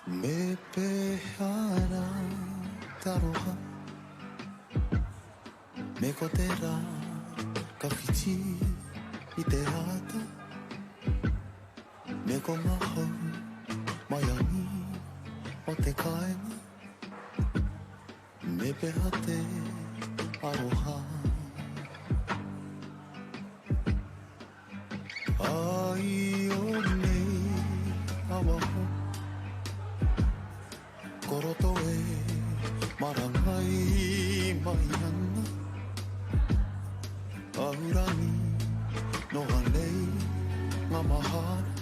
Me pehara taroha me kotera ka whiti I te hata me ko mahau mai ani o te kainga me peha te aroha ai o nei awaho koroto e marangai mai ana aurani no hanei ngā mahara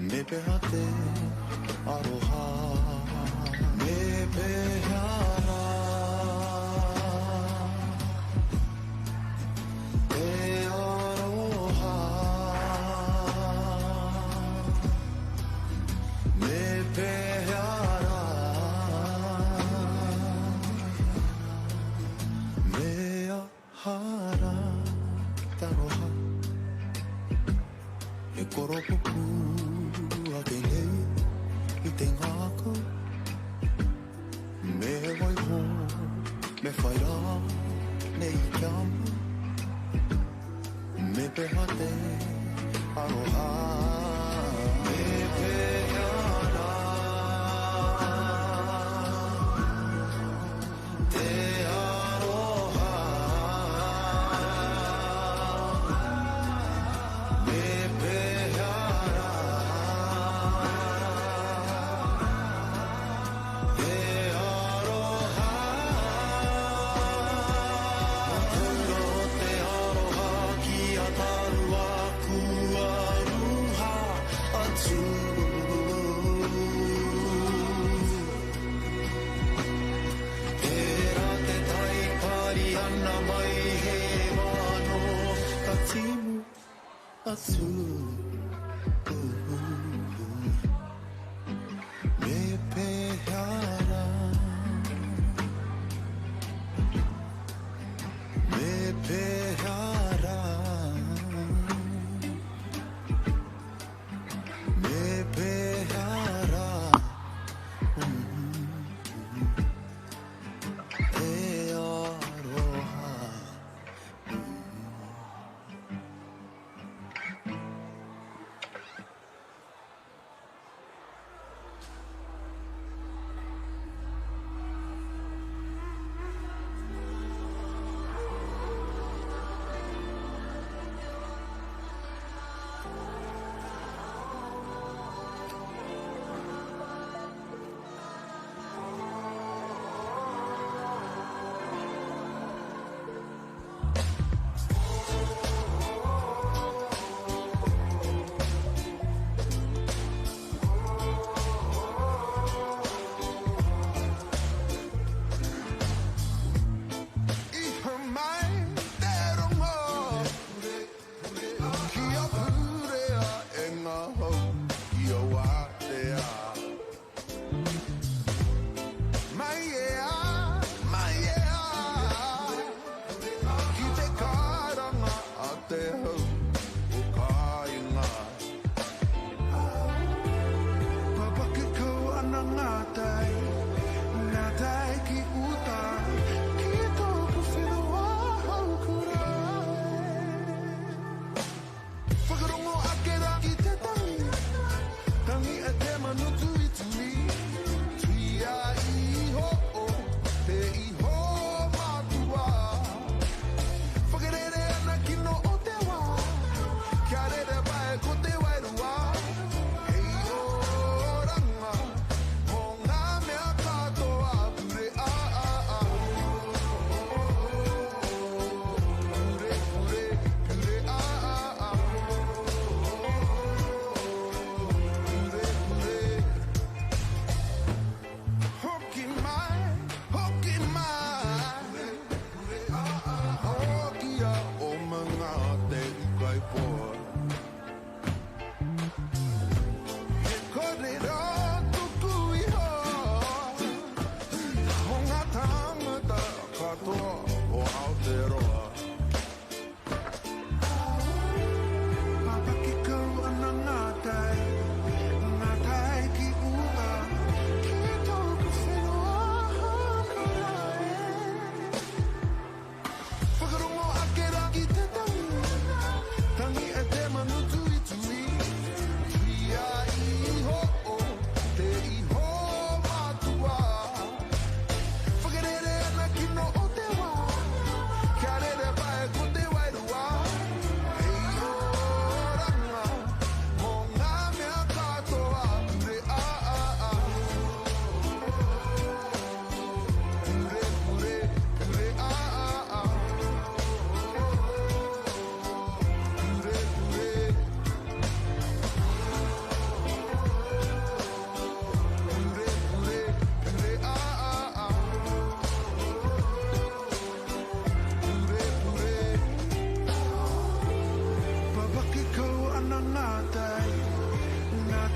me peha te aroha me pehara te aroha me pehara me ahara taroha e koropupu a ke nei I te ngāko me wai ho me whai rā nei kiama me peha te aroha me pehara te aroha me pehara te aroha Turo te aroha ki a taru aku aruha atu Pera te tai pari ana mai he wano ka timu atu Me pehara Me pehara Me pehara Te aroha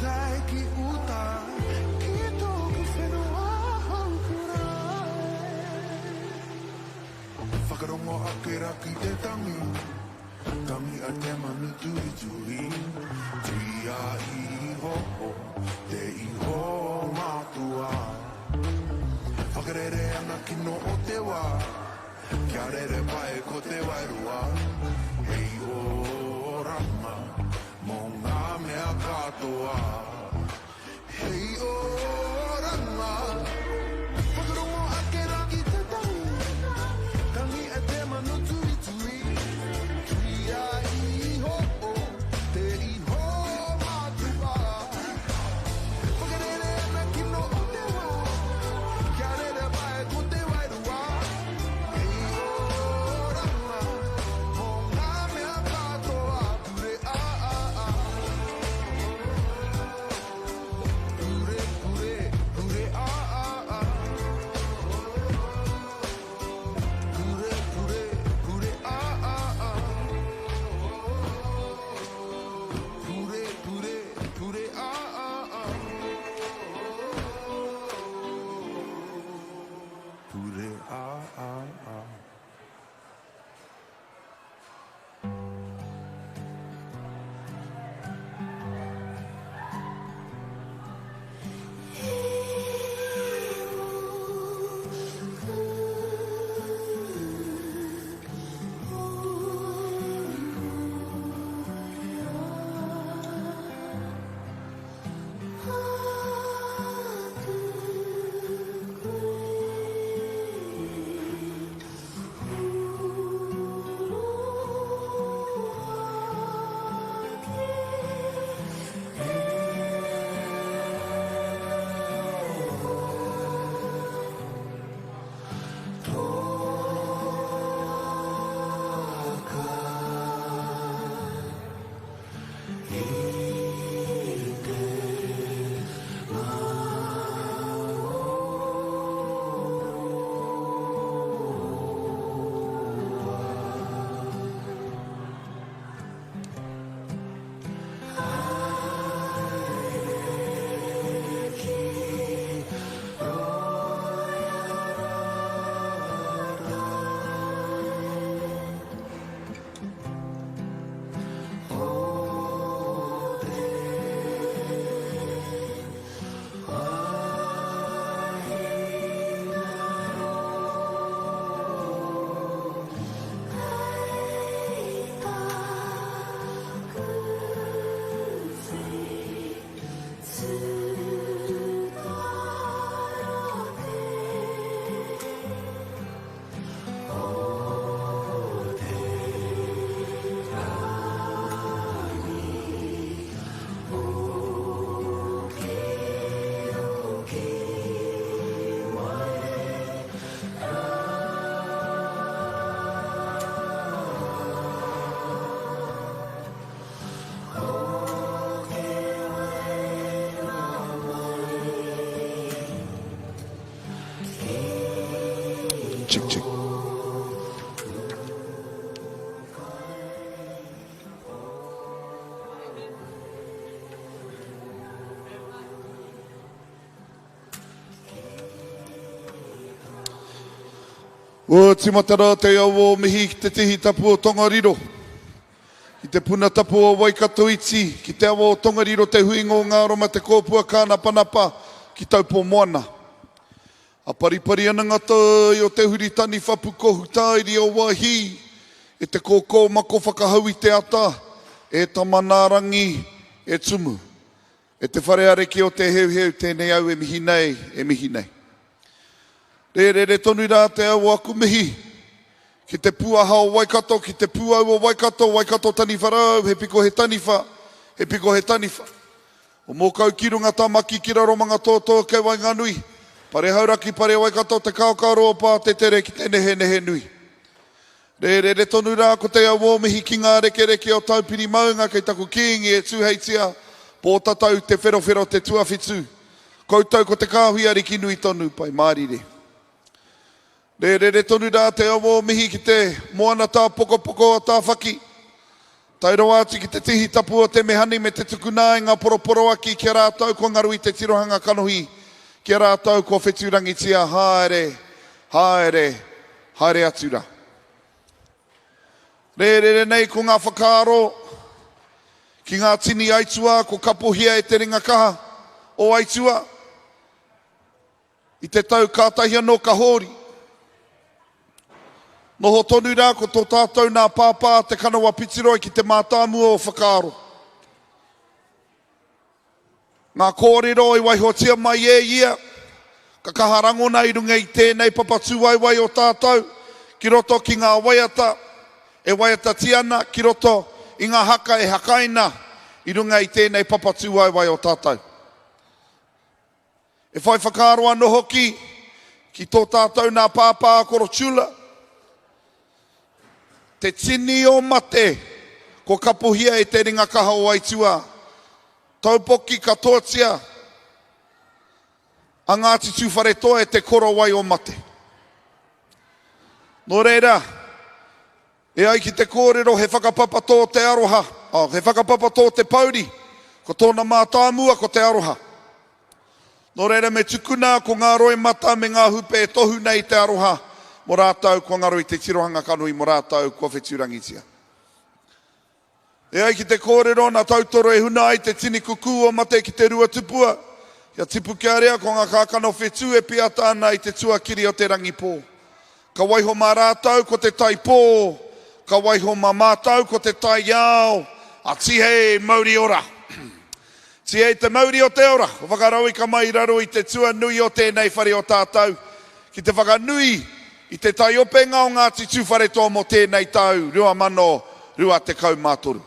dai ki uta ki toku whenua haukurai. Whakarongo akera ki te tangi, tangi a te manu tui tui. Tui a iho te iho mātua. Whakarere ana kino o te wā, kia rere pae ko te wairua. Hei o ranga, mō ngā mea katoa. Hei o ranga, whakarongo akera ki te tangi, tangi a te manu tui tui. Tui a iho te iho mātua. Whakarere ana kino o te wā, kia rere pae ko te wairua. Hei o ranga, mō ngā mea katoa. Pure a a a. Pure pure pure a a a. Pure pure pure a a a. Pure pure pure a a a. Pure a a a. Check, check. O timatara te au mihi ki te tihi tapu o Tongariro. Ki te puna tapu o Waikato Iti, ki te awa o Tongariro te huingo ngāro ma te kōpua kānapanapa ki taupo moana. A paripari ana ngata i o te huritani whapu kohu tāiri o wahi, e te kōkō mako whakahau i te ata, e tamanarangi e tumu. E te whare areki o te heuheu tēnei au e mihi nei, e mihi nei. Re tonu rā te au aku mihi, ki te puaha o Waikato, ki te puau o Waikato, Waikato tani wharau, he piko he taniwha, he piko he taniwha. O mōkau ki runga tamaki ki raro manga tōtō kei Wainganui, pare hauraki pare Waikato te kaokaro o pā te tere ki te nehe nui. Re tonu rā ko te au o mihi ki ngā reke o taupiri maunga kei taku kiingi e tūheitia, pō tatau te wherowhero te tuawhitu. Koutou ko te kāhui ki nui tonu pai mārire. Re tonu rā te au o mihi ki te moana tā poko a tā whaki. Tairo atu ki te tihi tapu o te mehani me te tukuna i ngā poroporo aki ki rātou ko ngaru i te tirohanga kanohi. Ki rātou ko wheturangitia haere, haere, haere atura. Re nei ko ngā whakaaro ki ngā tini aitua ko kapohia e te ringa kaha o aitua. I te tau kātahia no kahori. Noho tonu rā ko tō tātou nā pāpā te kanawa pitiroi ki te mātāmua o whakaaro. Ngā kōrero i waihotia mai e ia, ka kaharangona i runga i tēnei papatū waiwai o tātou, ki roto ki ngā waiata, e waiata tiana, ki roto i ngā haka e hakaina, i runga i tēnei papatū waiwai o tātou. E whai whakaaro anō hoki, ki tō tātou nā pāpā korotula, te tini o mate, ko kapuhia e te ringa kaha o aitua. Taupoki katoatia, a Ngāti Tūwharetoa e te koro wai o mate. Nō reira, e ai ki te kōrero he whakapapa tō te aroha, he whakapapa tō te pauri, ko tōna mātāmua ko te aroha. Nō reira me tukuna ko ngā roe mata me ngā hupe e tohu nei te aroha, mo rātau ko ngaro i te tirohanga kanui, mo rātau ko wheturangitia. E ai ki te kōrero na tautoro e huna ai te tini kuku o mate ki te rua tupua. Ia tipu kia rea ko ngā kākano whetū e pia tāna i te tuakiri o te rangi pō. Ka waiho mā rātau ko te tai pō, ka waiho mā mātau ko te tai ao, a tihe mauri ora. Tihe te mauri o te ora, o whakarau i ka mai raro i te tua nui o tēnei whare o tātou. Ki te whakanui i te tai openga o Ngāti Tūwharetoa mo tēnei tau, rua mano, rua te kaumātoru.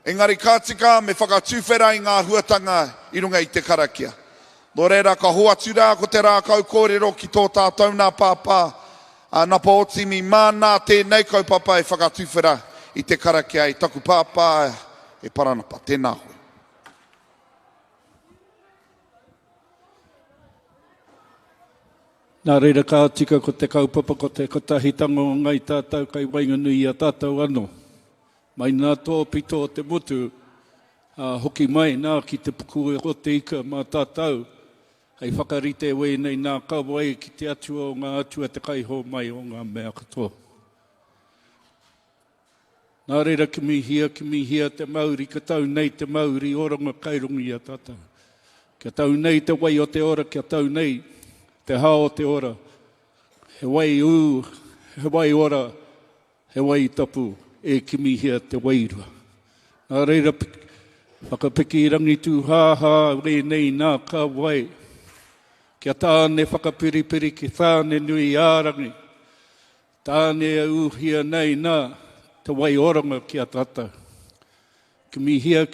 Engari kātika me whakatūwhera i ngā huatanga i runga i te karakia. Nō reira ka hoatu rā ko te rākau kōrero ki tō tātou nā pāpā, napa otimi mānā tēnei kaupapa e whakatūwhera i te karakia i taku pāpā e paranapa. Tēnā hoi. Nā reira ka tika ko te kaupapa ko te kotahitango ngai tātou kai wainganui a tātou anō. Mai nā tō pito o te motu, hoki mai nā ki te puku o te ika mā tātou. Hei whakarite wei nei nā kawai ki te atua o ngā atua te kaiho mai o ngā mea katoa. Nā reira ki mihia te mauri, ka tau nei te mauri oronga kairungi a tātou. Kia tau nei te wai o te ora, kia tau nei te hao o te ora, he wai he wai ora, he wai tapu, e kimihia te wairua. Nā reira, whakapiki rangi tū hāhā, re nei nā ka wai, kia tāne whakapiripiri ki tāne nui ārangi, tāne uhia nei nā, te wai oranga ki a tātou. Kimihia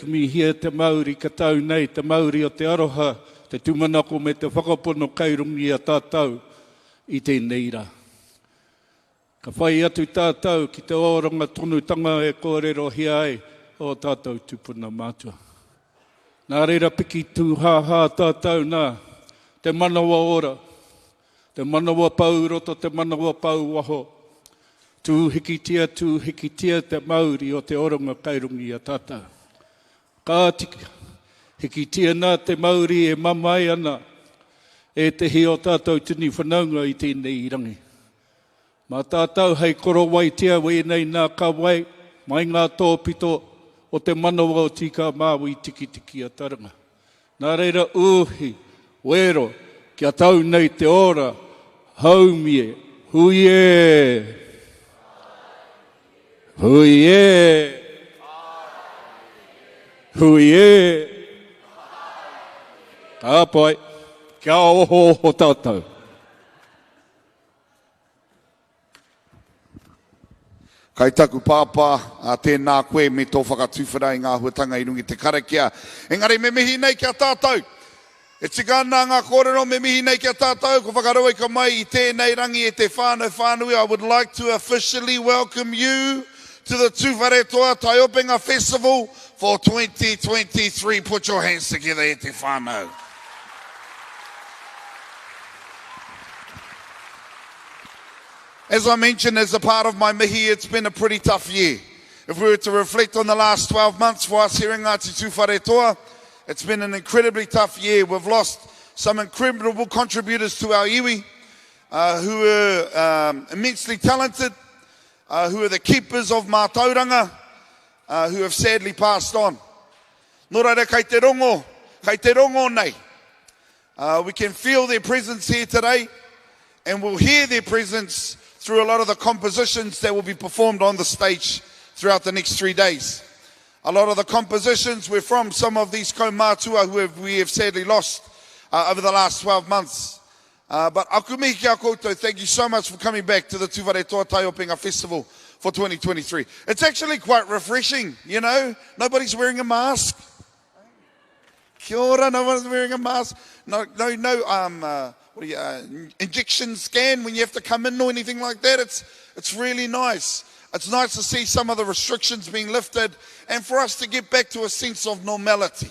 te mauri, ka tau nei te mauri o te aroha, te tumanako me te whakapono kairungi a tātou i tēnei rā. Ka whai atu tātou ki te oranga tonutanga e kōrero hia ai o tātou tupuna mātua. Nā reira piki tū hāhā tātou nā, te manawa ora, te manawa pau roto, te manawa pau waho, tū hikitia te mauri o te oranga kairungi a tātou. Ka tika. Hiki tia nā te mauri e mamai ana e te hi o tātou tini whanaunga i tēnei rangi. Mā tātou hei koro wai tia wei nei nā ka wai, mai ngā tōpito o te manawa o tika māwi tiki a taranga. Nā reira uhi, wero, kia tau nei te ora, haumie, huie, huie, huie, Kāpai, kia oho o tātou. Kai taku pāpā, tēnā koe me tō whakatūwhera i ngā huatanga i rungi te karakia. Engari me mihi nei kia tātou. E tika ana ngā kōrero me mihi nei kia tātou, ko whakarau ka mai i tēnei rangi e te whānui. I would like to officially welcome you to the Tūwharetoa Tai Openga Festival for 2023. Put your hands together e te whānau. As I mentioned, as a part of my mihi, it's been a pretty tough year. If we were to reflect on the last 12 months for us here in Ngāti Tūwharetoa, it's been an incredibly tough year. We've lost some incredible contributors to our iwi who were immensely talented, who are the keepers of mātauranga, who have sadly passed on. Nō reira, kei te rongo nei. We can feel their presence here today, and we'll hear their presence through a lot of the compositions that will be performed on the stage throughout the next 3 days. A lot of the compositions were from some of these kaumātua who we have sadly lost over the last 12 months. But aku mihi kia koutou, thank you so much for coming back to the Tūwharetoa Tai Openga Festival for 2023. It's actually quite refreshing, you know. Nobody's wearing a mask. Kia ora, no one's wearing a mask. No injection scan when you have to come in or anything like that. It's really nice. It's nice to see some of the restrictions being lifted and for us to get back to a sense of normality.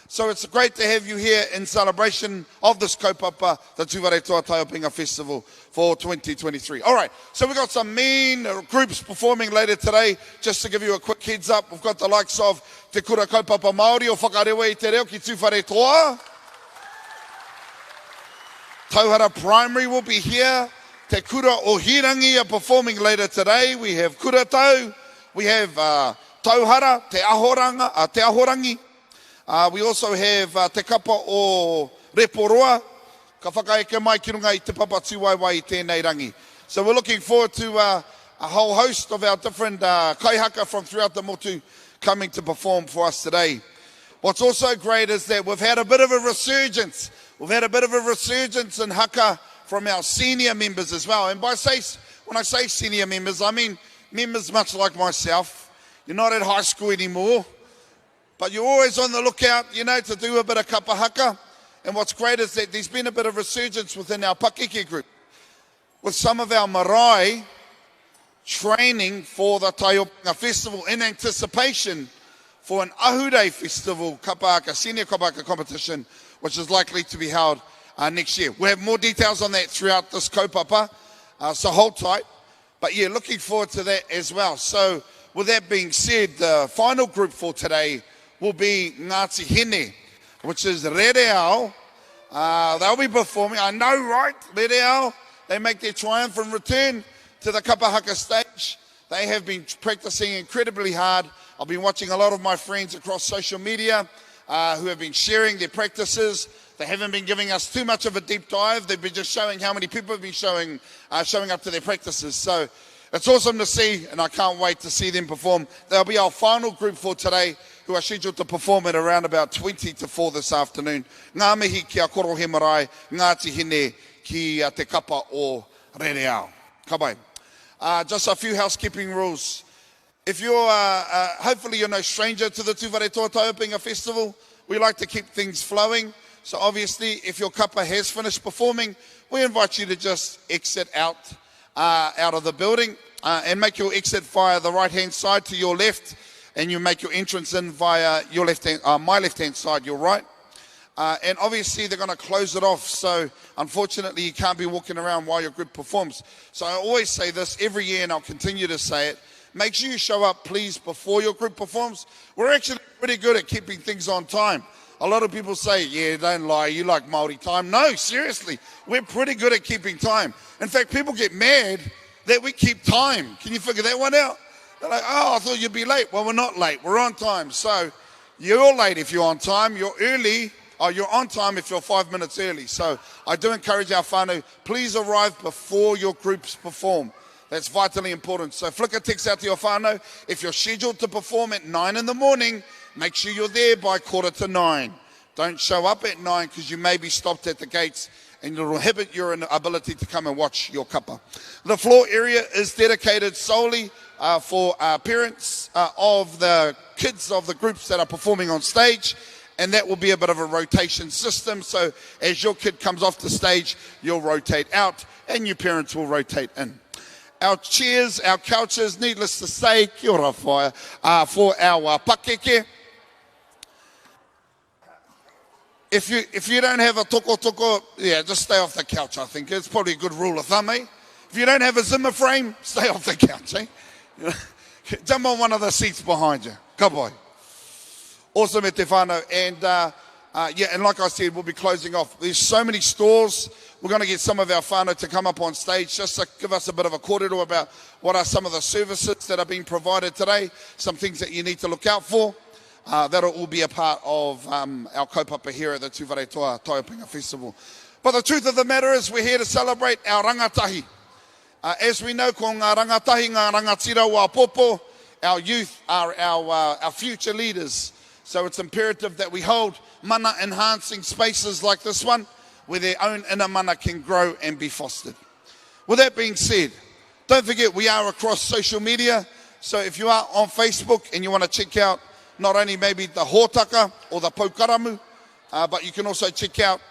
So it's great to have you here in celebration of this kaupapa, the Tūwharetoa Tai Openga Festival for 2023. All right, so we've got some main groups performing later today. Just to give you a quick heads up, we've got the likes of Te Kura Kaupapa Māori o Whakarewa i te reo ki Tūwharetoa. Tauhara Primary will be here. Te Kura o Hirangi are performing later today. We have Kuratau. We have Tauhara, Te Ahorangi. We also have Te Kapa o Reporoa. Ka whakaeke mai ki runga I te papa tūwaiwai I tēnei rangi. So we're looking forward to a whole host of our different kaihaka from throughout the motu coming to perform for us today. What's also great is that we've had a bit of a resurgence. We've had a bit of a resurgence in haka from our senior members as well. And when I say senior members, I mean members much like myself. You're not at high school anymore, but you're always on the lookout, you know, to do a bit of kapa haka. And what's great is that there's been a bit of resurgence within our Pakeke group, with some of our marae training for the Tai Openga Festival in anticipation for an Ahurei Festival kapa haka, senior kapa haka competition, which is likely to be held next year. We'll have more details on that throughout this kaupapa, so hold tight. But yeah, looking forward to that as well. So with that being said, the final group for today will be Ngāti Hine, which is Rereao. They'll be performing, I know, right? Rereao, they make their triumphant return to the kapa haka stage. They have been practicing incredibly hard. I've been watching a lot of my friends across social media who have been sharing their practices. They haven't been giving us too much of a deep dive. They've been just showing how many people have been showing up to their practices. So it's awesome to see, and I can't wait to see them perform. They'll be our final group for today, who are scheduled to perform at around about 20 to 4 this afternoon. Ngā mihi kia koro he marae, Ngāti Hine ki te kapa o Rereao. Ka bai. Just a few housekeeping rules. If you're, hopefully you're no stranger to the Tūwharetoa Tai Openga Festival, we like to keep things flowing. So obviously, if your kapa has finished performing, we invite you to just exit out of the building and make your exit via the right-hand side to your left, and you make your entrance in via your my left-hand side, your right. And obviously, they're going to close it off. So unfortunately, you can't be walking around while your group performs. So I always say this every year, and I'll continue to say it. Make sure you show up, please, before your group performs. We're actually pretty good at keeping things on time. A lot of people say, yeah, don't lie, you like Māori time. No, seriously, we're pretty good at keeping time. In fact, people get mad that we keep time. Can you figure that one out? They're like, oh, I thought you'd be late. Well, we're not late, we're on time. So you're late if you're on time, you're early, or you're on time if you're 5 minutes early. So I do encourage our whānau, please arrive before your groups perform. That's vitally important. So flick a text out to your whānau. If you're scheduled to perform at 9 in the morning, make sure you're there by 8:45. Don't show up at 9 because you may be stopped at the gates and it'll inhibit your ability to come and watch your kapa. The floor area is dedicated solely for parents of the kids of the groups that are performing on stage, and that will be a bit of a rotation system. So as your kid comes off the stage, you'll rotate out and your parents will rotate in. Our chairs, our couches, needless to say, kia ora whaia, for our pakeke. If you don't have a toko, yeah, just stay off the couch, I think. It's probably a good rule of thumb, eh? If you don't have a Zimmer frame, stay off the couch, eh? Jump on one of the seats behind you. Ka pai. Awesome e te whānau. And yeah, and like I said, we'll be closing off. There's so many stores. We're going to get some of our whānau to come up on stage just to give us a bit of a kōrero about what are some of the services that are being provided today, some things that you need to look out for. That'll all be a part of our kaupapa here at the Tūwhare Toa Taupinga Festival. But the truth of the matter is we're here to celebrate our rangatahi. As we know, ko ngā rangatahi, ngā rangatira wā popo, our youth are our future leaders. So it's imperative that we hold mana enhancing spaces like this one, where their own inner mana can grow and be fostered. With that being said, don't forget we are across social media. So if you are on Facebook and you want to check out not only maybe the hōtaka or the paukaramu, but you can also check out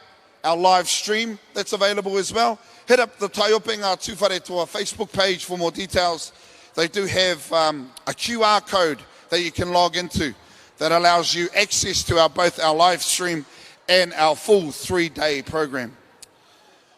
our live stream that's available as well. Hit up the Taiopenga Tūwhare Toa Facebook page for more details. They do have a QR code that you can log into that allows you access to both our live stream and our full 3-day program.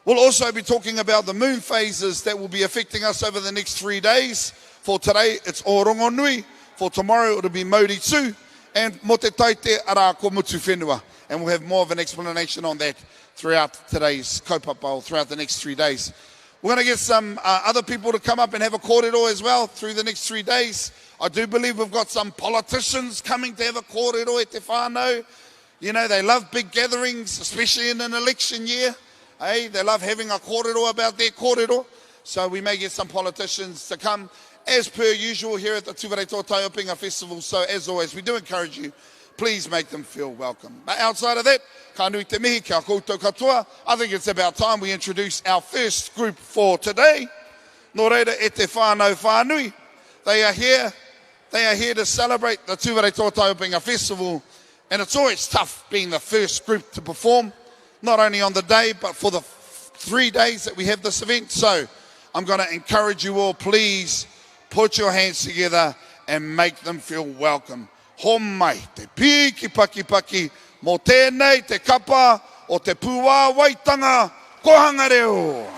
We'll also be talking about the moon phases that will be affecting us over the next 3 days. For today, it's Orongo Nui. For tomorrow, it'll be Mauri Tū. And Mo te taite ara ko mutu whenua. And we'll have more of an explanation on that throughout today's kaupapa, or throughout the next 3 days. We're going to get some other people to come up and have a kōrero as well through the next 3 days. I do believe we've got some politicians coming to have a kōrero e te whānau. You know, they love big gatherings, especially in an election year. Hey, they love having a kōrero about their kōrero. So we may get some politicians to come, as per usual here at the Tūwhare Toa Taupinga Festival. So as always, we do encourage you, please make them feel welcome. But outside of that, ka nui te mihi, kia koutou katoa. I think it's about time we introduce our first group for today. Nō reira e te whānau whānui. They are here to celebrate the Tūwhare Toa Taupinga Festival. And it's always tough being the first group to perform, not only on the day, but for the 3 days that we have this event. So I'm going to encourage you all, please put your hands together and make them feel welcome. Homai, te piki paki paki, mo tēnei te kapa o te puā waitanga, kohanga reo.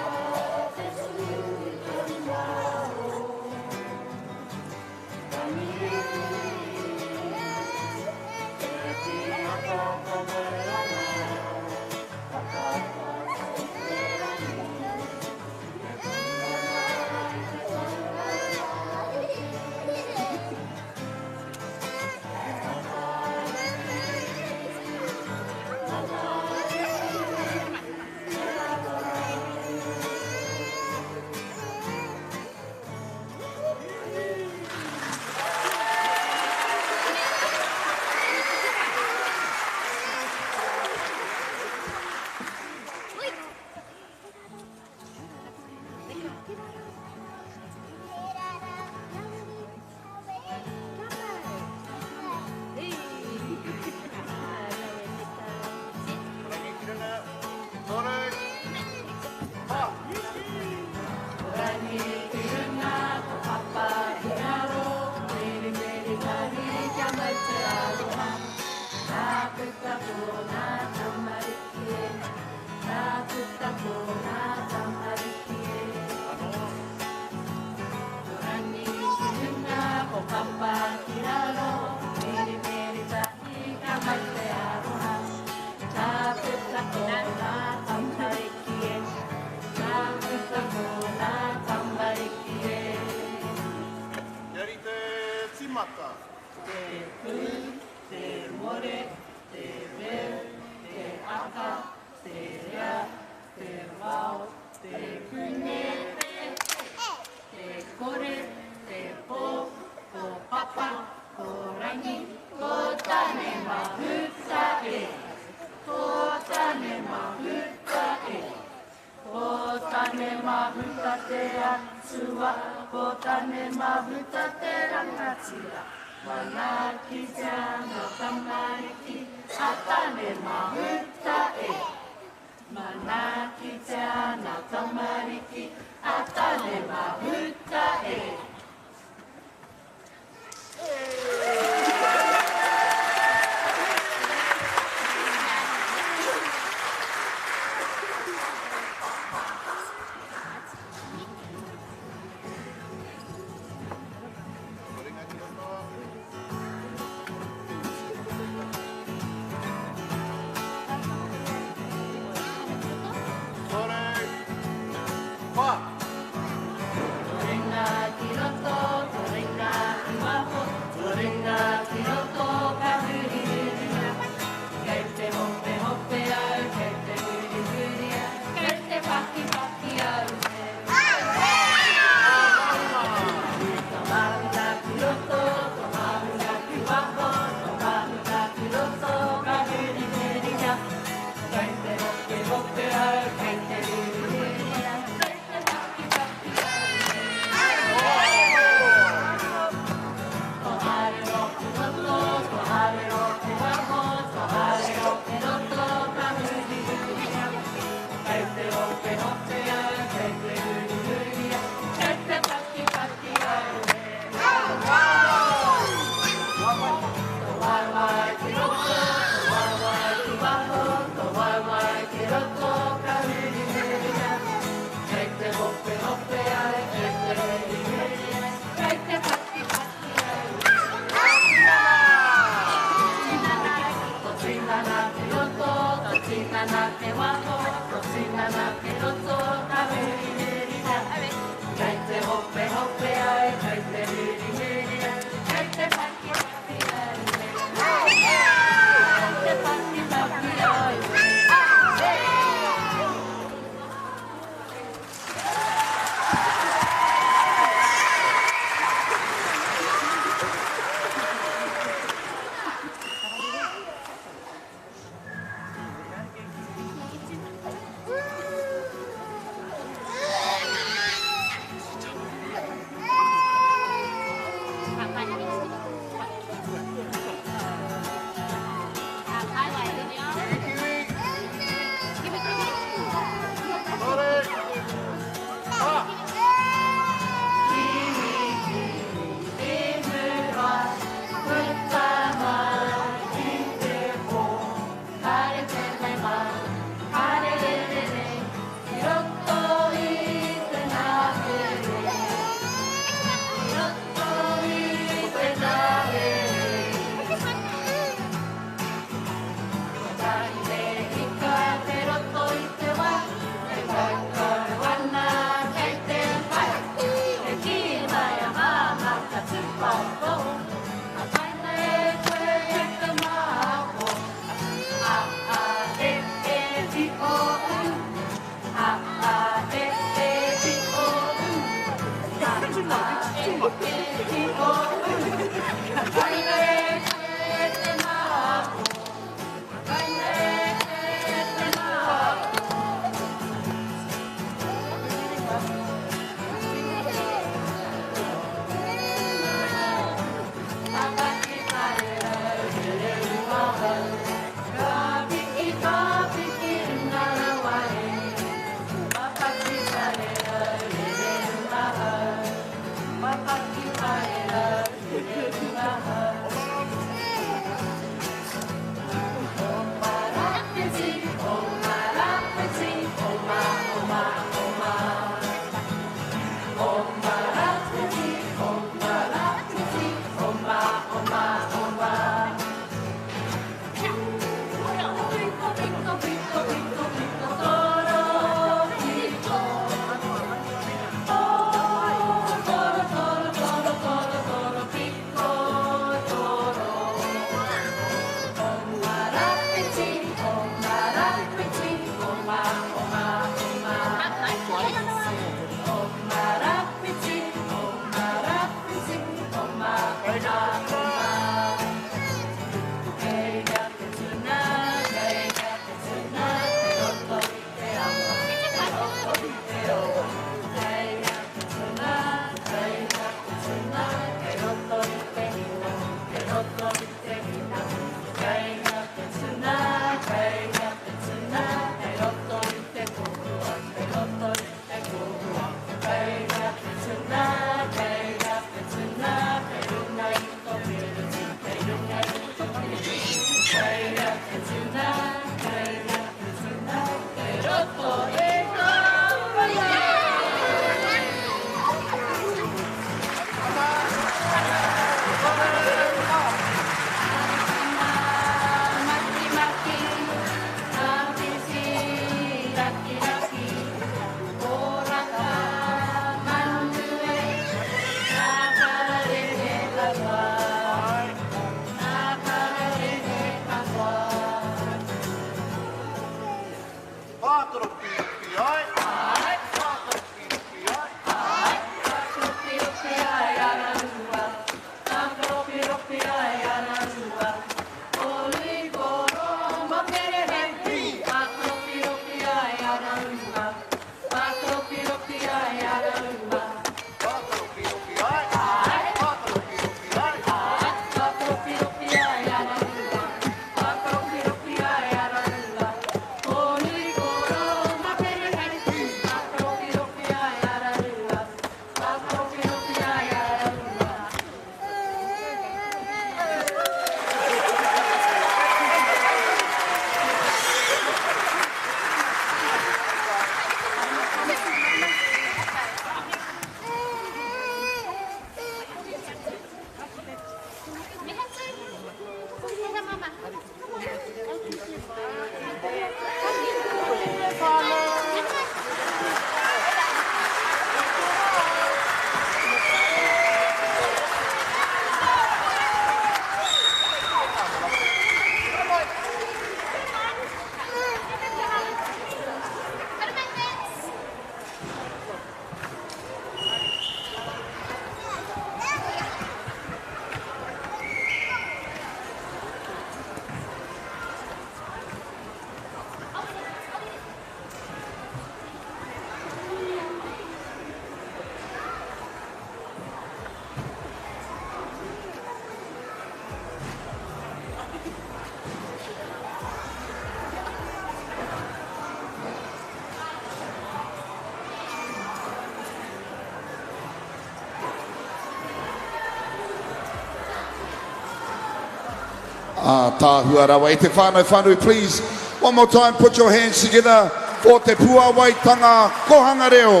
tāhua rawa. E te whānau, please, one more time, put your hands together for te puawaitanga kohanga reo.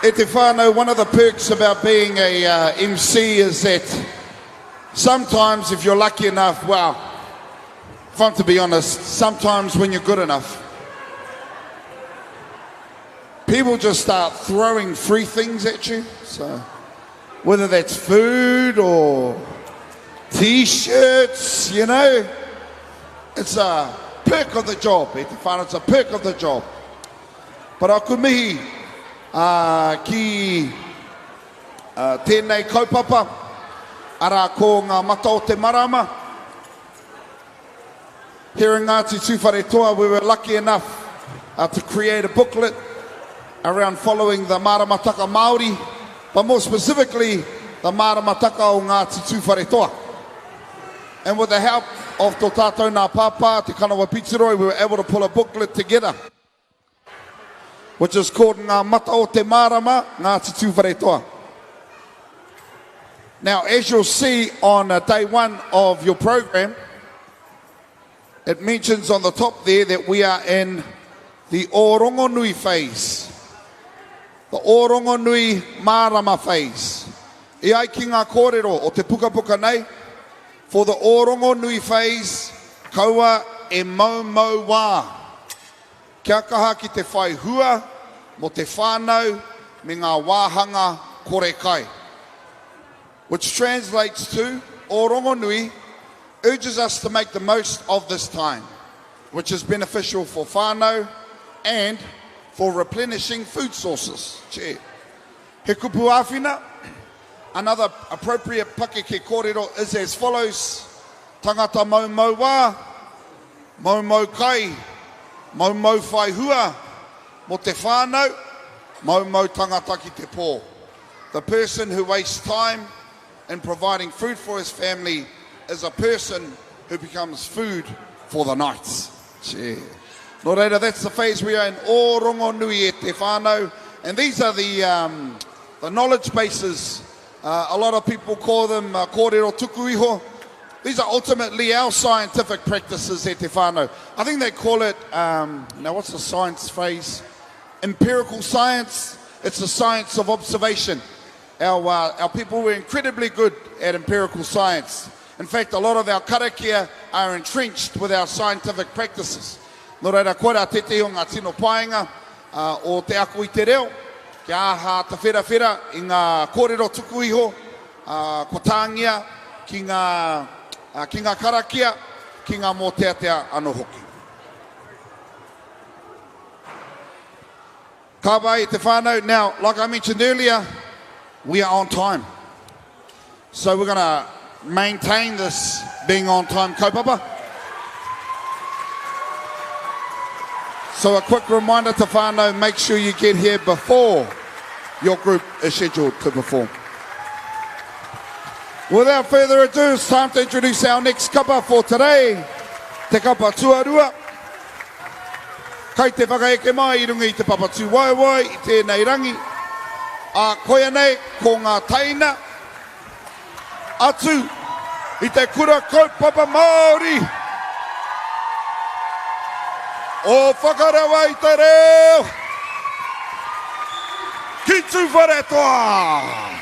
E te whānau, one of the perks about being a MC is that sometimes if you're lucky enough, well, if I'm to be honest, sometimes when you're good enough, people just start throwing free things at you. So whether that's food or t-shirts, you know, it's a perk of the job. E te whānau, it's a perk of the job. But aku mihi, ki tēnei kaupapa ara ko ngā mata o te marama. Here in Ngāti Tūwharetoa, we were lucky enough to create a booklet around following the maramataka Māori, but more specifically the maramataka o Ngāti Tūwharetoa. And with the help of tō tātou nā pāpā, te Kanawa Pitiroi, we were able to pull a booklet together, which is called Ngā Mata o Te Marama, Ngāti Tūwharetoa. Now, as you'll see on day one of your program, it mentions on the top there that we are in the Orongonui phase. The Orongonui Marama phase. E ai ki ngā kōrero o te puka puka nei, for the Orongonui phase, kaua e mau wā. Kia kaha ki te whai hua, mo te whānau, me ngā wāhanga kore kai. Which translates to, Orongonui urges us to make the most of this time, which is beneficial for whānau and for replenishing food sources. Che. He kupu āwhina, another appropriate pake ke kōrero is as follows. Tangata mau wā, mau kai, mau whai hua, mo te whānau, mau tangata ki te pō. The person who wastes time in providing food for his family is a person who becomes food for the night. Che. No reira, that's the phase we are in. Orongonui e te whānau. And these are the knowledge bases. A lot of people call them kōrero tuku iho. These are ultimately our scientific practices e te whānau. I think they call it, now what's the science phrase? Empirical science. It's the science of observation. Our people were incredibly good at empirical science. In fact, a lot of our karakia are entrenched with our scientific practices. Nō reira, koera te te o ngā tino paenga o te aku i te reo, ki aha ta whera i ngā kōrero tuku iho, ko tāngia, ki ngā karakia, ki ngā mōteatea anō hoki. Ka wai te whānau. Now, like I mentioned earlier, we are on time. So we're going to maintain this being on time kaupapa. So a quick reminder to whānau, make sure you get here before your group is scheduled to perform. Without further ado, it's time to introduce our next kapa for today. Te kapa tuarua. Kai te whakaeke mai I runga I te papatū waiwai I tēnei rangi. A koia nei ko ngā taina atu I te kura kaupapa Māori. O whakarawa I te reo. Ki Tūwharetoa.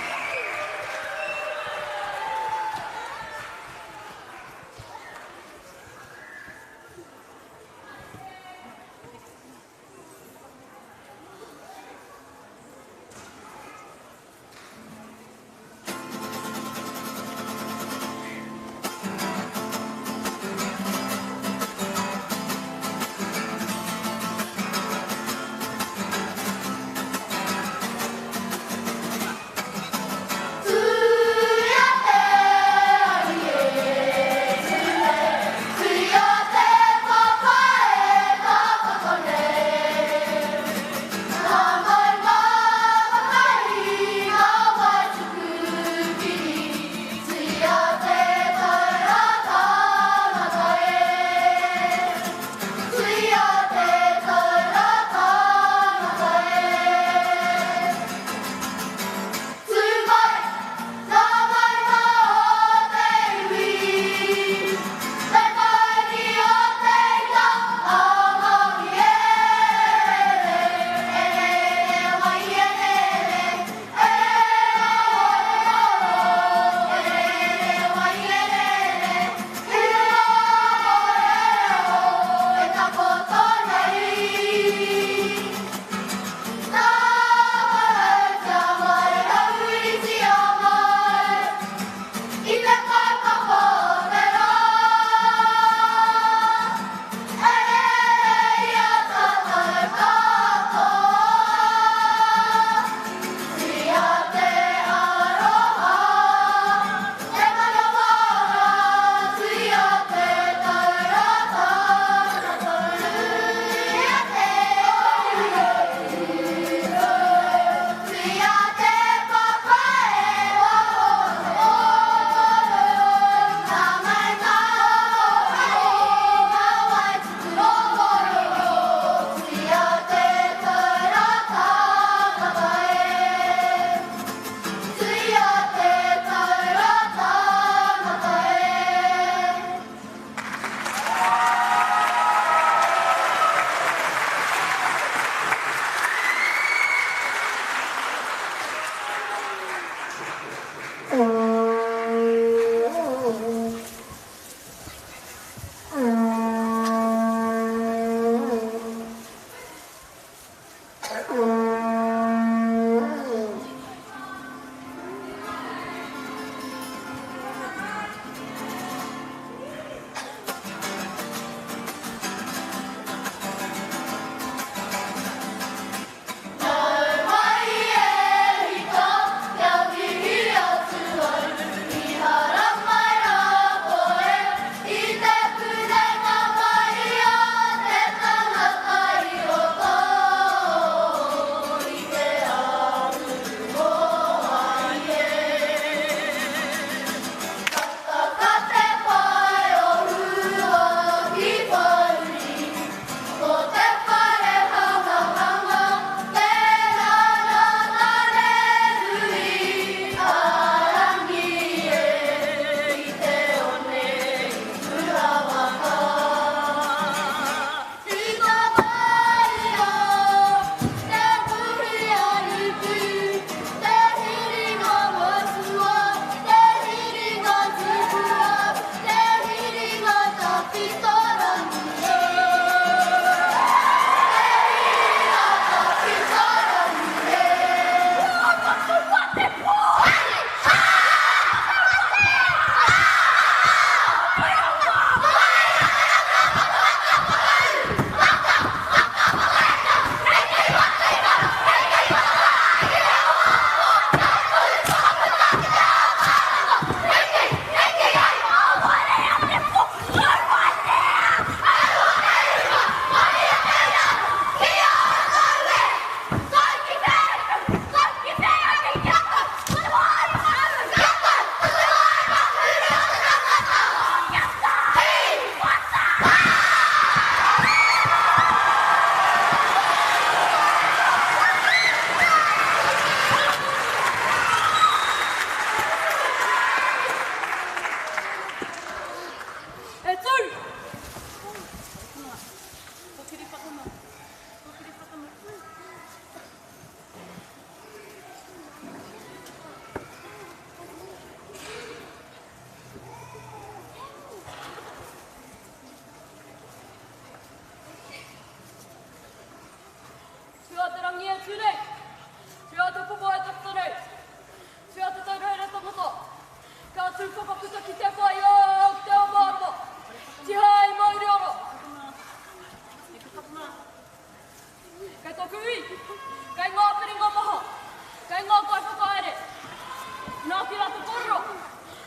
Nā tira te koro,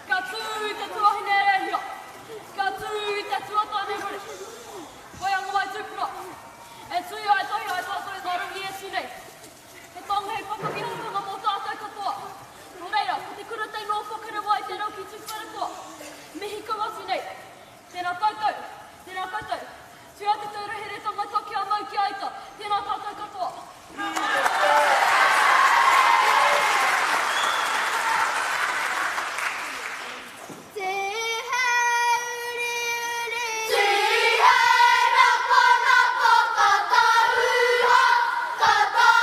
ka tū i te tuahine rehia, ka tū i te tuatane muri. Koe anga mai tūpura, e tui ai tohi ai tātou e ngarangi e sinei. He tonga hei whakakihunga mō tātou katoa. Nō reira, ko te kuratei nō whakara wai te rau ki tūwhara toa. Mihi ka wasi nei. Tēnā koutou, tēnā koutou. Tua te tūruhere tonga toki a mau ki aita. Tēnā tātou katoa. Te hei rako nako ka tauha, ka tauha.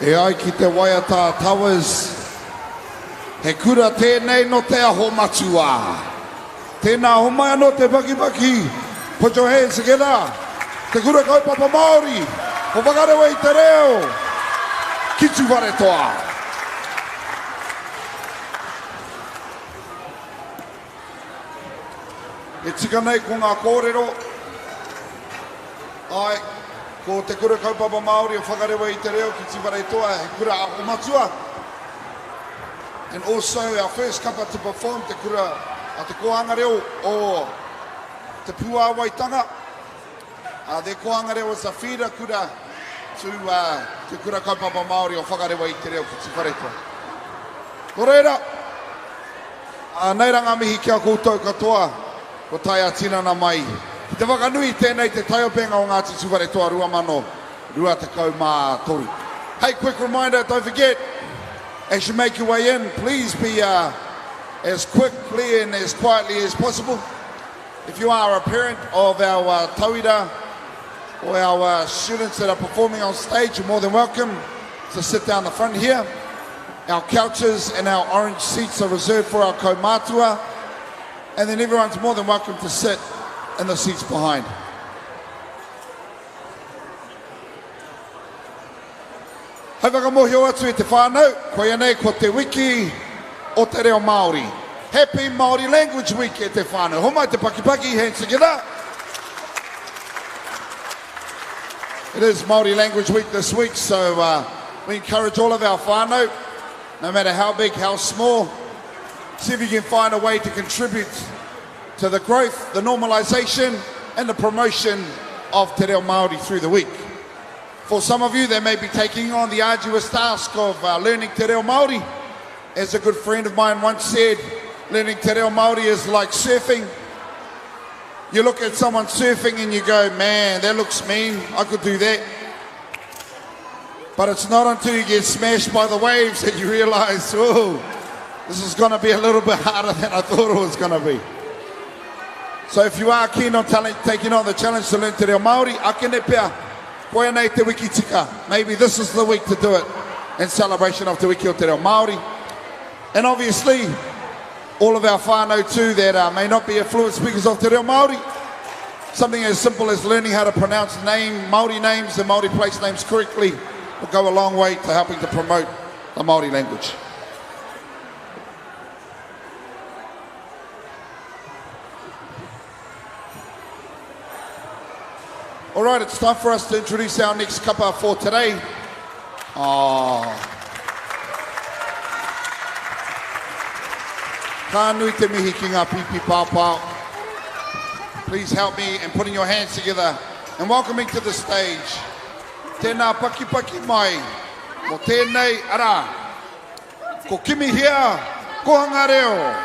E ai ki te Waiata Towers, he kura tēnei no te aho matua. Tēnā homai anō te paki. Put your hands together. Te kura kaupapa Māori. Ho whakarewa i te reo. Ki tu whare toa. E tika nei ko ngā kōrero. Ai, ko te kura kaupapa Māori o whakarewa i te reo ki tu whare toa. He kura aho matua. And also our first kapa to perform te kura a te kohanga reo o te Pua Waitanga. The kohanga reo is a whira kura to te kura kaupapa Māori o whakarewa i te reo ki te wharetoa. Ko reira, nei ranga mihi kia koutou katoa o tai a tinana mai. Ki te whakanui tēnei te taiopenga o Ngāti Tuwharetoa rua te kau mā toru. Hey, quick reminder, don't forget, as you make your way in, please be as quickly and as quietly as possible. If you are a parent of our tauira or our students that are performing on stage, you're more than welcome to sit down the front here. Our couches and our orange seats are reserved for our kaumātua, and then everyone's more than welcome to sit in the seats behind. Hei whakamohio atu e te whānau, koe anei ko te wiki o te reo Māori. Happy Māori Language Week e te whānau. Homai te paki, hands together. It is Māori Language Week this week, so we encourage all of our whānau, no matter how big, how small, see if you can find a way to contribute to the growth, the normalisation and the promotion of te reo Māori through the week. For some of you, they may be taking on the arduous task of learning te reo Māori. As a good friend of mine once said, learning te reo Māori is like surfing. You look at someone surfing and you go, man, that looks mean, I could do that. But it's not until you get smashed by the waves that you realise, oh, this is going to be a little bit harder than I thought it was going to be. So if you are keen on taking on the challenge to learn te reo Māori, akene pea, koe nei te wiki tika. Maybe this is the week to do it in celebration of te wiki o te reo Māori. And obviously, all of our whānau too that may not be fluent speakers of te reo Māori, something as simple as learning how to pronounce Māori names and Māori place names correctly will go a long way to helping to promote the Māori language. All right, it's time for us to introduce our next kapa for today. Ka nui te mihi ki ngā pipi pāpā. Please help me in putting your hands together and welcoming to the stage tēnā paki mai mo tēnei ara. Ko Kimi hea, ko hanga reo.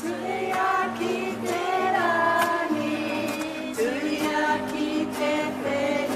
Tuia ki te rangi, tuia ki te wheri.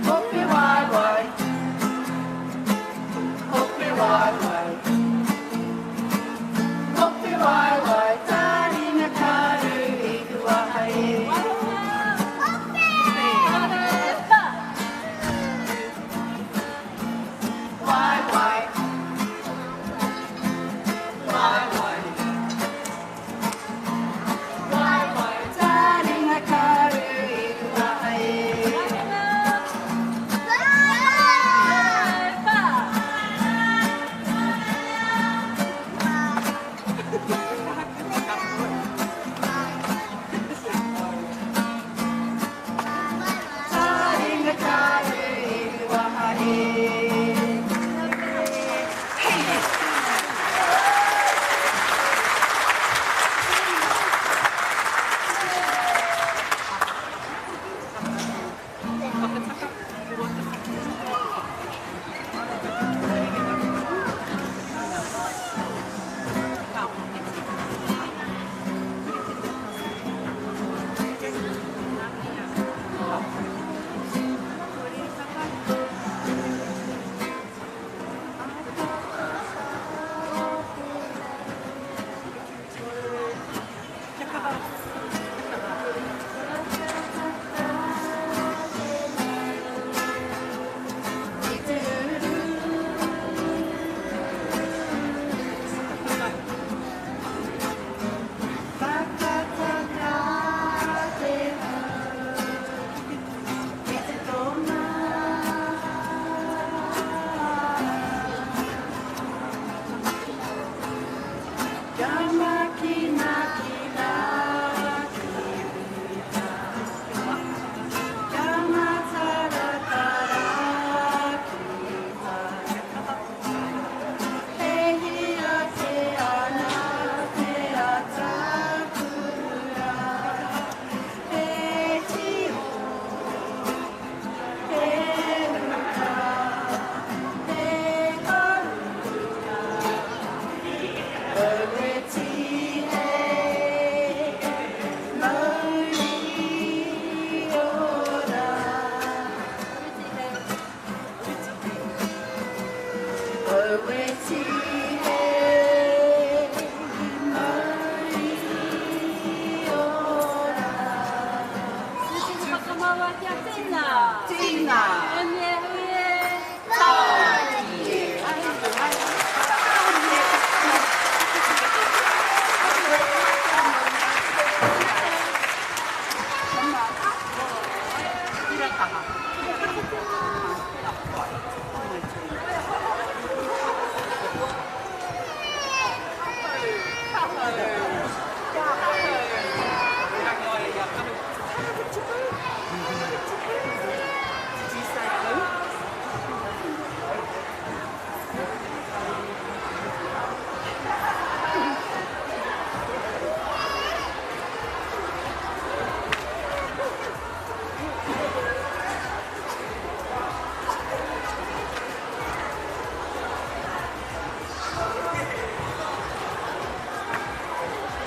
Hoppy, why?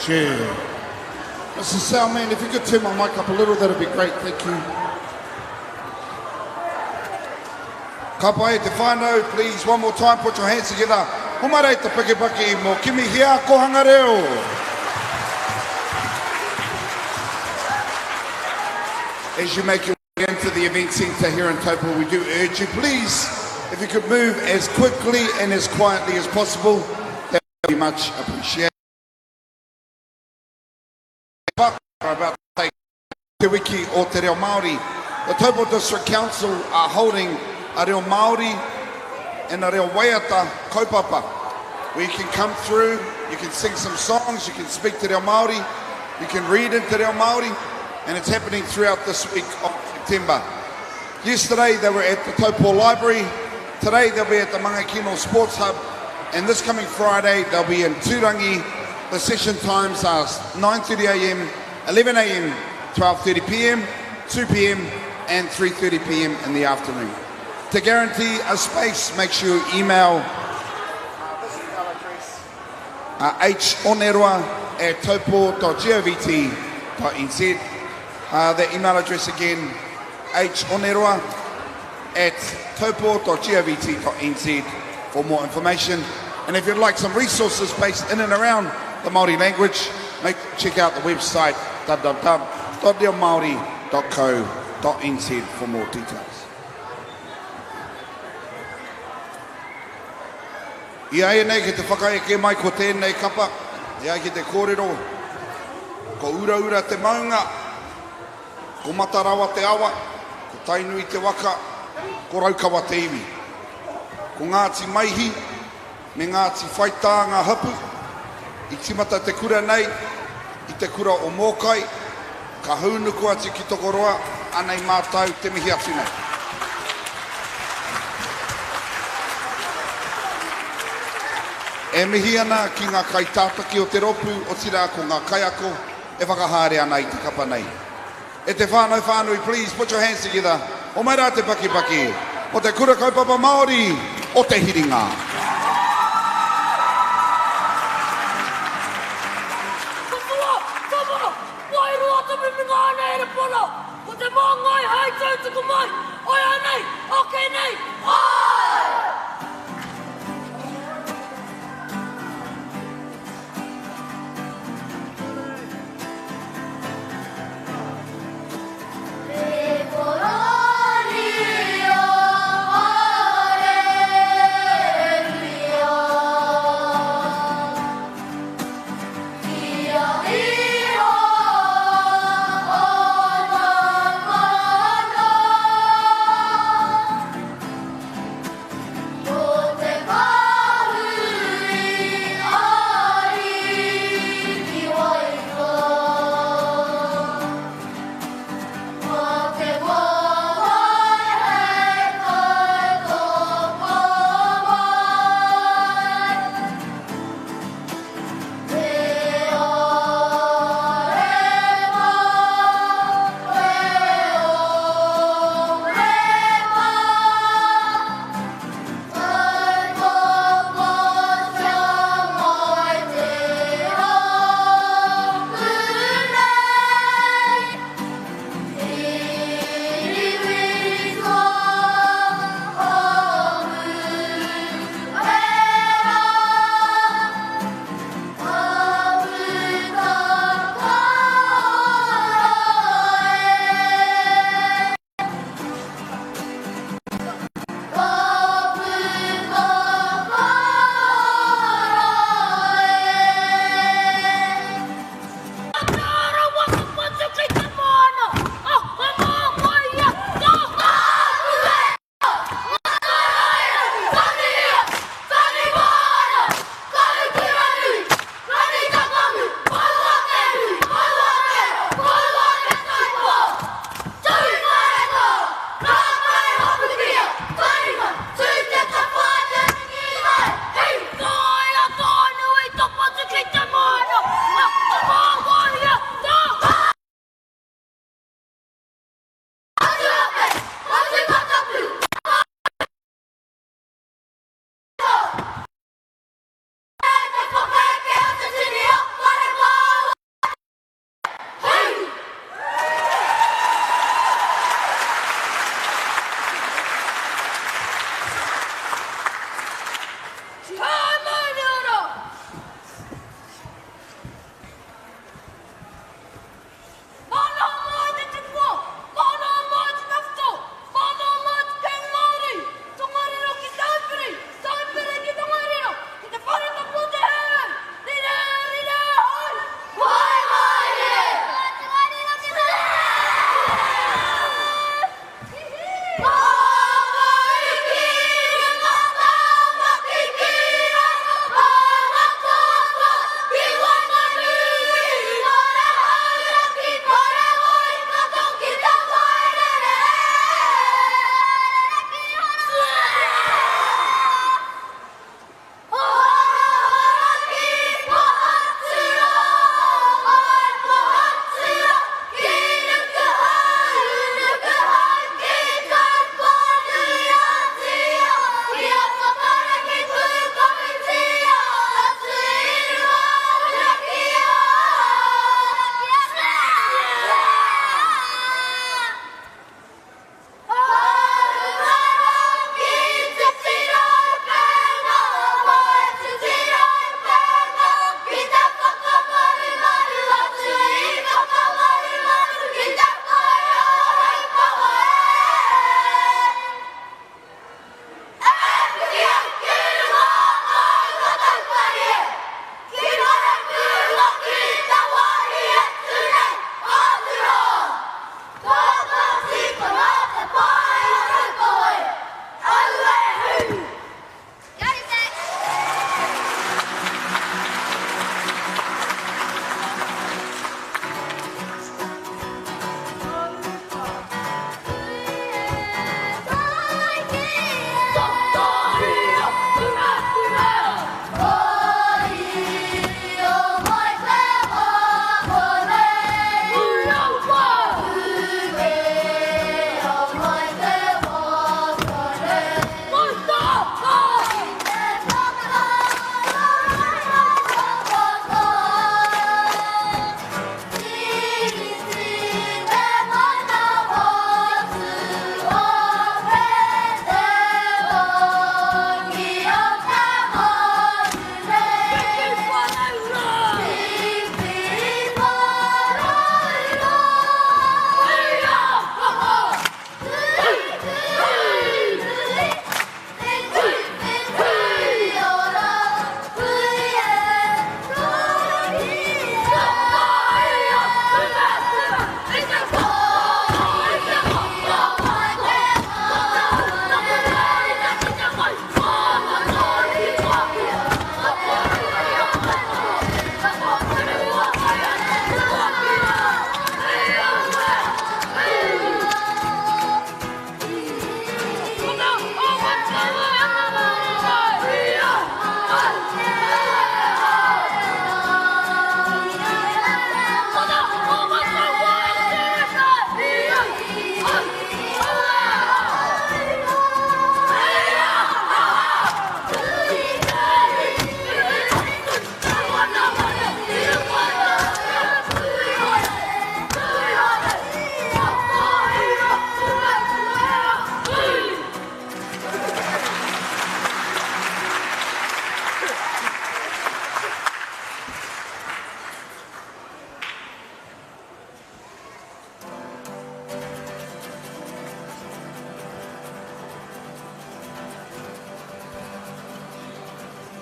Chair. Mr. Salman, if you could turn my mic up a little, that'd be great. Thank you. Ka pai te whānau, please, one more time, put your hands together. Humarei te pakipaki mo kimi hia kohanga reo. As you make your way into the event centre here in Taupo, we do urge you, please, if you could move as quickly and as quietly as possible, that would be much appreciated. About to take Te Wiki o Te Reo Māori. The Taupo District Council are holding a Reo Māori and a Reo Waiata kaupapa, where you can come through, you can sing some songs, you can speak Te Reo Māori, you can read in Te Reo Māori, and it's happening throughout this week of September. Yesterday they were at the Taupo Library, today they'll be at the Mangakino Sports Hub, and this coming Friday they'll be in Tūrangi. The session times are 9:30 a.m, 11 a.m, 12:30 p.m, 2 p.m, and 3:30 p.m. in the afternoon. To guarantee a space, make sure you email this email address, honeroa@taupo.govt.nz. The email address again, honeroa@taupo.govt.nz for more information. And if you'd like some resources based in and around the Māori language, check out the website www.reomaori.co.nz for more details. Ia e nei ke te whakaeke mai ko tēnei kapa, ia ki te kōrero, ko ura te maunga, ko matarawa te awa, ko tainui te waka, ko raukawa te iwi. Ko Ngāti Maihi, me Ngāti Whaitā ngā hapu, i timata te kura nei, i te kura o Mōkai, ka haunuku atu ki tokoroa, anei mātau te mihi atu nei. E mihi ana ki ngā kai tātaki o te ropu, o tira ko ngā kaiako, e whakahare ana i te kapa nei. E te whānau, please, put your hands together. O mai rā te paki, o te kura kaupapa Māori, o te hiringa.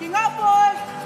Looking up, boys.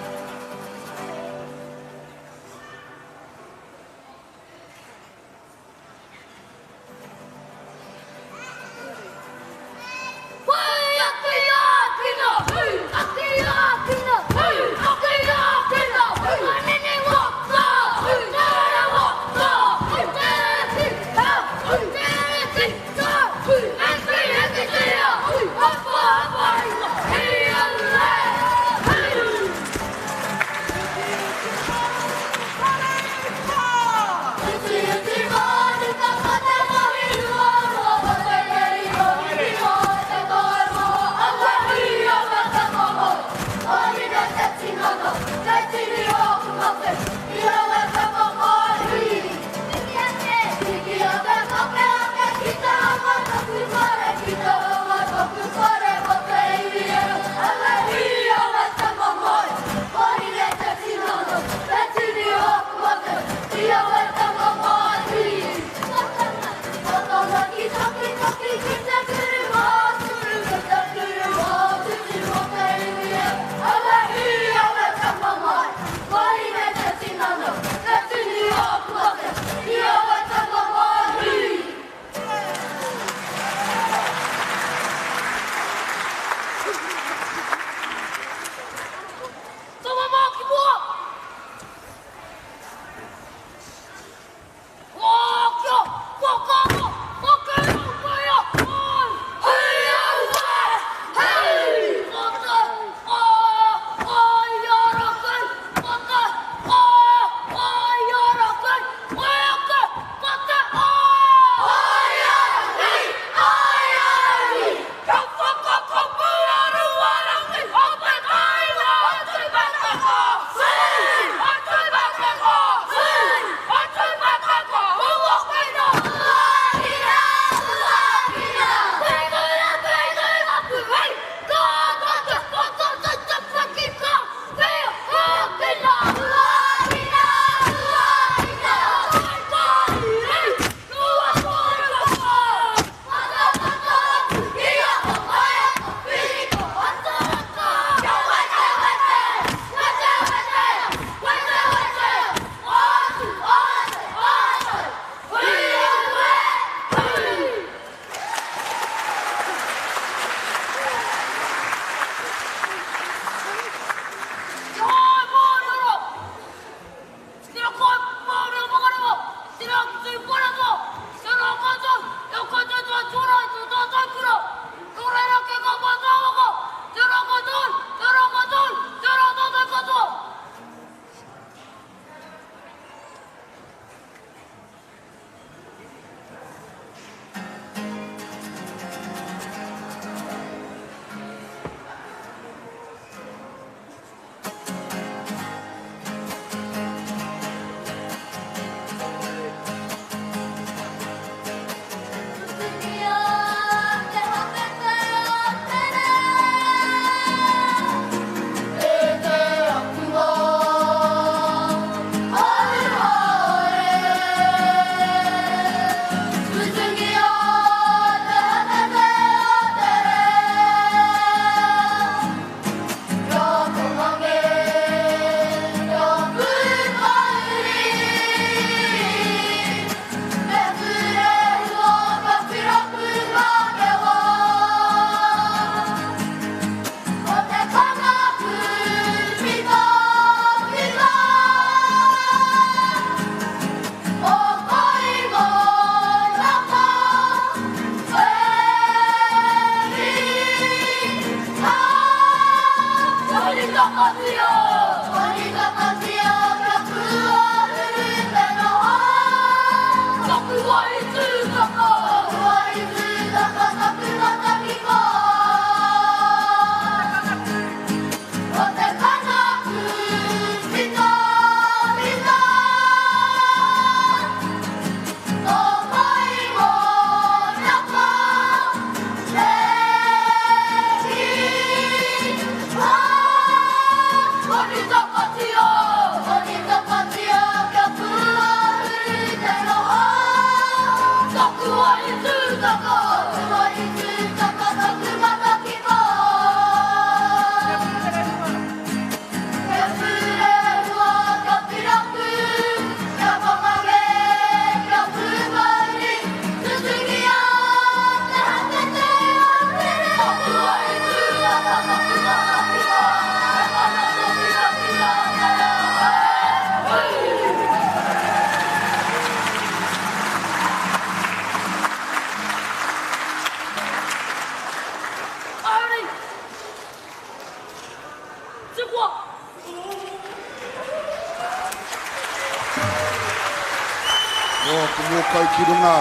kākau ki runga.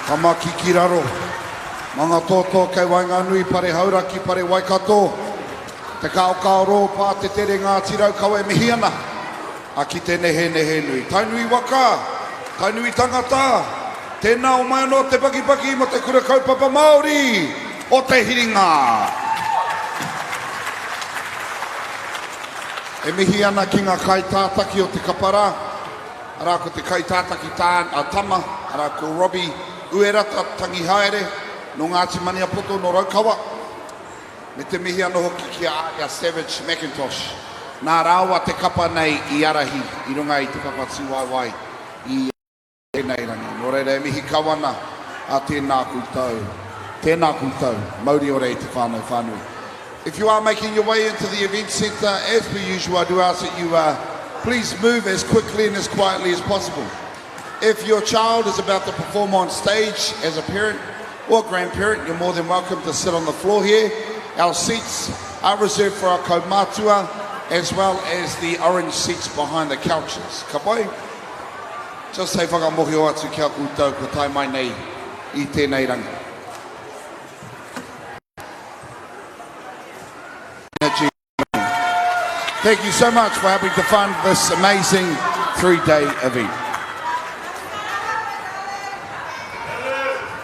Ka maki ki raro. Mga tōtō kei Wainganui, pare hauraki, pare Waikato. Te kao pā te tere ngā tirau kawe mihi ana. A ki te nehe nui. Tainui waka, tainui tangata. Tēnā o mai anō te paki mo te kura kaupapa Māori o te hiringa. E mihi ana ki ngā kai tātaki o te kapara. Ara ko te kai tātaki a tama. Ara ko Robbie Uerata tangi haere. No Ngāti Maniapoto no Raukawa. Me te mihi ana hoki ki a Savage Macintosh. Nā rāua te kapa nei I arahi. I runga I te papatsi wai. I tēnei rangi. Nō reira e mihi kawana a tēnā kūtau. Tēnā kūtau. Mauri o rei te whānau. If you are making your way into the event centre, as per usual, I do ask that you please move as quickly and as quietly as possible. If your child is about to perform on stage as a parent or grandparent, you're more than welcome to sit on the floor here. Our seats are reserved for our kaumātua, as well as the orange seats behind the couches. Ka pai? Just hei whakamohi o atu kia kūtau ko tai mai nei I tēnei rangi. Thank you so much for helping to fund this amazing 3-day event.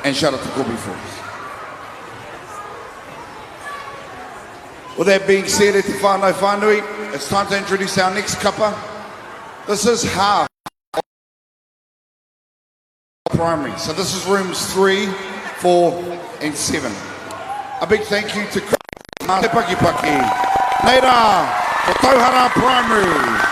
And shout out to Kobe Falls. With that being said, at the whānau whānui, it's time to introduce our next kapa. This is half primary. So this is rooms 3, 4, and 7. A big thank you to Te Pakipaki. Neira, o Tauhara Primary.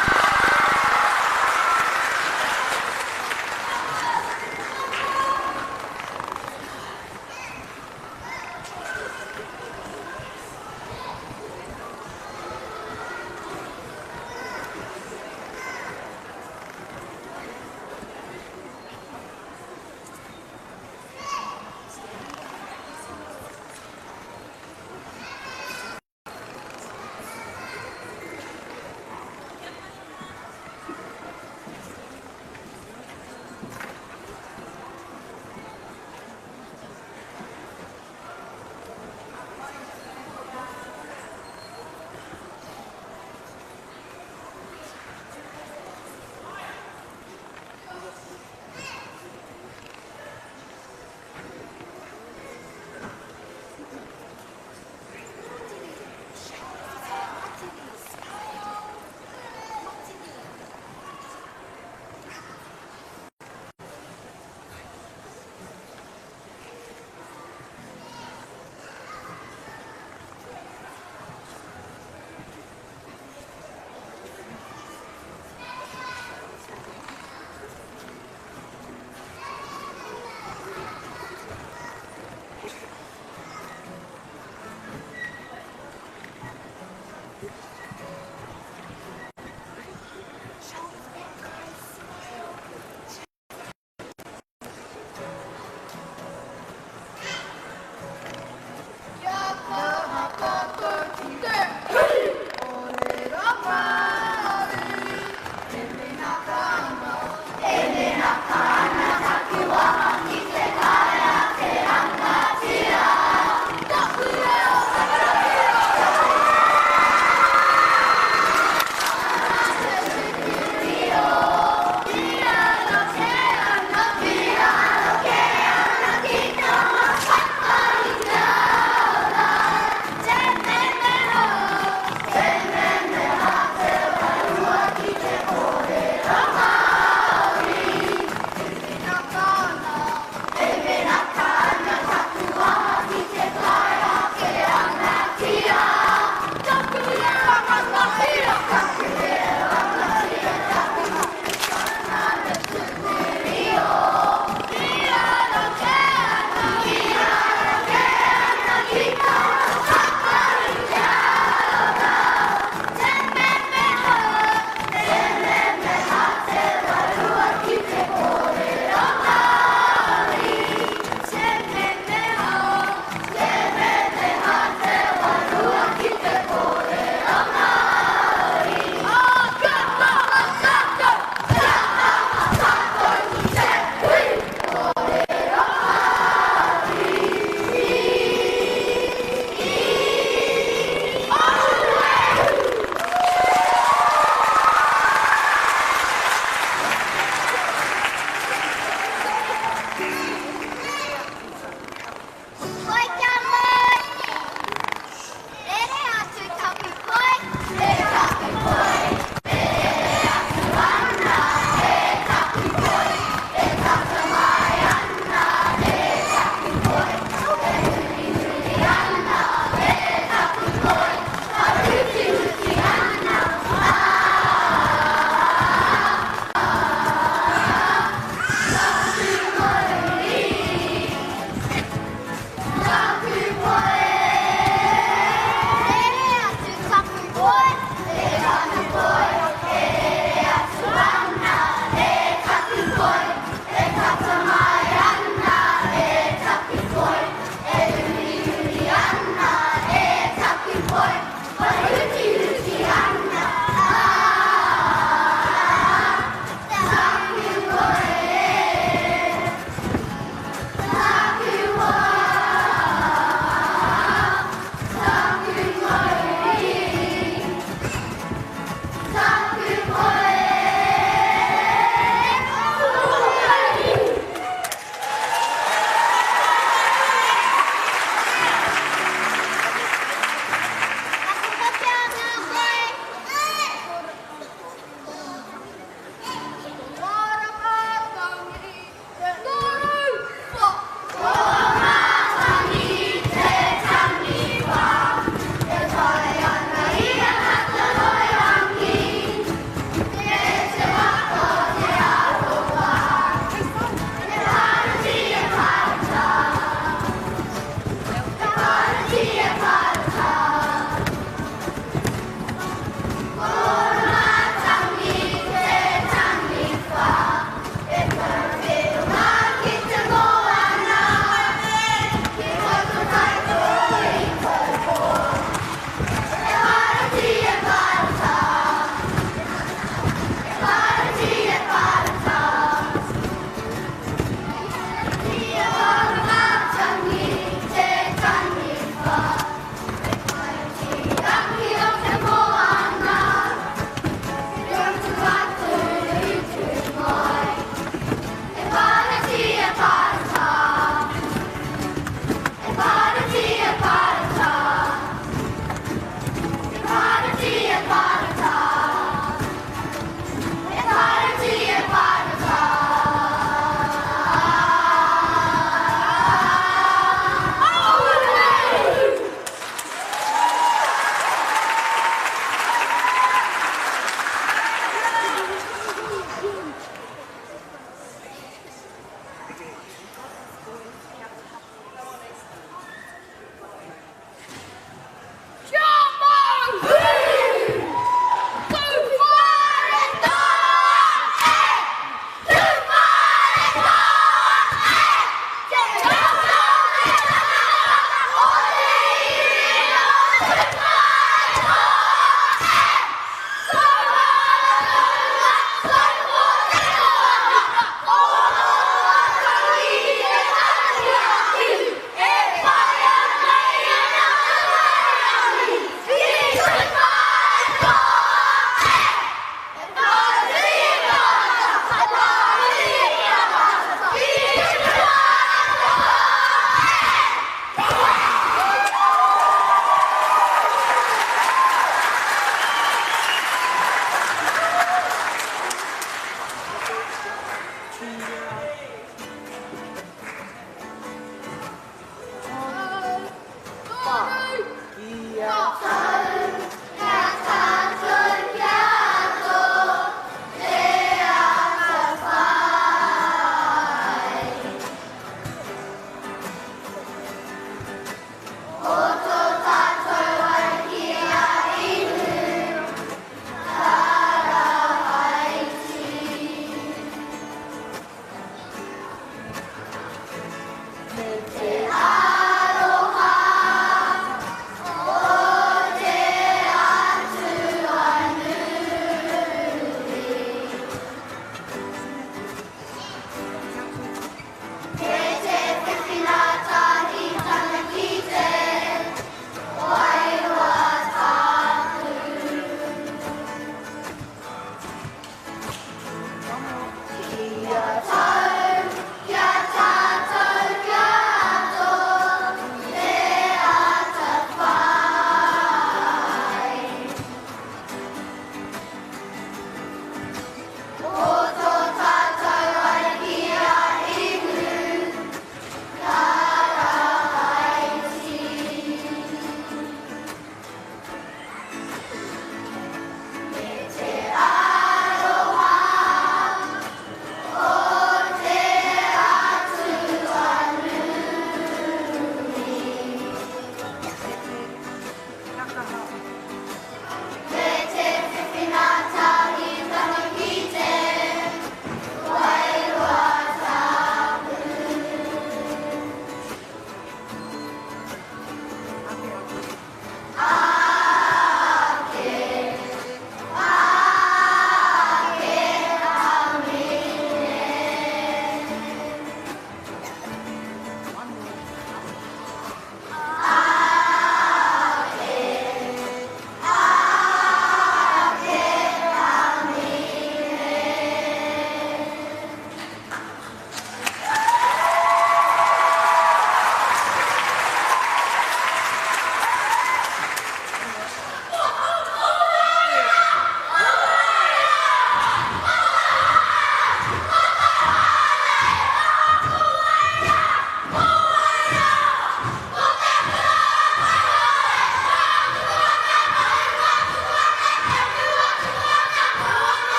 Te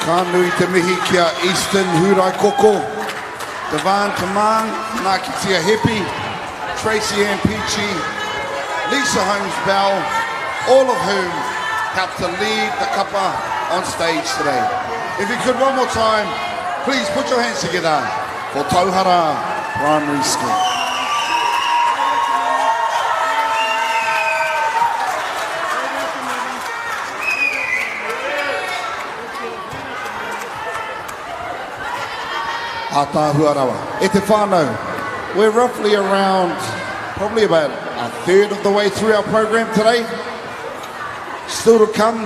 Ka nui te mihi kia Eastern Hurai Koko, Devan Tamang, Naki Tia Hepi, Tracy Ann Peachy, Lisa Holmes Bell, all of whom helped to lead the kapa on stage today. If you could one more time, please put your hands together for Tauhara Primary School. Atahua rawa. E te whānau, we're roughly around, probably about a third of the way through our program today. Still to come,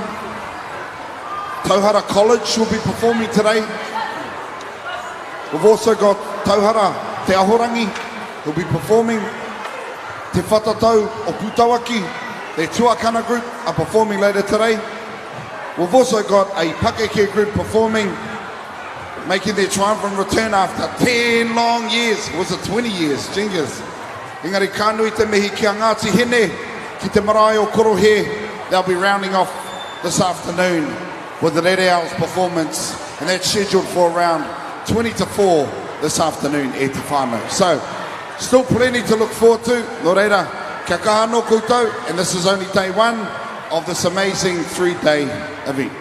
Tauhara College will be performing today. We've also got Tauhara Te Ahorangi, who'll be performing. Te Whatatau o Putawaki, their Tuakana group are performing later today. We've also got a Pakeke group performing, making their triumphant return after 10 long years. Was it 20 years? Jingas. Engari kānui te mihi ki a Ngāti Hene, ki te marae o Korohe. They'll be rounding off this afternoon with the Red Owls performance, and that's scheduled for around 20 to 4 this afternoon e te whānau. So, still plenty to look forward to. Nō reira, kia kaha no koutou, and this is only day one of this amazing 3-day event.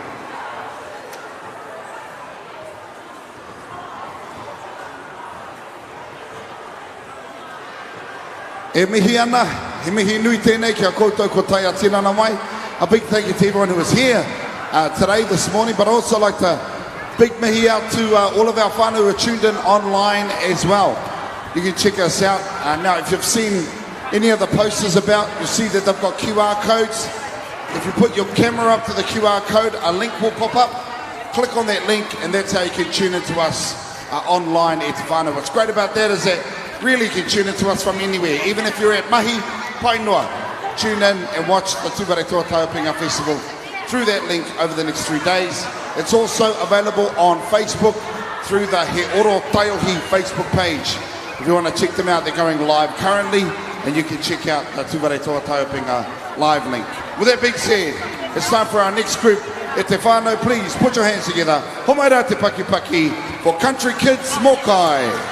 E mihi ana, he mihi nui tēnei kia koutou ko tai a tinana mai. A big thank you to everyone who was here today, this morning, but I'd also like to big mihi out to all of our whānau who are tuned in online as well. You can check us out. Now, if you've seen any of the posters about, you'll see that they've got QR codes. If you put your camera up to the QR code, a link will pop up. Click on that link, and that's how you can tune into us online at Te Whānau. What's great about that is that really you can tune into us from anywhere. Even if you're at Mahi, Painoa, tune in and watch the Tūware Toa Taupinga Festival through that link over the next 3 days. It's also available on Facebook through the He Oro Taiohi Facebook page. If you want to check them out, they're going live currently, and you can check out the Tūware Toa Taupinga live link. With that being said, it's time for our next group. E te whānau, please put your hands together. Homaira te paki paki for Country Kids Mokai.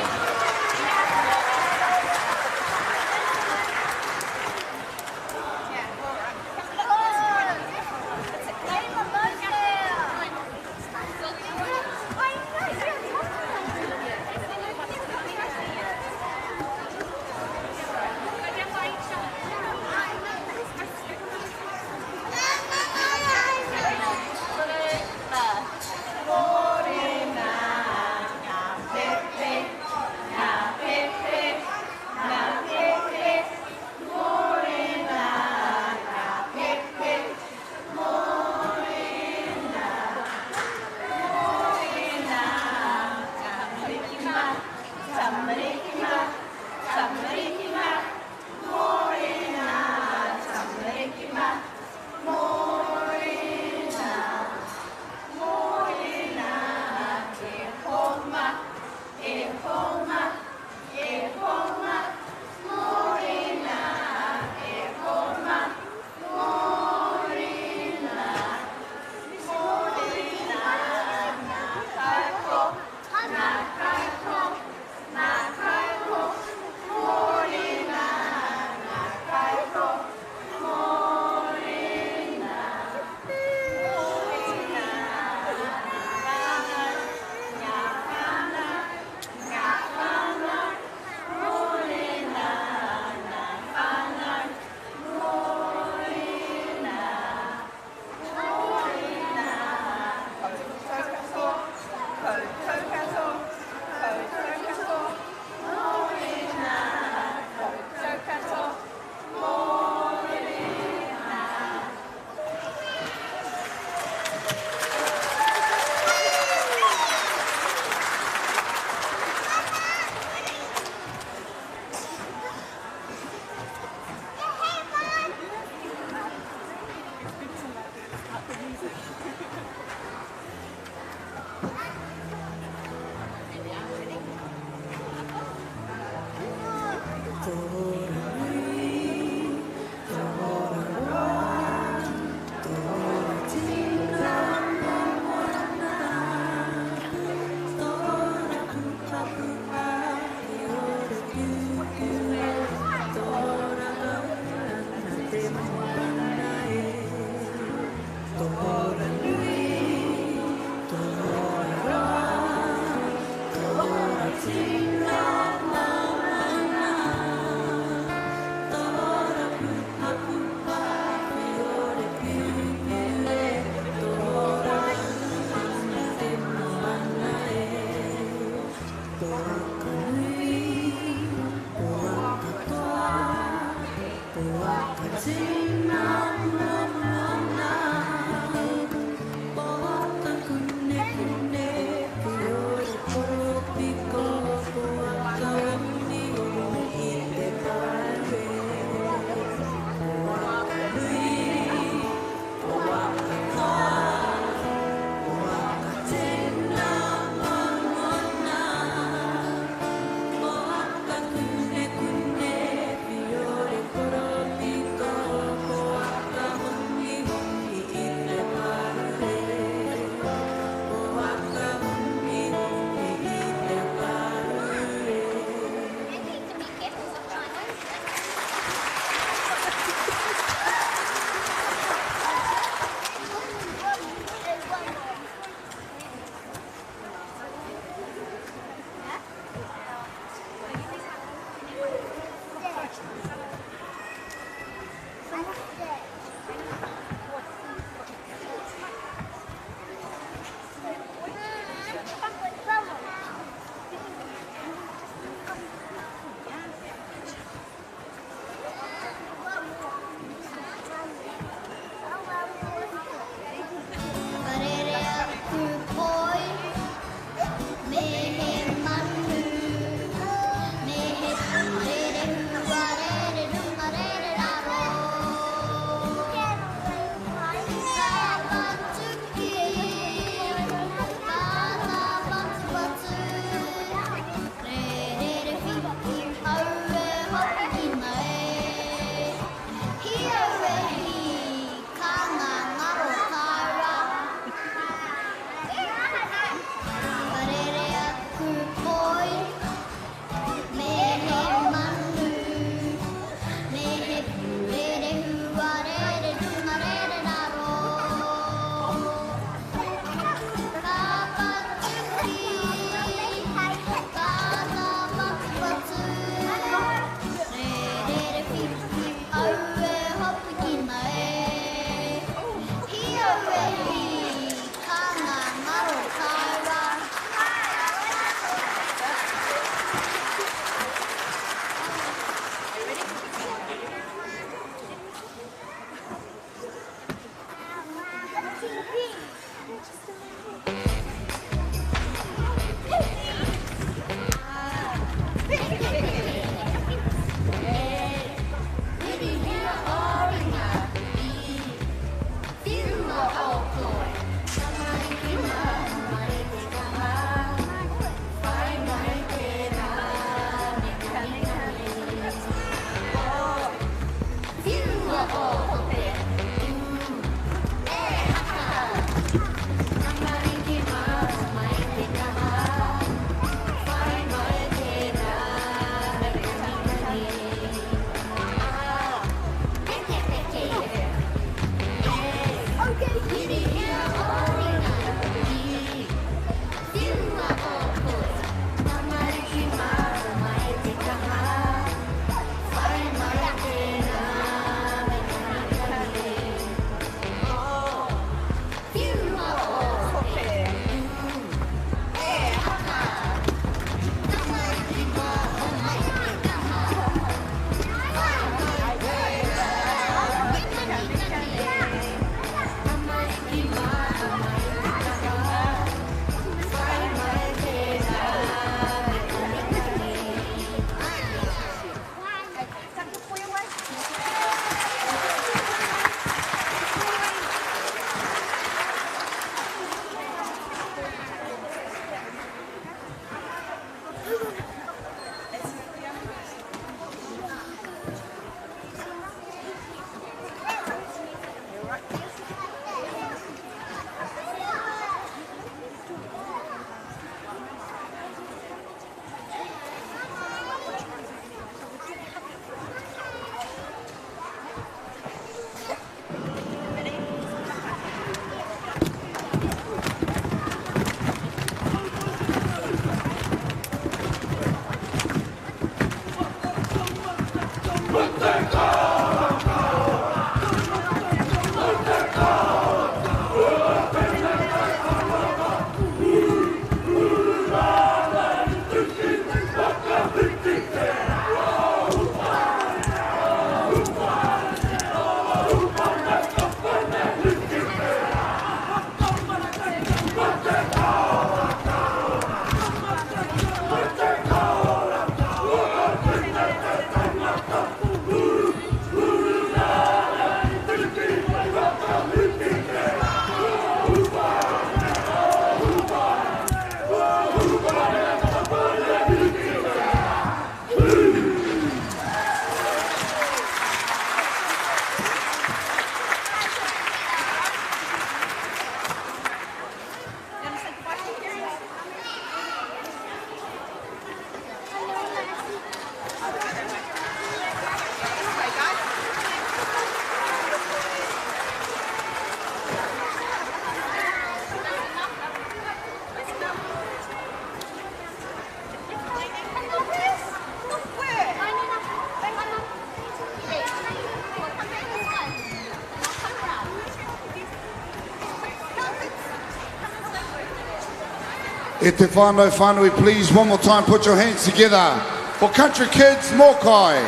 E te whānau whānui, please, one more time, put your hands together for Country Kids Mokai.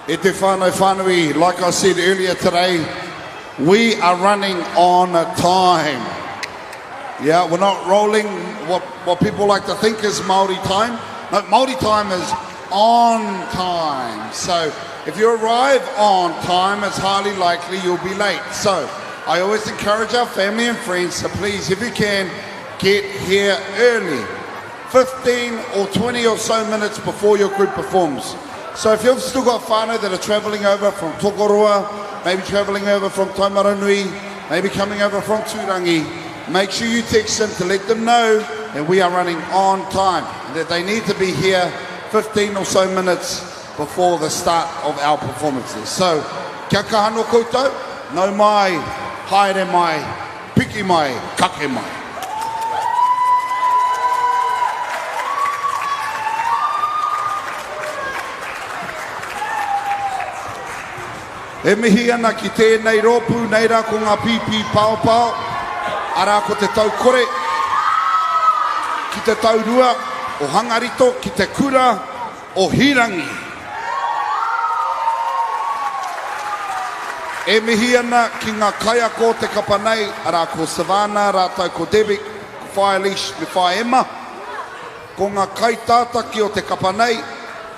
E te whānau whānui, like I said earlier today, we are running on time. Yeah, we're not rolling what people like to think is Māori time. No, Māori time is on time. So if you arrive on time, it's highly likely you'll be late. So I always encourage our family and friends to please, if you can, get here early. 15 or 20 or so minutes before your group performs. So if you've still got whānau that are travelling over from Tokoroa, maybe travelling over from Taumaranui, maybe coming over from Turangi, make sure you text them to let them know that we are running on time, and that they need to be here 15 or so minutes before the start of our performances. So, kia kahano koutou, nau mai, haere mai, piki mai, kake mai. E mihi ana ki tēnei rōpū, nei rā ko ngā pipi pao pao, ara ko te tau kore, ki te tau rua, o hangarito, ki te kura, o Hirangi. E mihi ana ki ngā kaia ko te kapanei, ara ko Savannah, rātou ko Debbie, ko Whaelish, me Whae Emma. Ko ngā kai tātaki o te kapanei,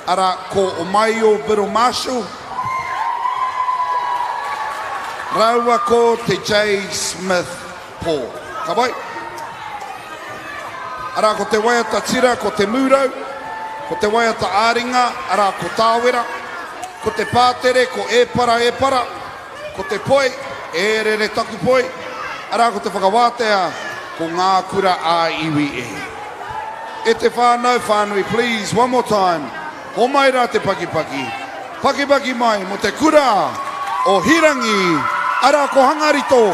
ara ko o mai o Biru Marshall. Raua ko te J. Smith Paul. Ka bai? Ara ko te waiata tira, ko te mūrau, ko te waiata āringa, ara ko tāwera, ko te pātere, ko epara, ko te poi, e rere taku poi, ara ko te whakawātea, ko ngā kura a iwi e. E te whānau whānui, please, one more time. Ho mai rā te pakipaki. Pakipaki mai mo te kura o Hirangi, ara ko Hangarito.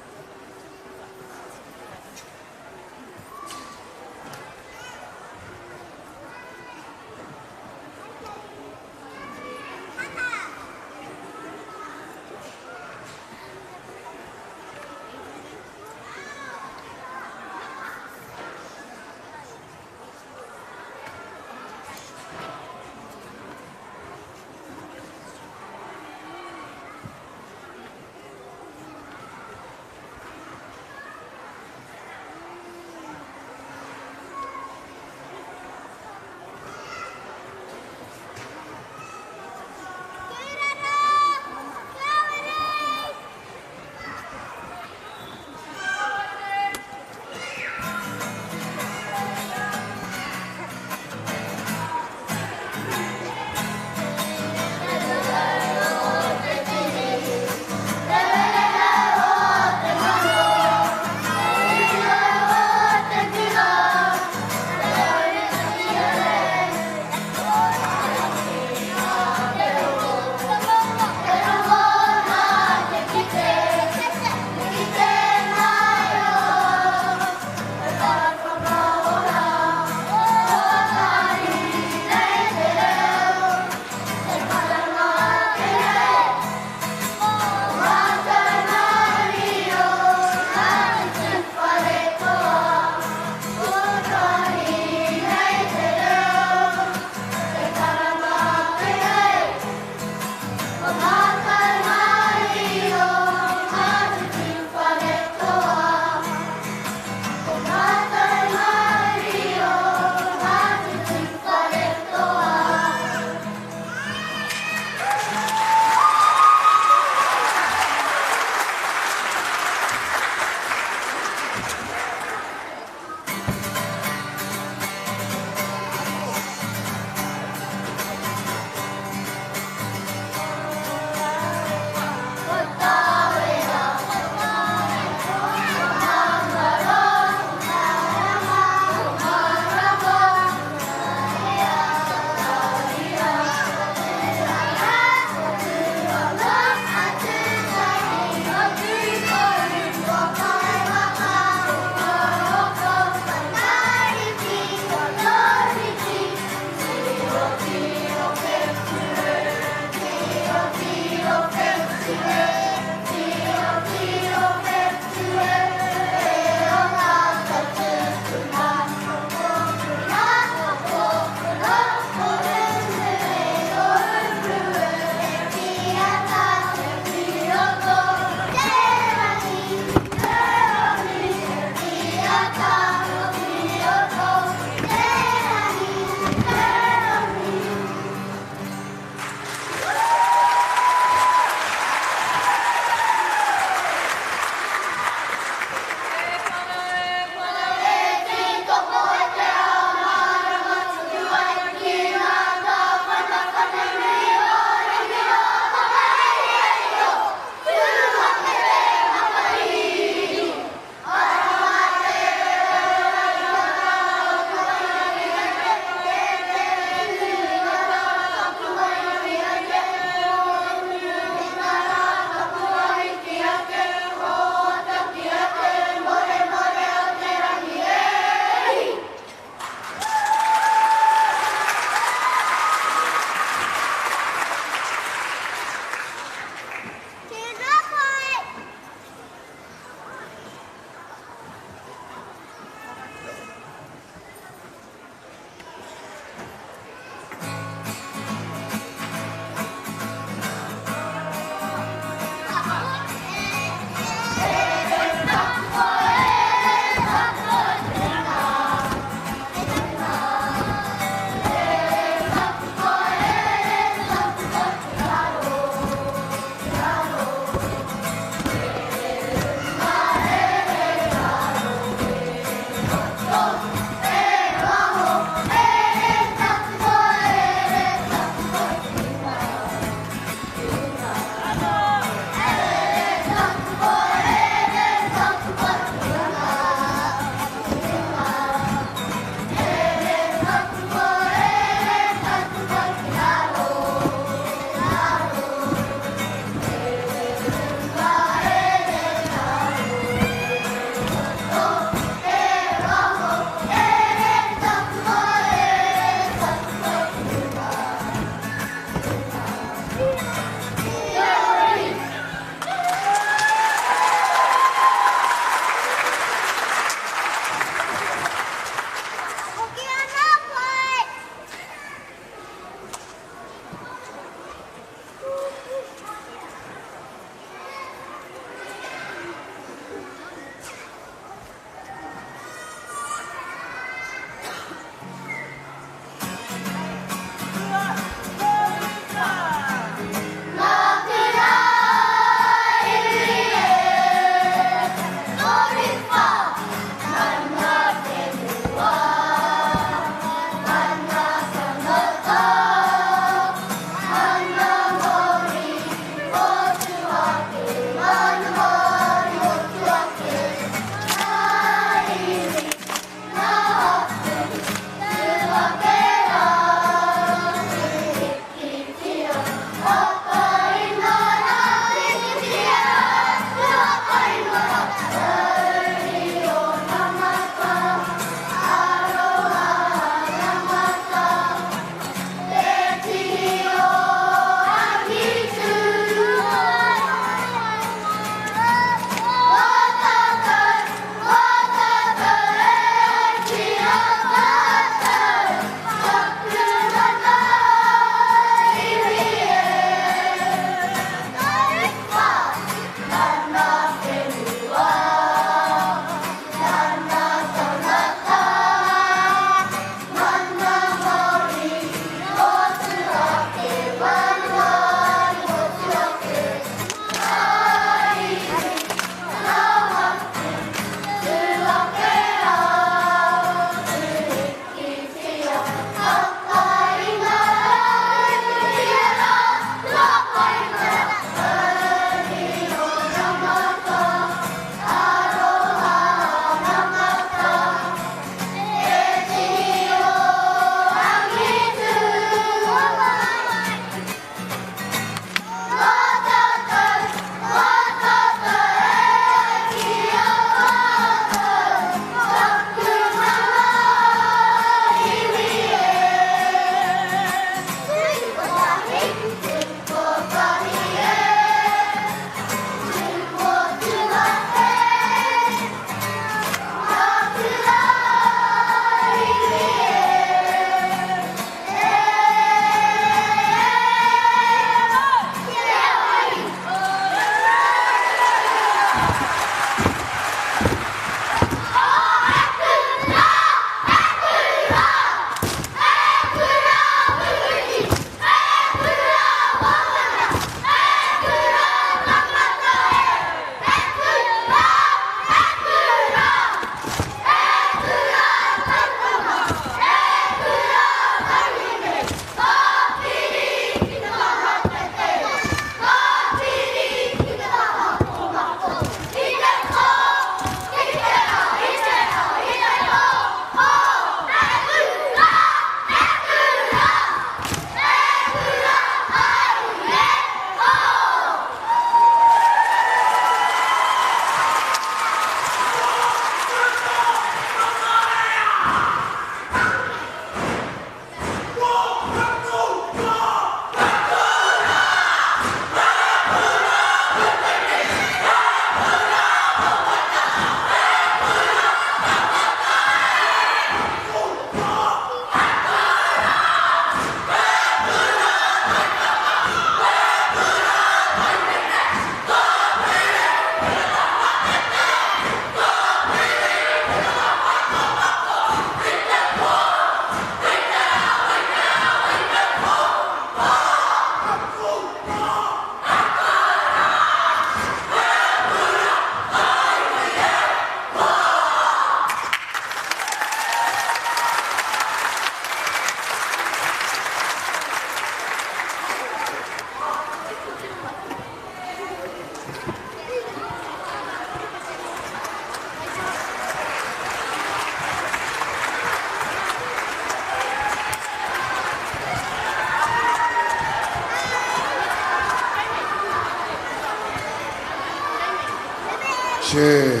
Che.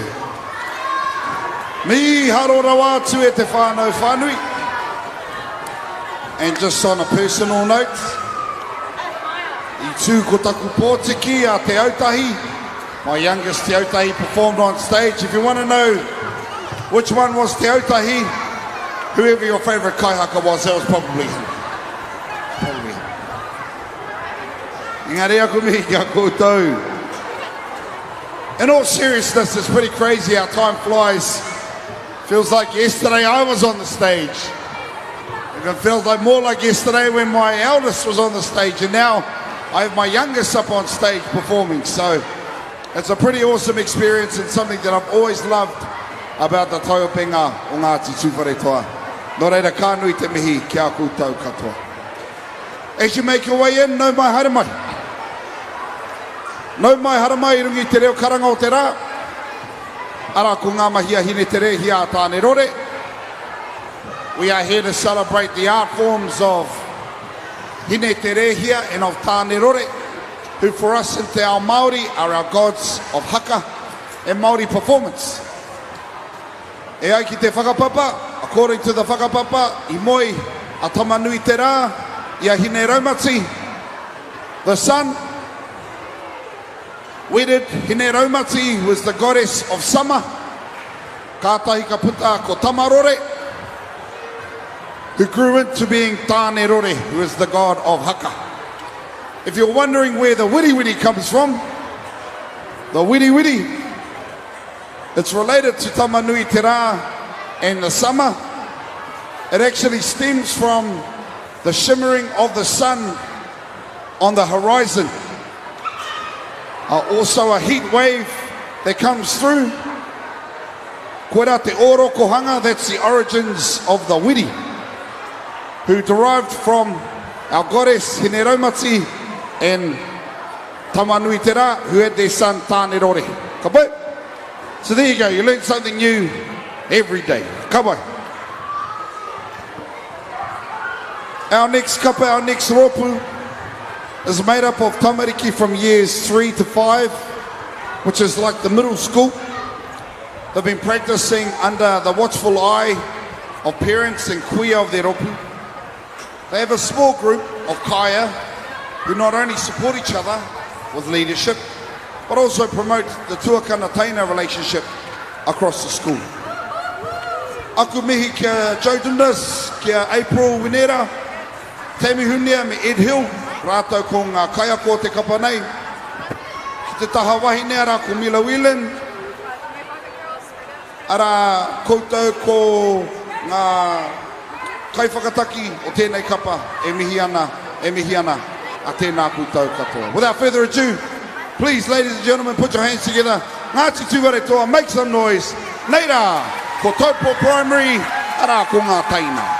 Mi haro rawa atu e te whānau whānui. And just on a personal note, I tū ko taku pōtiki a te autahi. My youngest te autahi performed on stage. If you want to know which one was te autahi, whoever your favourite kaihaka was, that was probably him. Engari aku mihi kia koutou. In all seriousness, it's pretty crazy how time flies. Feels like yesterday I was on the stage. It feels like more like yesterday when my eldest was on the stage, and now I have my youngest up on stage performing. So it's a pretty awesome experience and something that I've always loved about the taupenga o Ngāti Tūwharetoa. Nō reira ka nui te mihi kia koutou katoa. As you make your way in, nau mai haere mai. Nau mai haere mai I rungi te reo karanga o te rā. Ara ko ngā mahia hine te re hia tāne rore. We are here to celebrate the art forms of hine te re hia and of tāne rore, who for us in te ao Māori are our gods of haka and Māori performance. E ai ki te whakapapa, according to the whakapapa, I moi a tamanui te rā, I a hine raumati, the sun. Wedded hine raumati, who is the goddess of summer. Kātahi ka puta ko Tamarore, who grew into being Tāne Rore, who is the god of haka. If you're wondering where the wiri wiri comes from, the wiri wiri, it's related to Tamanui Te Rā and the summer. It actually stems from the shimmering of the sun on the horizon. Also a heat wave that comes through. Koera te oro kohanga, that's the origins of the wiri, who derived from our goddess Hine Raumati and Tamanui Te Rā, who had their son Tāne Rore. Ka pai? So there you go, you learn something new every day. Ka pai? Our next kapa, our next rōpū, is made up of tamariki from years 3 to 5, which is like the middle school. They've been practicing under the watchful eye of parents and kuia of their rōpū. They have a small group of kaya who not only support each other with leadership, but also promote the tuakana taina relationship across the school. Aku mihi kia Joe Dundas, kia April Winera, Tammy Hunia me Ed Hill, rātou ko ngā kaya ko te kapa nei. Ki te taha wahine ara ko Mila Whelan, ara koutou ko ngā kaiwhakataki o tēnei kapa e mihi ana a tēnā koutou katoa. Without further ado, please, ladies and gentlemen, put your hands together. Ngāti Tūwharetoa, make some noise. Nei rā, ko Taupo Primary, ara ko ngā taina.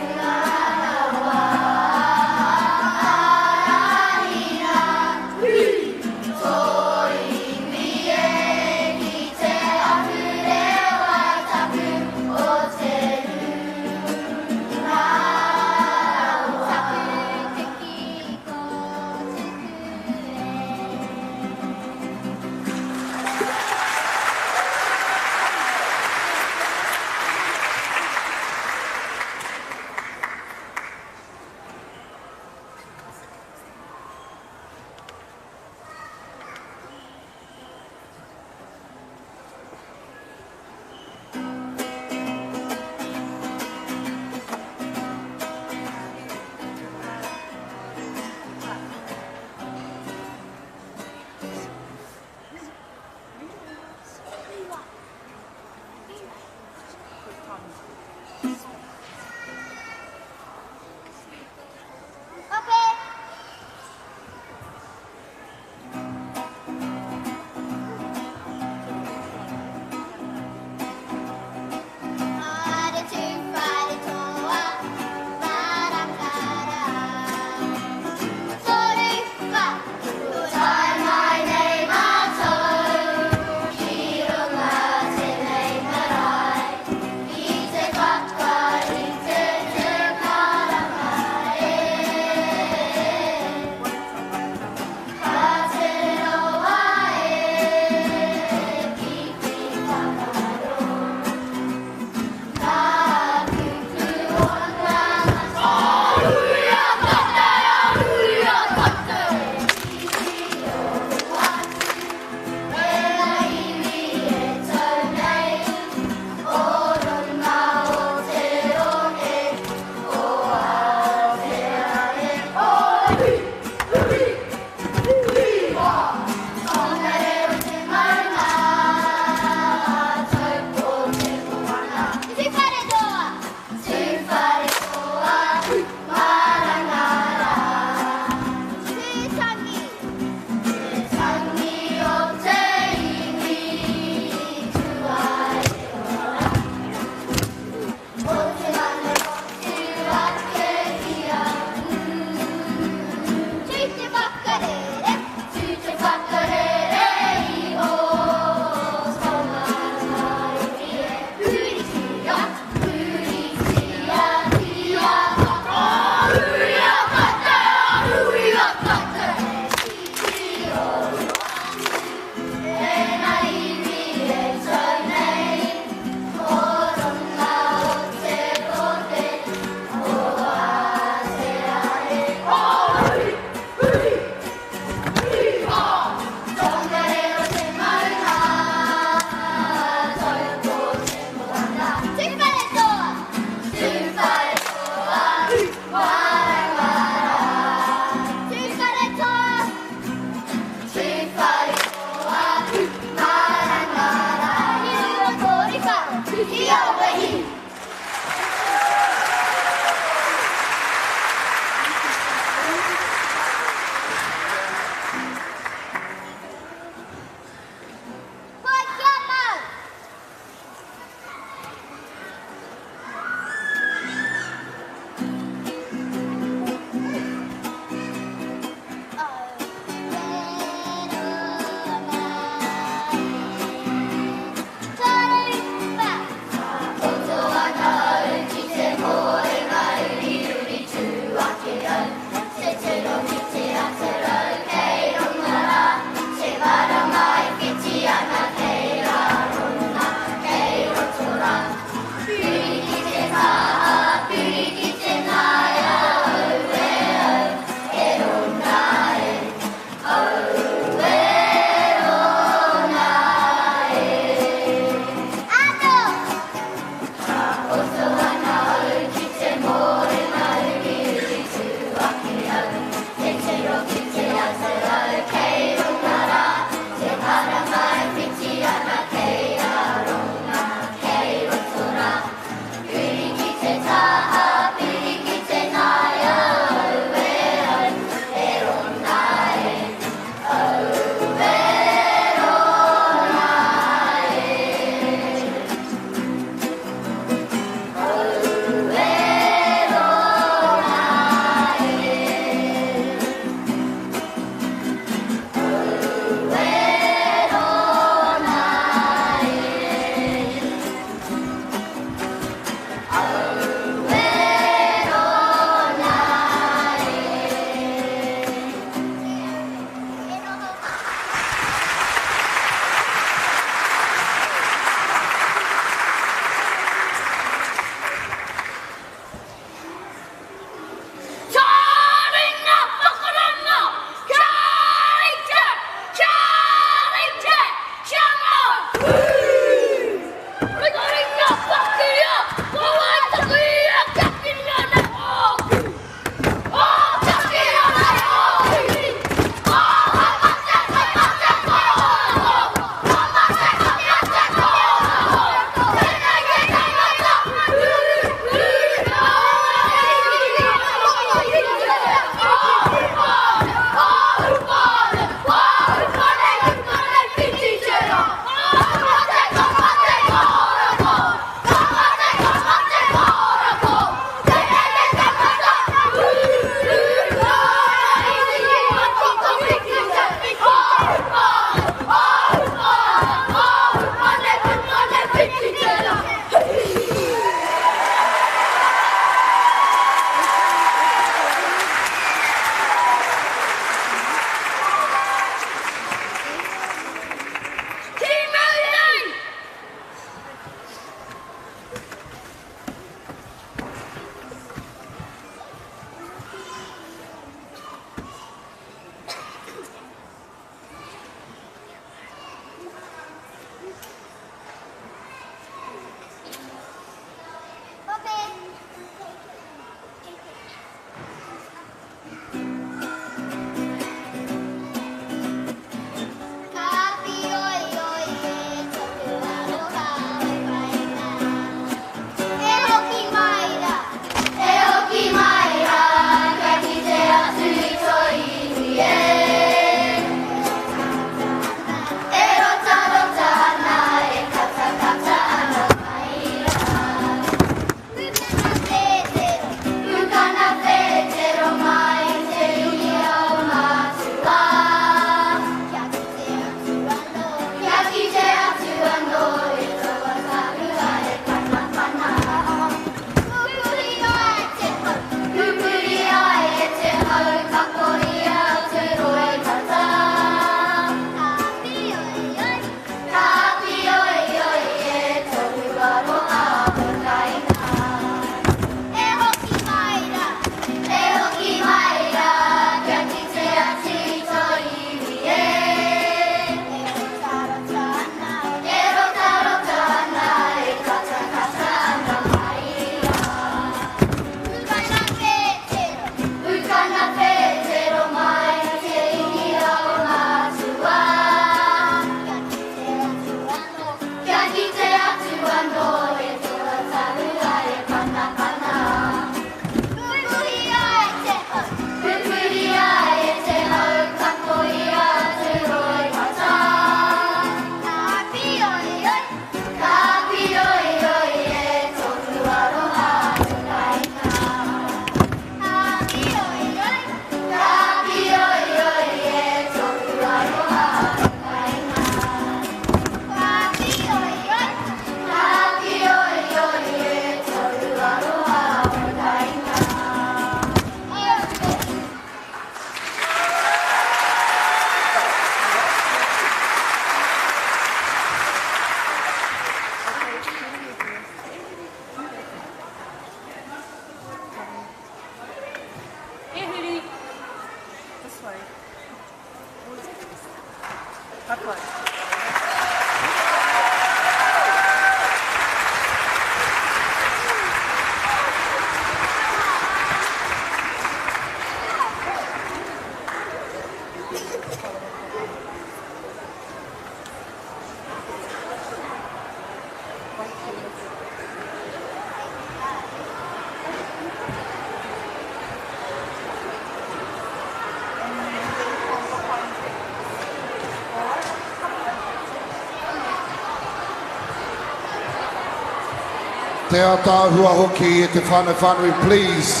Te atahua hoki e te whānau whānui, please.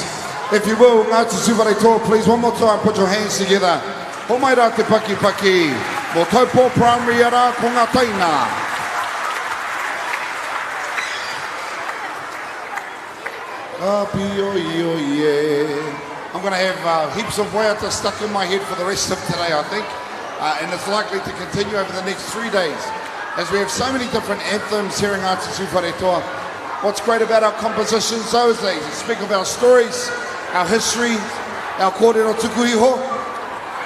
If you will, Ngāti Suwhare Toa, please, one more time, put your hands together. Ho mai rā te paki paki. Mō Taupō Primary ara ko ngā taina. I'm going to have heaps of waiata stuck in my head for the rest of today, I think. And it's likely to continue over the next 3 days. As we have so many different anthems here in Ngāti Suwhare Toa. What's great about our compositions, though, is they speak of our stories, our history, our kōrero tukuiho,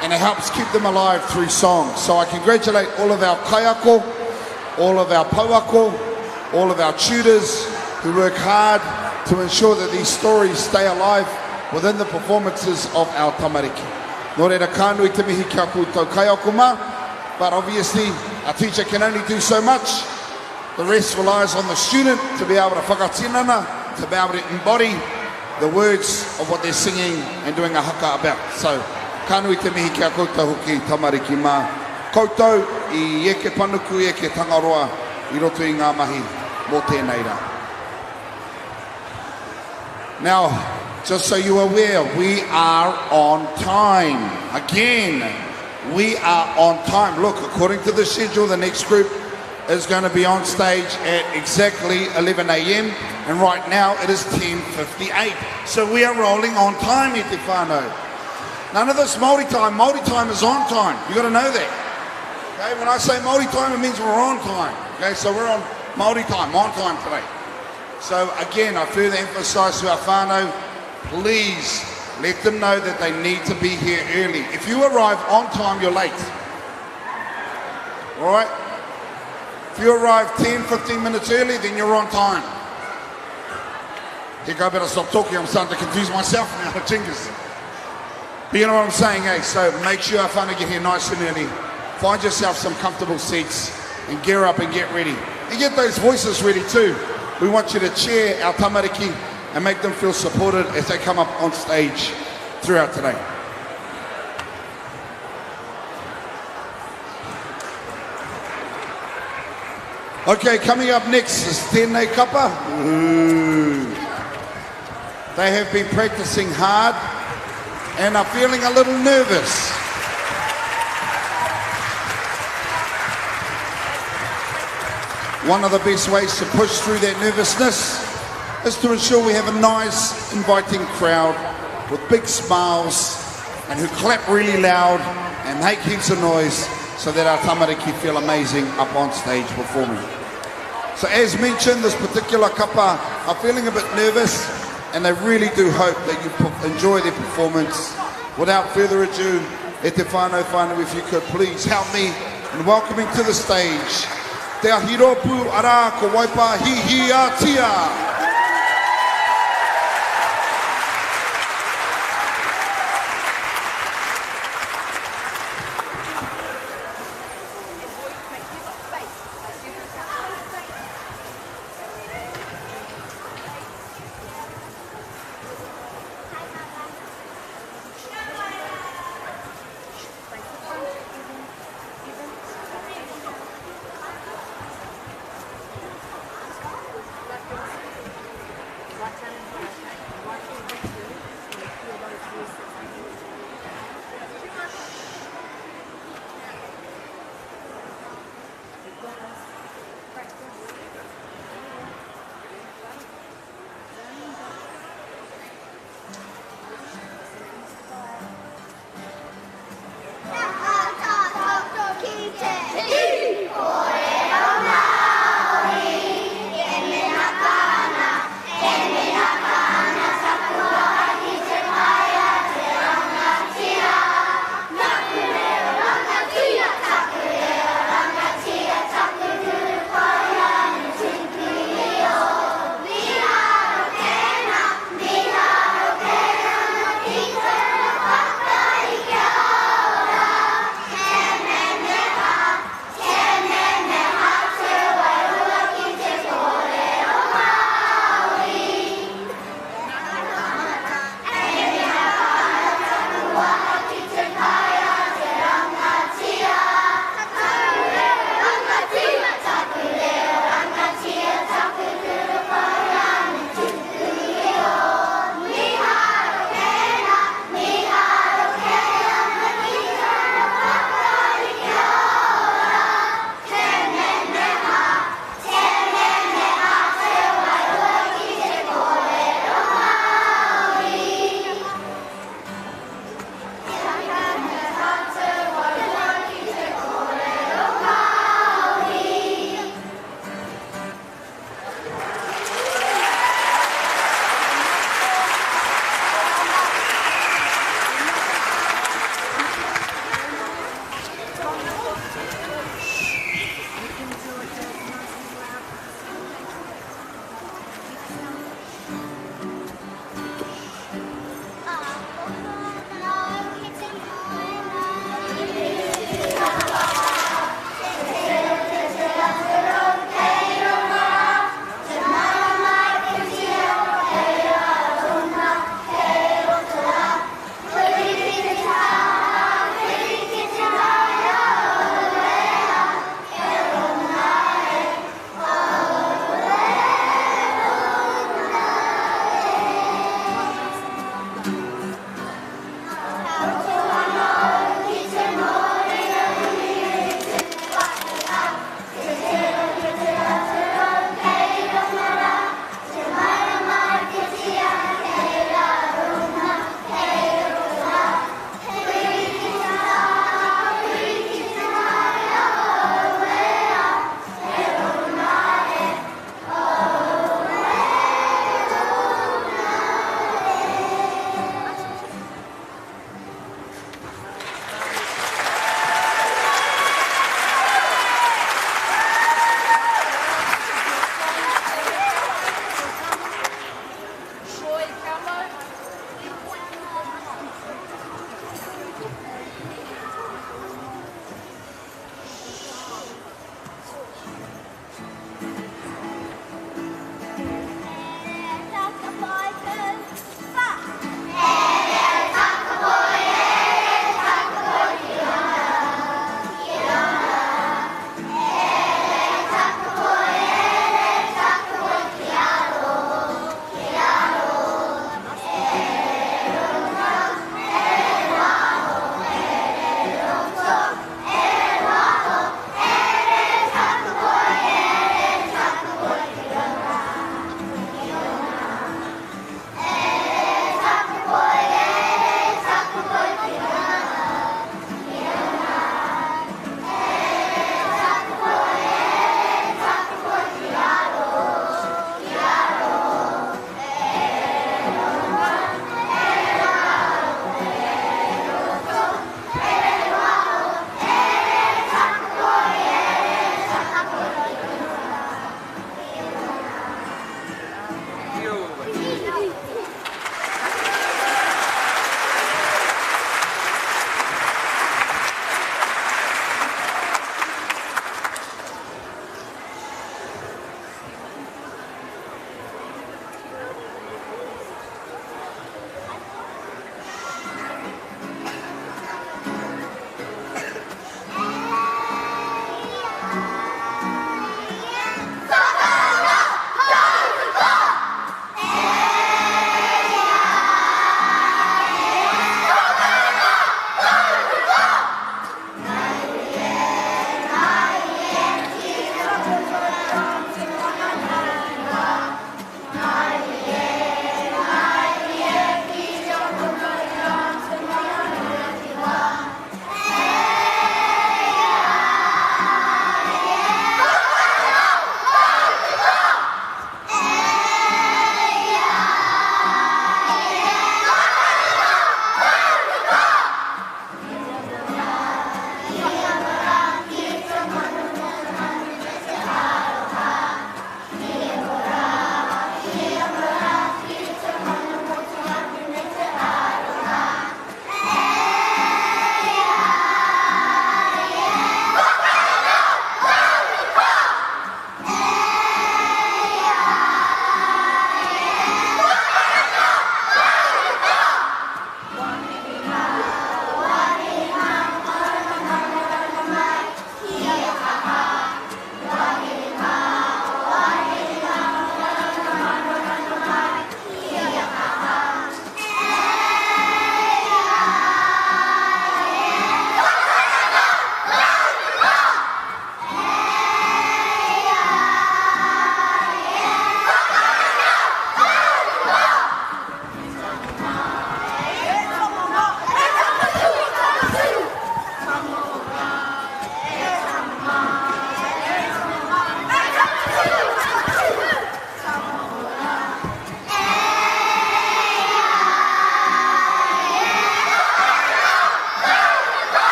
and it helps keep them alive through song. So I congratulate all of our kaiako, all of our pauako, all of our tutors who work hard to ensure that these stories stay alive within the performances of our tamariki. Nō reira kānui te mihi kia koutou kaiako mā, but obviously our teacher can only do so much. The rest relies on the student to be able to whakatinana, to be able to embody the words of what they're singing and doing a haka about. So, kānui te mihi kia koutou hoki tamariki mā. Koutou I eke panuku eke tangaroa I roto I ngā mahi mō tēnei rā. Now, just so you're aware, we are on time. Again, we are on time. Look, according to the schedule, the next group is going to be on stage at exactly 11 a.m. and right now it is 10:58. So we are rolling on time, Iti whānau. None of this Māori time. Māori time is on time. You got to know that. Okay, when I say Māori time, it means we're on time. Okay, so we're on Māori time, on time today. So again, I further emphasise to our whānau, please let them know that they need to be here early. If you arrive on time, you're late. All right? If you arrive 10, 15 minutes early, then you're on time. Here, I better stop talking. I'm starting to confuse myself now. Chingas. But you know what I'm saying, eh? So make sure our whānau get here nice and early. Find yourself some comfortable seats and gear up and get ready. And get those voices ready too. We want you to cheer our tamariki and make them feel supported as they come up on stage throughout today. Okay, coming up next is Tēnei Kapa. Ooh. They have been practicing hard and are feeling a little nervous. One of the best ways to push through that nervousness is to ensure we have a nice, inviting crowd with big smiles and who clap really loud and make heaps of noise so that our tamariki feel amazing up on stage performing. So as mentioned, this particular kapa are feeling a bit nervous and they really do hope that you enjoy their performance. Without further ado, e te whānau, if you could please help me in welcoming to the stage Te Ahiropu Ara ko Waipa Hihiatia.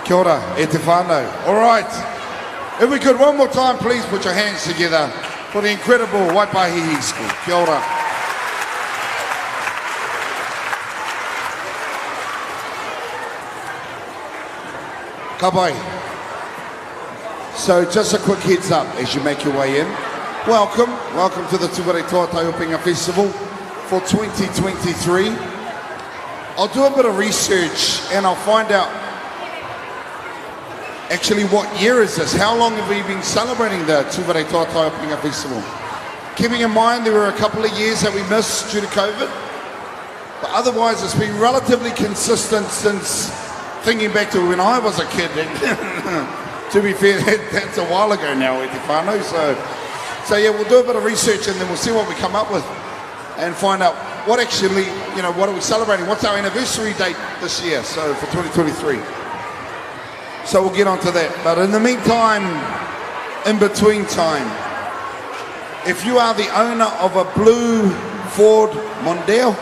Kia ora, e te whānau. All right. If we could, one more time, please put your hands together for the incredible Waipahihi School. Kia ora. Ka pai. So just a quick heads up as you make your way in. Welcome to the Tūware Toa Taiopenga Festival for 2023. I'll do a bit of research and I'll find out actually what year is this? How long have we been celebrating the Tūware Toa Taiopenga Festival? Keeping in mind there were a couple of years that we missed due to COVID, but otherwise it's been relatively consistent since thinking back to when I was a kid. To be fair, that's a while ago now, e te whānau. So yeah, we'll do a bit of research and then we'll see what we come up with and find out what actually, what are we celebrating? What's our anniversary date this year? So for 2023. So we'll get on to that. But in the meantime, in between time, if you are the owner of a blue Ford Mondeo,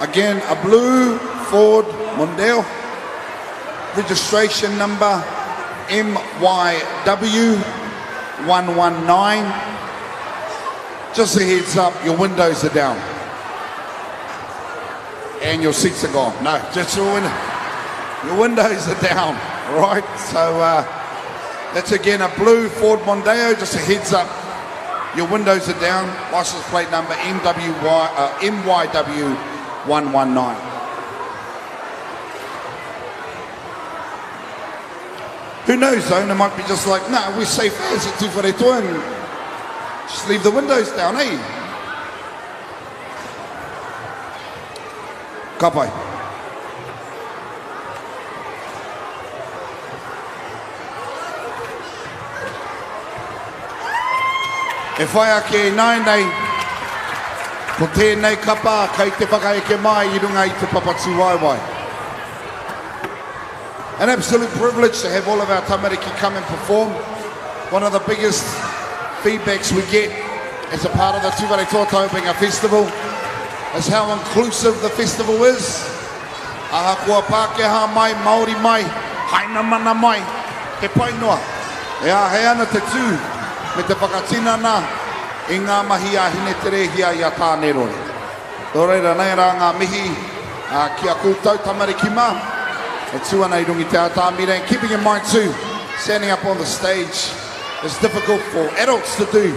again, a blue Ford Mondeo, registration number MYW119. Just a heads up, your windows are down. And your seats are gone. No, just your windows are down, all right? So that's again a blue Ford Mondeo, just a heads up. Your windows are down. License plate number MYW119. Who knows though, it might be just like, no, we're safe as at Tūware Toa and just leave the windows down, eh? Ka pai. E whai ake nai nei, ko tēnei kapa kai te whakaeke mai I runga I te papatū waiwai. An absolute privilege to have all of our tamariki come and perform. One of the biggest feedbacks we get as a part of the Tūware Toa Taiopenga Festival is how inclusive the festival is. Aha kua Pākehā mai, Māori mai, haina mana mai, he painoa. E a he ana te tū me te whakatinana I ngā mahi a hine te rehia I a tāne rore. Tō reira nei rā ngā mihi ki a kūtau tamariki mā. It's tuanei rungi te atamira, and keeping in mind too, standing up on the stage is difficult for adults to do.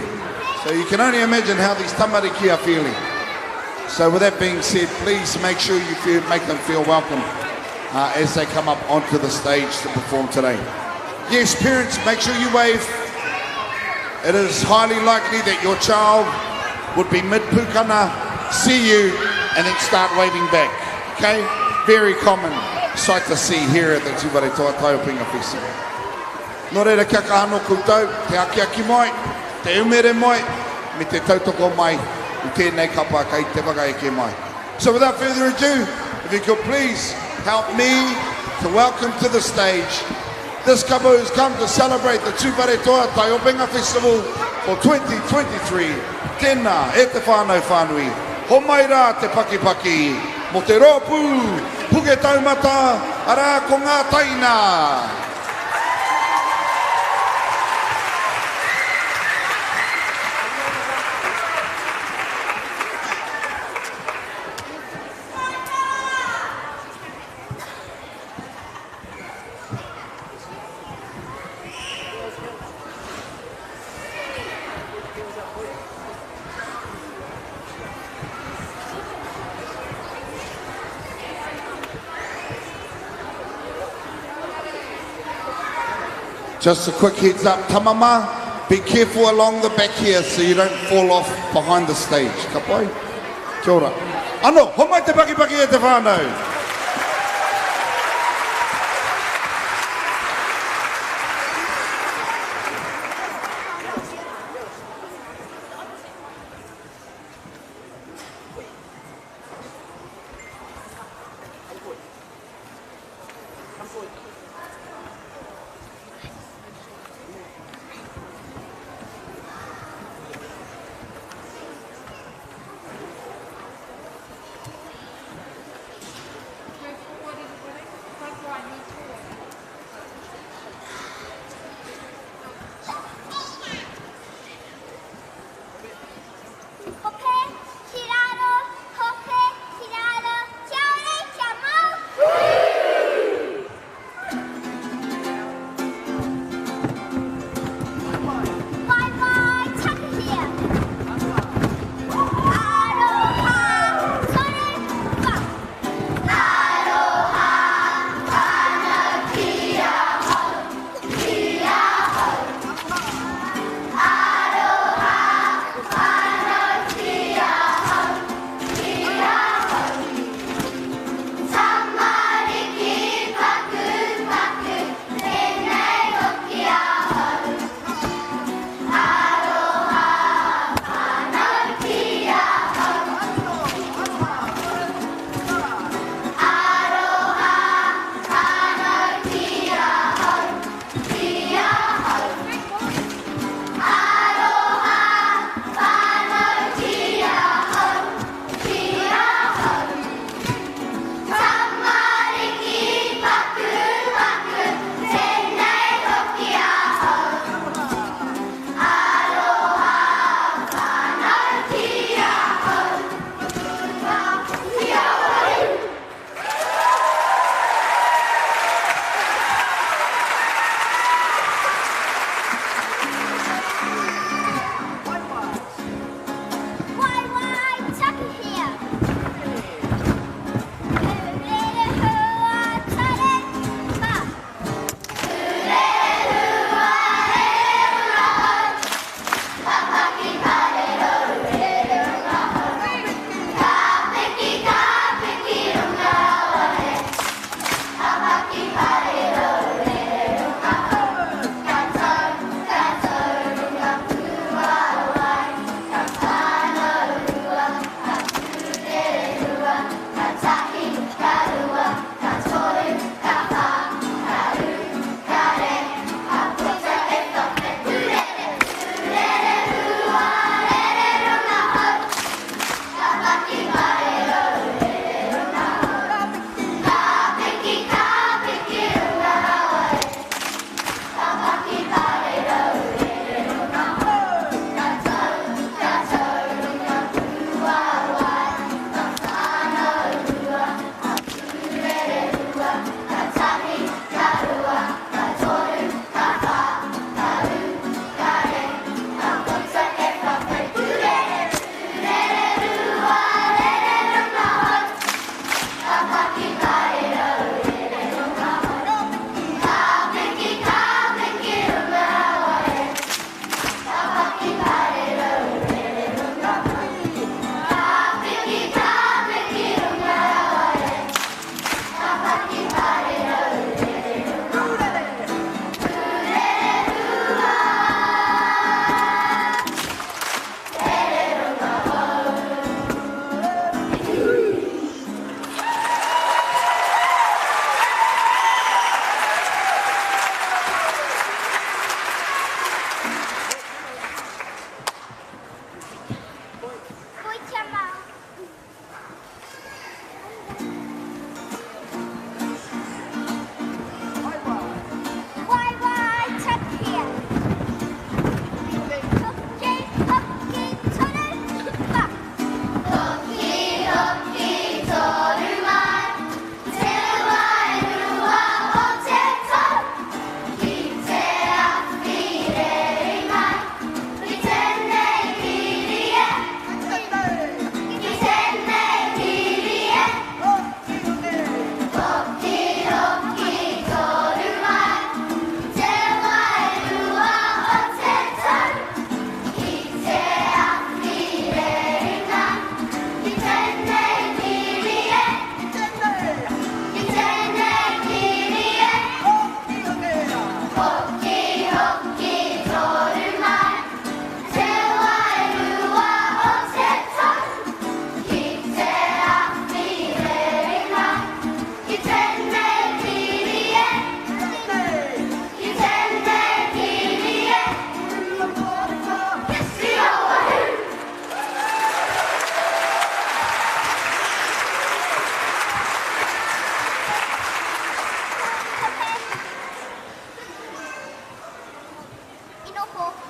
So you can only imagine how these tamariki are feeling. So with that being said, please make sure you make them feel welcome as they come up onto the stage to perform today. Yes, parents, make sure you wave. It is highly likely that your child would be mid-pukana, see you, and then start waving back. Okay? Very common sight to see here at the Tūware Toa Taiopenga Festival. Nō reira kia kahano koutou, te akiaki mai, te umere mai, me te tautoko mai, I tēnei kapa kai te whakaeke mai. So without further ado, if you could please help me to welcome to the stage this couple who's come to celebrate the Tūware Toa Taiopenga Festival for 2023. Tēnā, e te whānau whānui, ho mai rā te pakipaki, mo te rōpū, puke taumata, ara ko ngā taina. Just a quick heads up, tamama, be careful along the back here so you don't fall off behind the stage. Ka pai? Kia ora. Ano, ho mai te pakipaki e te whānau. の方。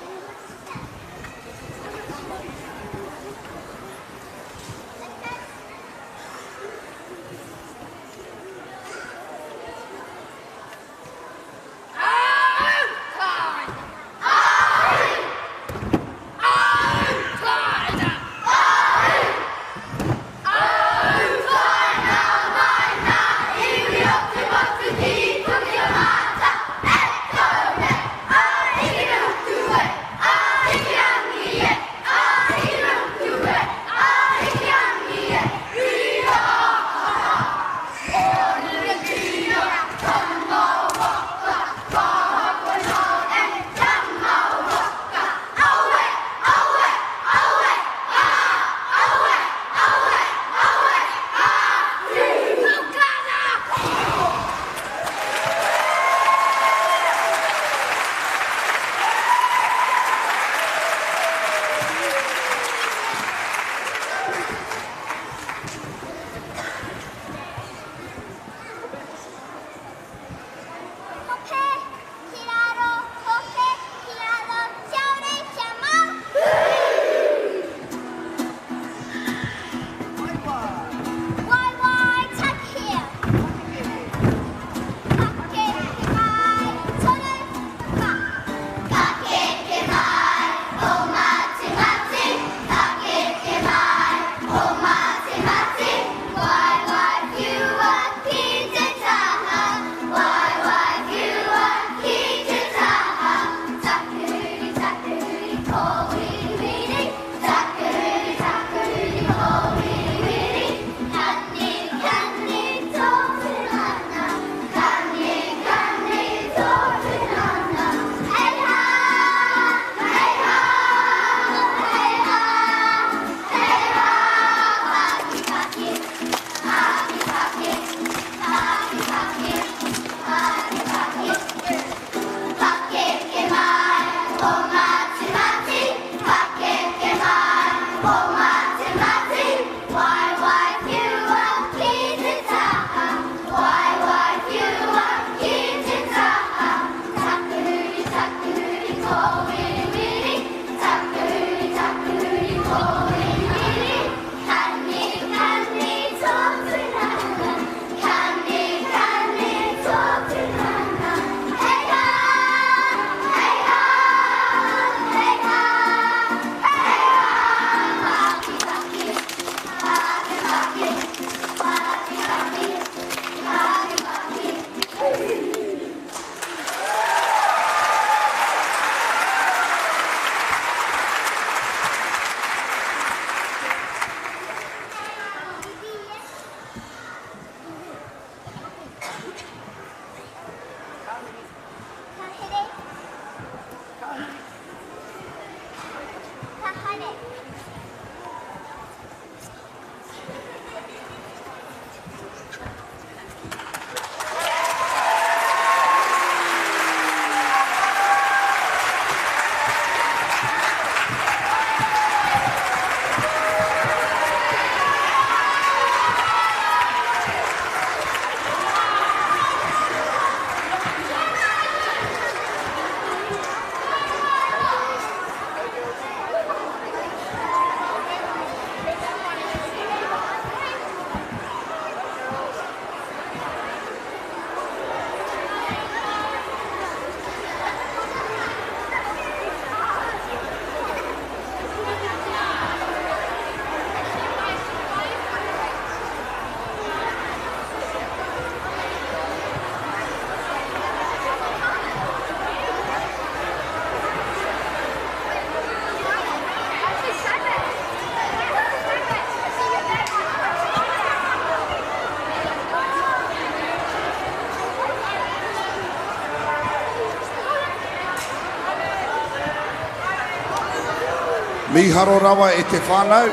Miharo rawa e te whānau.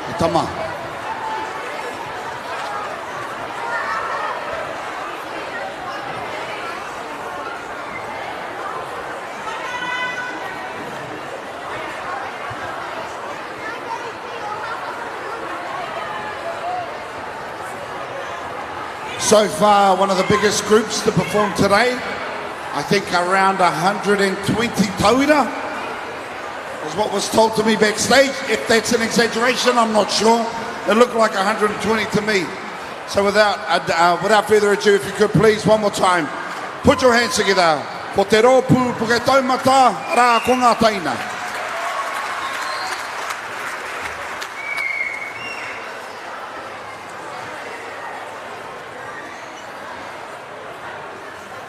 E tama. So far, one of the biggest groups to perform today. I think around 120 tauira was what was told to me backstage. If that's an exaggeration, I'm not sure. It looked like 120 to me. So without further ado, if you could please, one more time, put your hands together. Ko te rōpū puke taumata, rā ko ngā taina.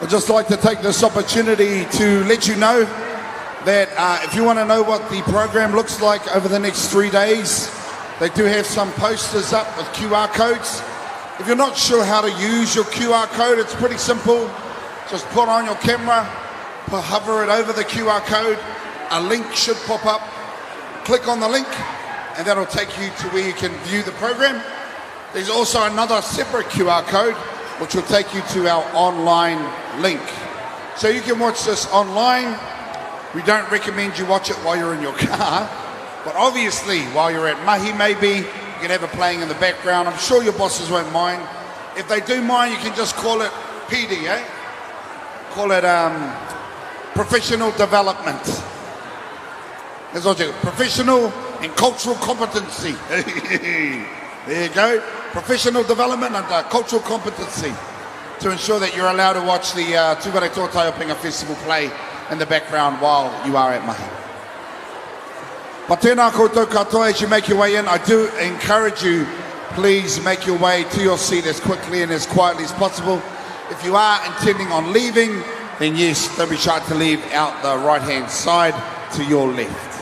I'd just like to take this opportunity to let you know that if you want to know what the program looks like over the next 3 days, they do have some posters up with QR codes. If you're not sure how to use your QR code, it's pretty simple. Just put on your camera, hover it over the QR code, a link should pop up, click on the link, and that'll take you to where you can view the program. There's also another separate QR code which will take you to our online link. So you can watch this online. We don't recommend you watch it while you're in your car, but obviously while you're at mahi maybe, you can have it playing in the background. I'm sure your bosses won't mind. If they do mind, you can just call it PD, eh? Call it professional development. That's what you professional and cultural competency. There you go. Professional development and cultural competency to ensure that you're allowed to watch the Tūware Tō Taiopenga Festival play in the background while you are at mahi. Pa tēnā koutou katoa, as you make your way in, I do encourage you, please make your way to your seat as quickly and as quietly as possible. If you are intending on leaving, then yes, don't be shy to leave out the right-hand side to your left.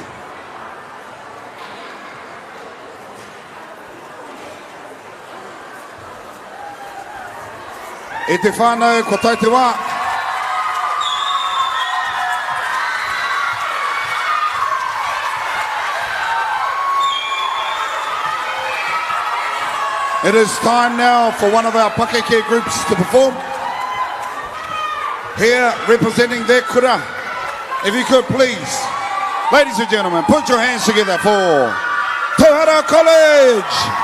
E te whānau, ko tai te wā. It is time now for one of our Pakeke groups to perform. Here, representing their kura. If you could please, ladies and gentlemen, put your hands together for Tauhara College.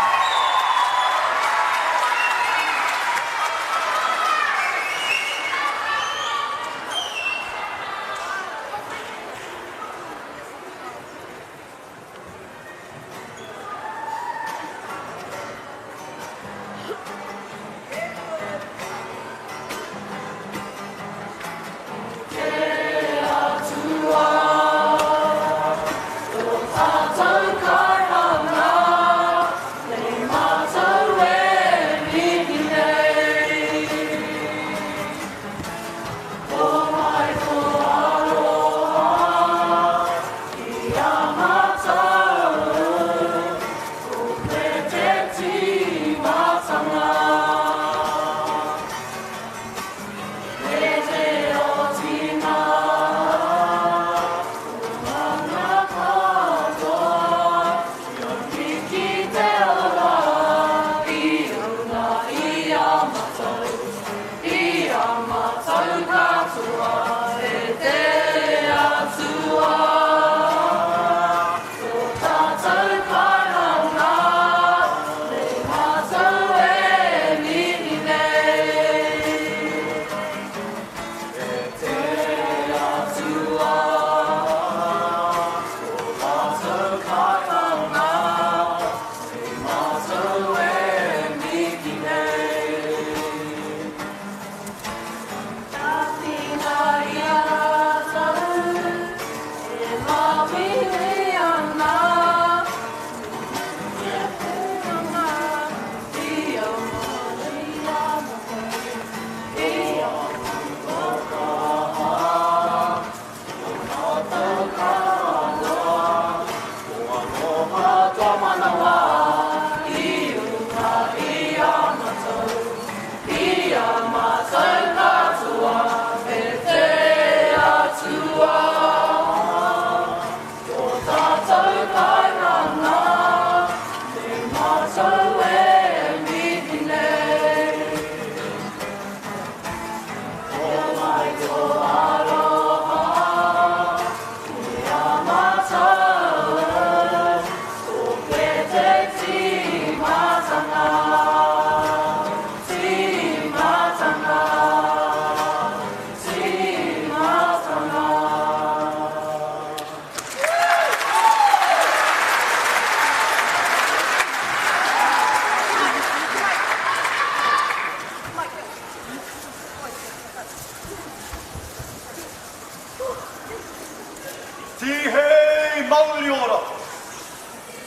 Tihei mauri ora.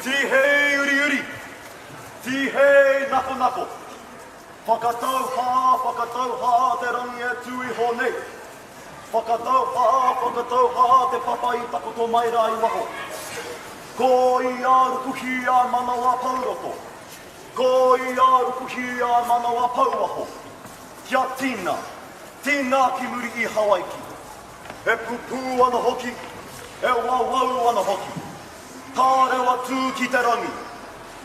Tihei uri uri. Tihei nako nako. Whakatau hā te rangi e tui honei. Whakatau hā te papa i takoto mai rā i waho. Ko i aru kuhi a manawa pauroko. Ko i aru kuhi a manawa pauwaho. Kia tina ki muri i Hawaiki. E pupu ana hoki, e wawau ana hoki. Kārewa tū ki te rangi.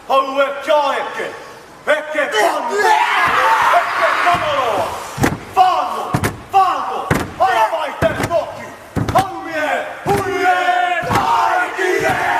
Hau e kia eke panu, eke kamaroa. Whāngo, harawai te roki. Hau e, hui e, kai ki e.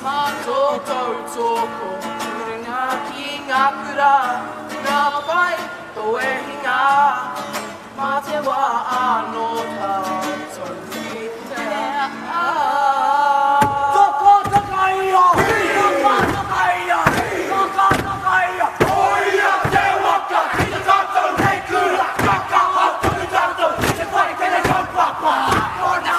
Mato tōko Kuringa ki ngā kura Ngā pai tō e hinga Mā te wā anō tātou ki te Toko takaia! Toko takaia! Toko takaia! Oia te waka ki te tātou nei kura Kaka hatu te tātou ki te whai tene kaupapa Ona!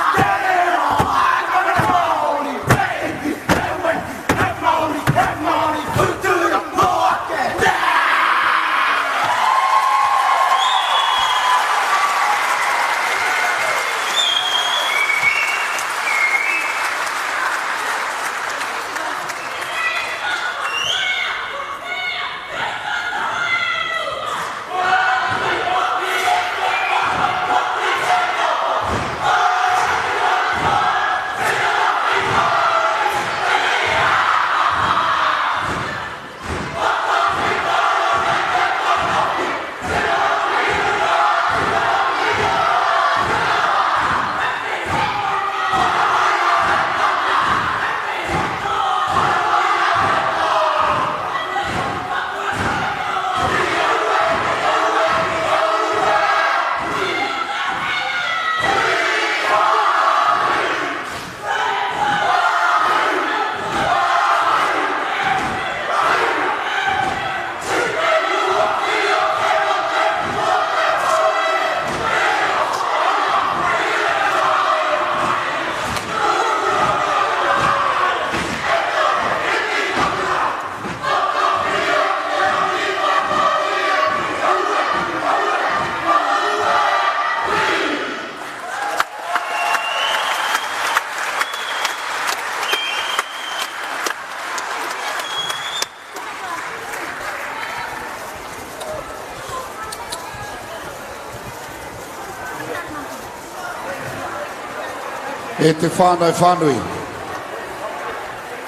E te whānau whānui.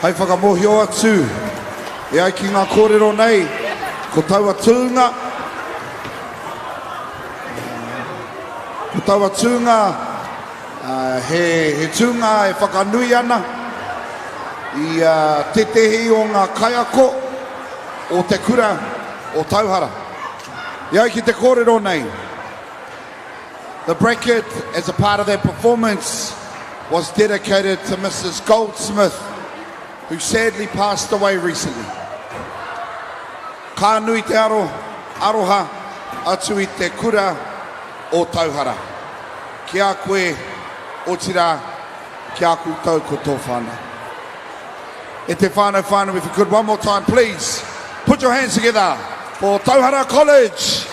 Hei whakamohio atu. E ai ki ngā kōrero nei. Ko taua tūnga. Ko taua tūnga. He tūnga e whakanui ana. I te tehi o ngā kaiako. O te kura. O tauhara. E ai ki te kōrero nei. The bracket, as a part of their performance, was dedicated to Mrs. Goldsmith, who sadly passed away recently. Ka nui te aroha atu I te kura o tauhara. Kia koe o tira, kia koutou ko tō whānau. E te whānau whānau, if you could one more time, please, put your hands together for Tauhara College.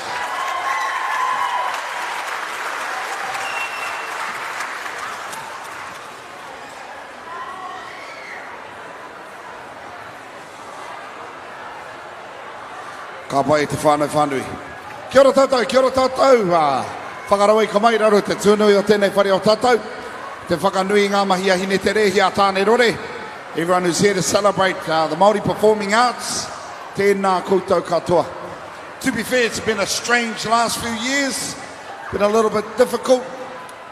Ka pai te whānau whānui. Kia ora tātou, kia ora tātou. Whakarawai ka mai raro te tūnui o tēnei whare o tātou. Te whakanui ngā mahi ahine te rehi a tāne rore. Everyone who's here to celebrate the Māori performing arts. Tēnā koutou katoa. To be fair, it's been a strange last few years. Been a little bit difficult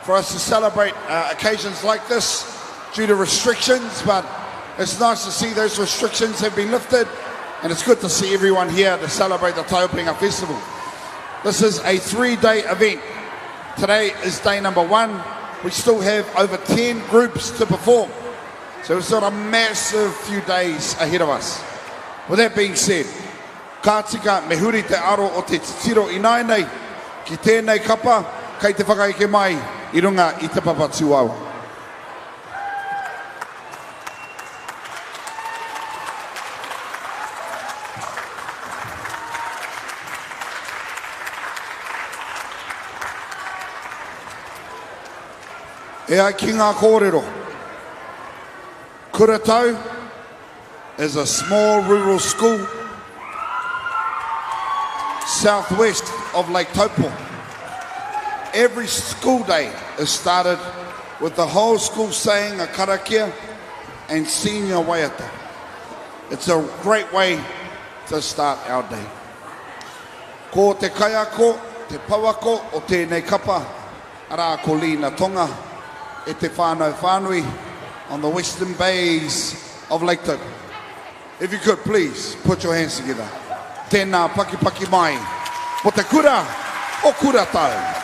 for us to celebrate occasions like this due to restrictions, but it's nice to see those restrictions have been lifted. And it's good to see everyone here to celebrate the Taupinga Festival. This is a 3-day event. Today is day number 1. We still have over 10 groups to perform. So it's got a massive few days ahead of us. With that being said, ka tika me huri te aro o te titiro I nai nei, ki tēnei kapa, kei te whakaike mai I runga I te papa tūau. E ai ki ngā kōrero. Kuratau is a small rural school southwest of Lake Taupo. Every school day is started with the whole school saying a karakia and senior waiata. It's a great way to start our day. Ko te kaiako, te pawako o tēnei kapa, ara ko Lina Tonga, e te whānau whānui on the western bays of Lake Taupo. If you could, please, put your hands together. Tēnā paki paki mai. Mo te kura o kura tau.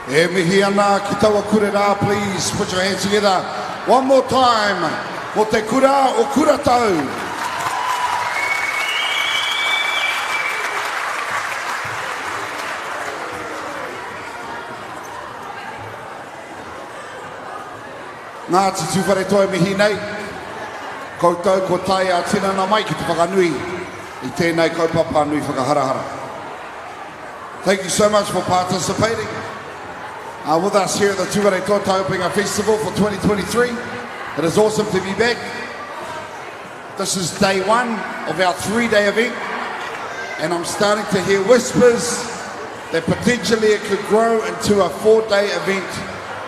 E mihi ana ki taua kure rā, please put your hands together. One more time. Mo te kura o kura tau. Ngā te tūwhare toi mihi nei. Koutou ko tai a tinana mai ki te whakanui i tēnei kaupapa nui whakaharahara. Thank you so much for participating with us here at the Tūwhare Toa Taupinga Festival for 2023. It is awesome to be back. This is day one of our 3-day event, and I'm starting to hear whispers that potentially it could grow into a 4-day event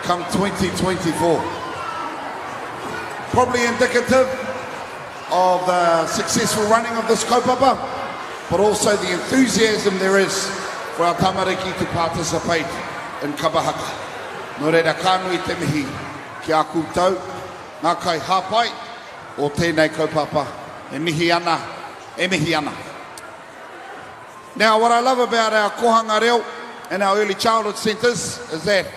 come 2024. Probably indicative of the successful running of this kaupapa, but also the enthusiasm there is for our tamariki to participate in kabahaka. Nō reira kānui te mihi ki a kūtau, ngā kai hāpai o tēnei kaupapa, e mihi ana, e mihi ana. Now, what I love about our kohanga reo and our early childhood centres is that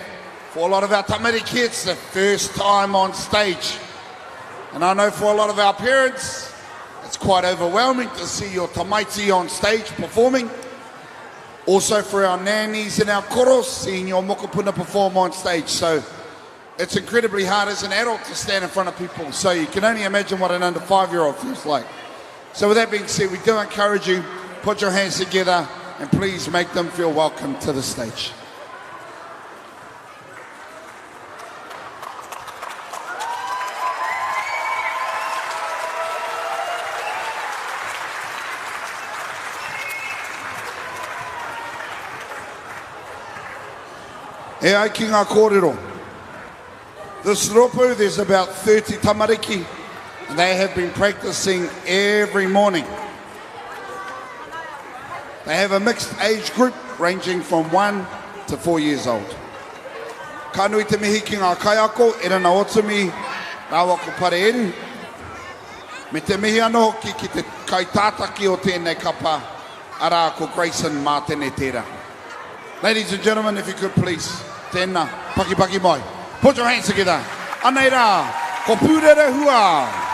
for a lot of our tamariki kids, the first time on stage. And I know for a lot of our parents, it's quite overwhelming to see your tamaiti on stage performing. Also for our nannies and our koros, seeing your mokopuna perform on stage. So it's incredibly hard as an adult to stand in front of people. So you can only imagine what an under 5-year-old feels like. So with that being said, we do encourage you, put your hands together and please make them feel welcome to the stage. E ai ki ngā kōrero. This ropu, there's about 30 tamariki, and they have been practicing every morning. They have a mixed age group ranging from 1 to 4 years old. Ka nui te mihi ki ngā kaiako, e rana otumi, rāwa ko pare eru. Me te mihi anō hoki ki te kaitātaki o tēnei kapa, ara ko Grayson Martene tērā. Ladies and gentlemen, if you could please, tēnā, paki paki mai. Put your hands together. Anei rā, ko pūrere hua.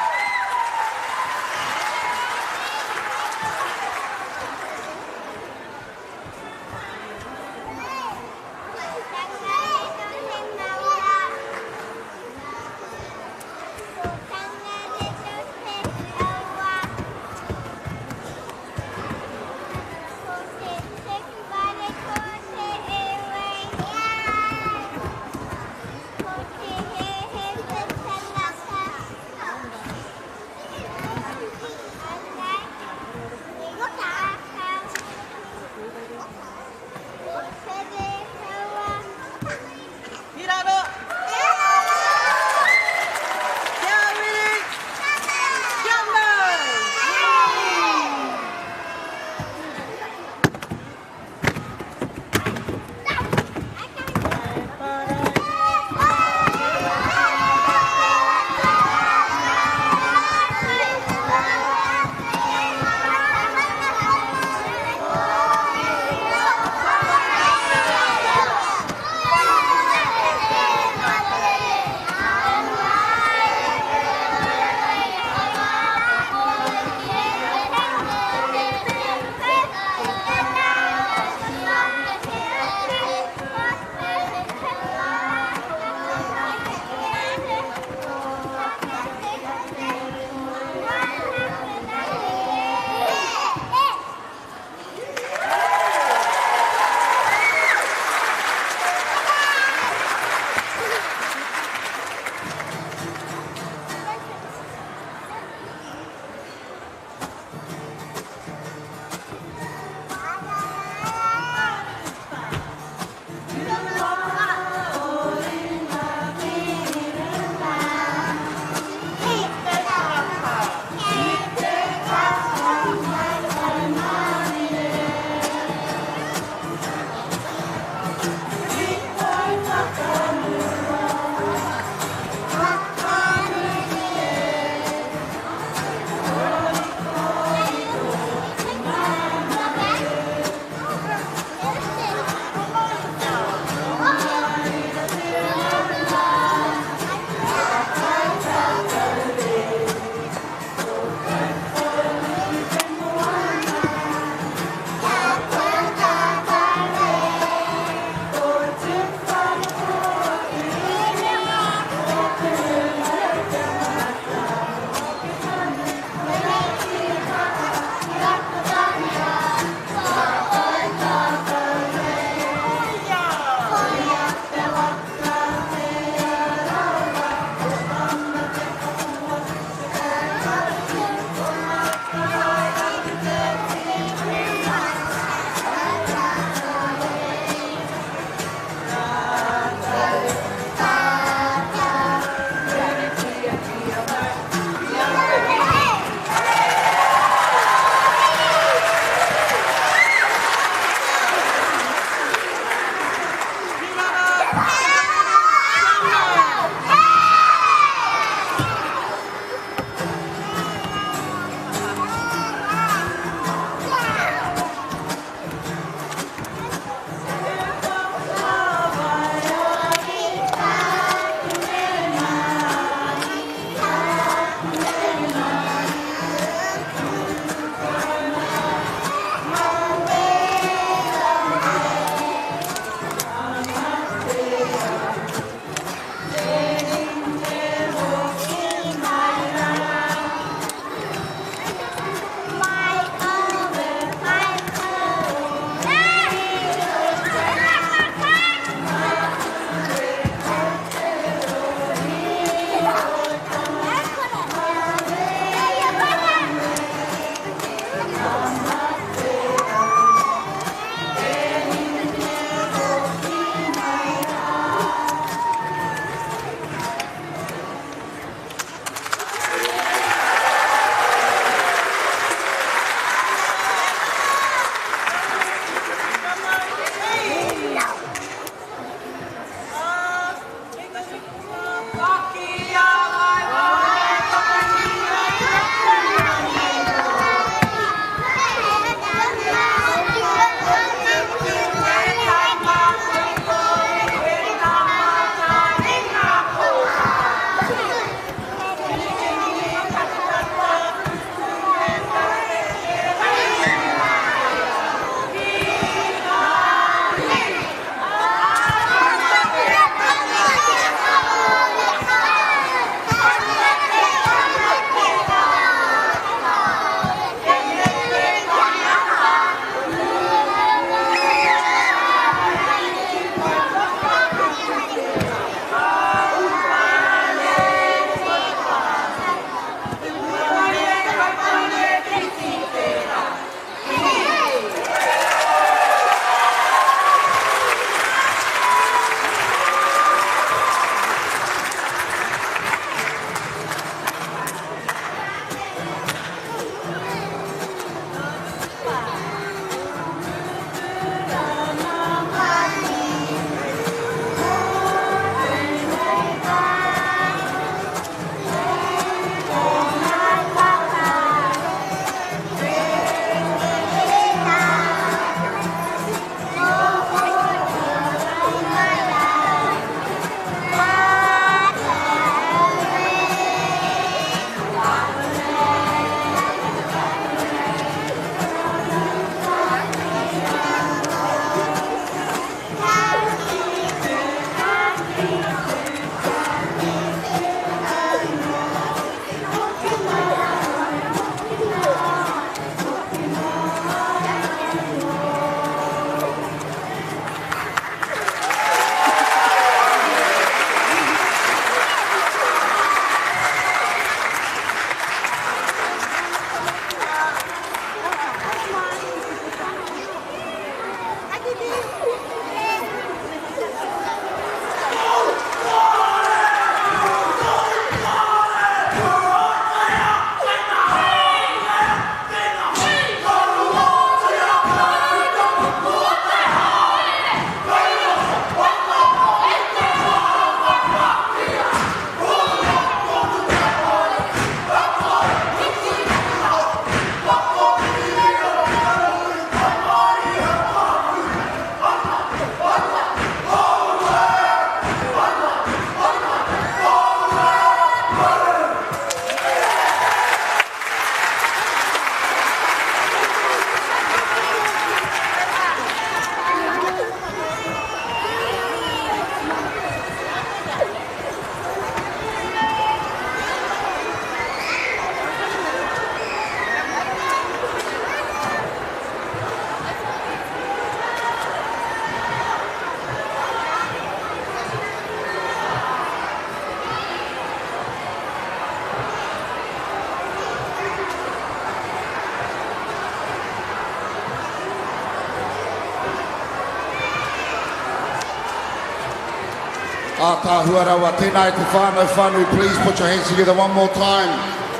Ātāhua rawa, tēnā te whānau whānui, please put your hands together one more time.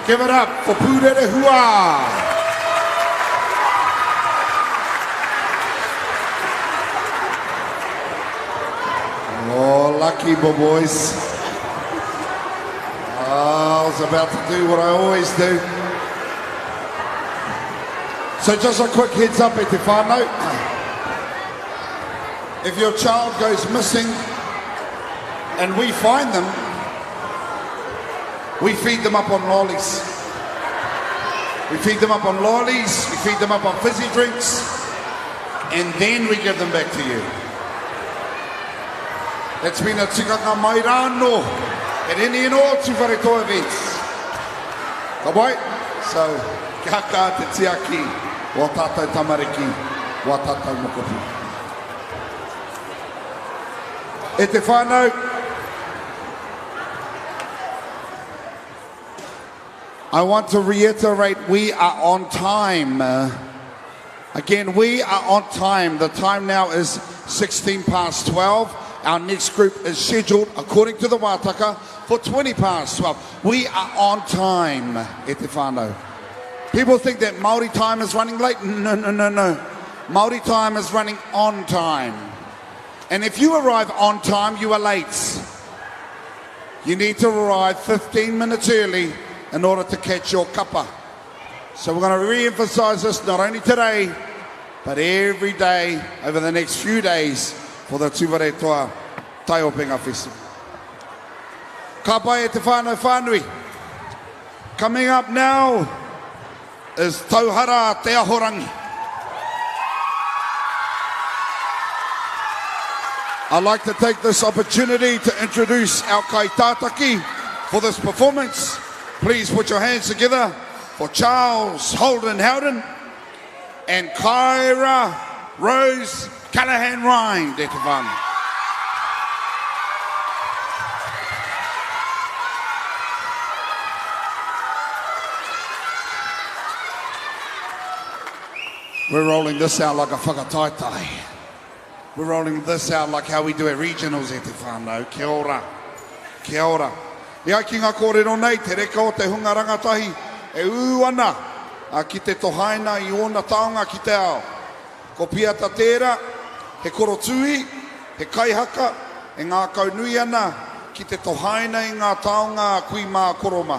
Give it up for Pūrere Hua. Oh, lucky boys. I was about to do what I always do. So just a quick heads up e te whānau. If your child goes missing and we find them, we feed them up on lollies. We feed them up on lollies, we feed them up on fizzy drinks, and then we give them back to you. It's been a tikanga mai rāno at any and all Tuwharetoa events. Ka wai? So, kia ka te tiaki o tātou tamariki, o tātou mokopu. E te whānau, I want to reiterate, we are on time. Again, we are on time. The time now is 16 past 12. Our next group is scheduled, according to the Wātaka, for 20 past 12. We are on time, e te whānau. People think that Māori time is running late. No. Māori time is running on time. And if you arrive on time, you are late. You need to arrive 15 minutes early in order to catch your kapa. So we're going to re-emphasize this not only today, but every day over the next few days for the Tuwharetoa Taiopenga Festival. Ka pai e te whānau whānui. Coming up now is Tauhara Te Ahorangi. I'd like to take this opportunity to introduce our kaitātaki for this performance. Please put your hands together for Charles Holden Howden and Kyra Rose Callahan Ryan. Te te whānau. We're rolling this out like a whakataitai. We're rolling this out like how we do at regionals e te whānau. Kia ora. Kia ora. E ai ki ngā kōrero nei, te reka o te hunga rangatahi, e ū ana, ki te tohaina i ona taonga ki te ao. Ko pia ta tērā, he korotui, he kaihaka, e ngā kaunui ana, ki te tohaina i ngā taonga kui mā koroma.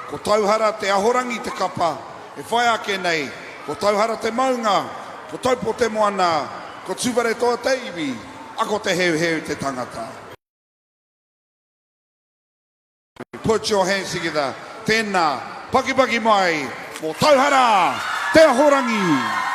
Ko tauhara te ahorangi te kapa, e whai ake nei, ko tauhara te maunga, ko taupo te moana, ko Tuwharetoa te iwi, ako te heu te tangata. Put your hands together. Tēnā, paki mai, mō tauhara, te ahorangi.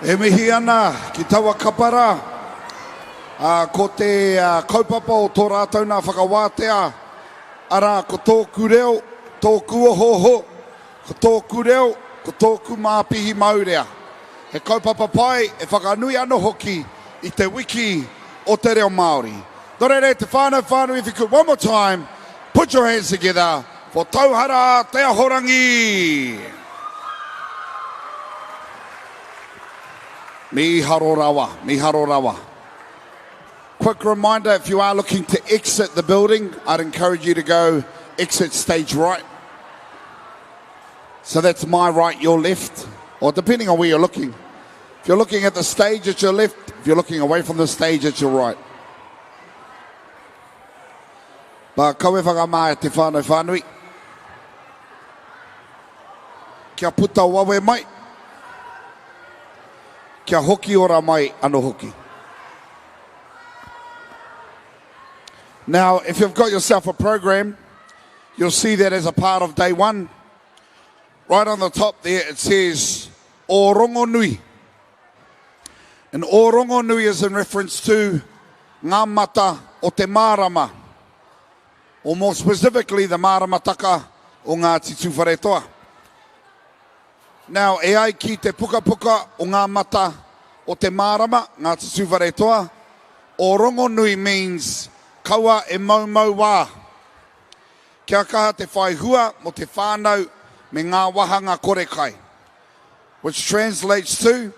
E mihi ana ki taua kapara ko te kaupapa o tō rātou nā whakawātea ara ko tōku reo, tōku ohoho, ko tōku reo, ko tōku māpihi maurea. He kaupapa pai e whakanui anō hoki I te wiki o te reo Māori. Dorere te whānau, if you could one more time, put your hands together for Tauhara Te Ahorangi. Miharo rawa, miharo rawa. Quick reminder, if you are looking to exit the building, I'd encourage you to go exit stage right. So that's my right, your left, or depending on where you're looking. If you're looking at the stage, it's your left. If you're looking away from the stage, it's your right. Ba kawe whakamā te whānau whānui. Kia puta wawe mai. Kia hoki ora mai anō hoki. Now, if you've got yourself a program, you'll see that as a part of day one. Right on the top there, it says O Rongo Nui. And O Rongo Nui is in reference to ngā mata o te mārama. Or more specifically, the māramataka o Ngāti Tuwharetoa. Now, e ai ki te puka puka o ngā mata o te mārama, Ngāti Tuwharetoa, O Rongo Nui means kaua e mau wā. Kia kaha te whaihua mo te whānau me ngā wahanga kore kai. Which translates to,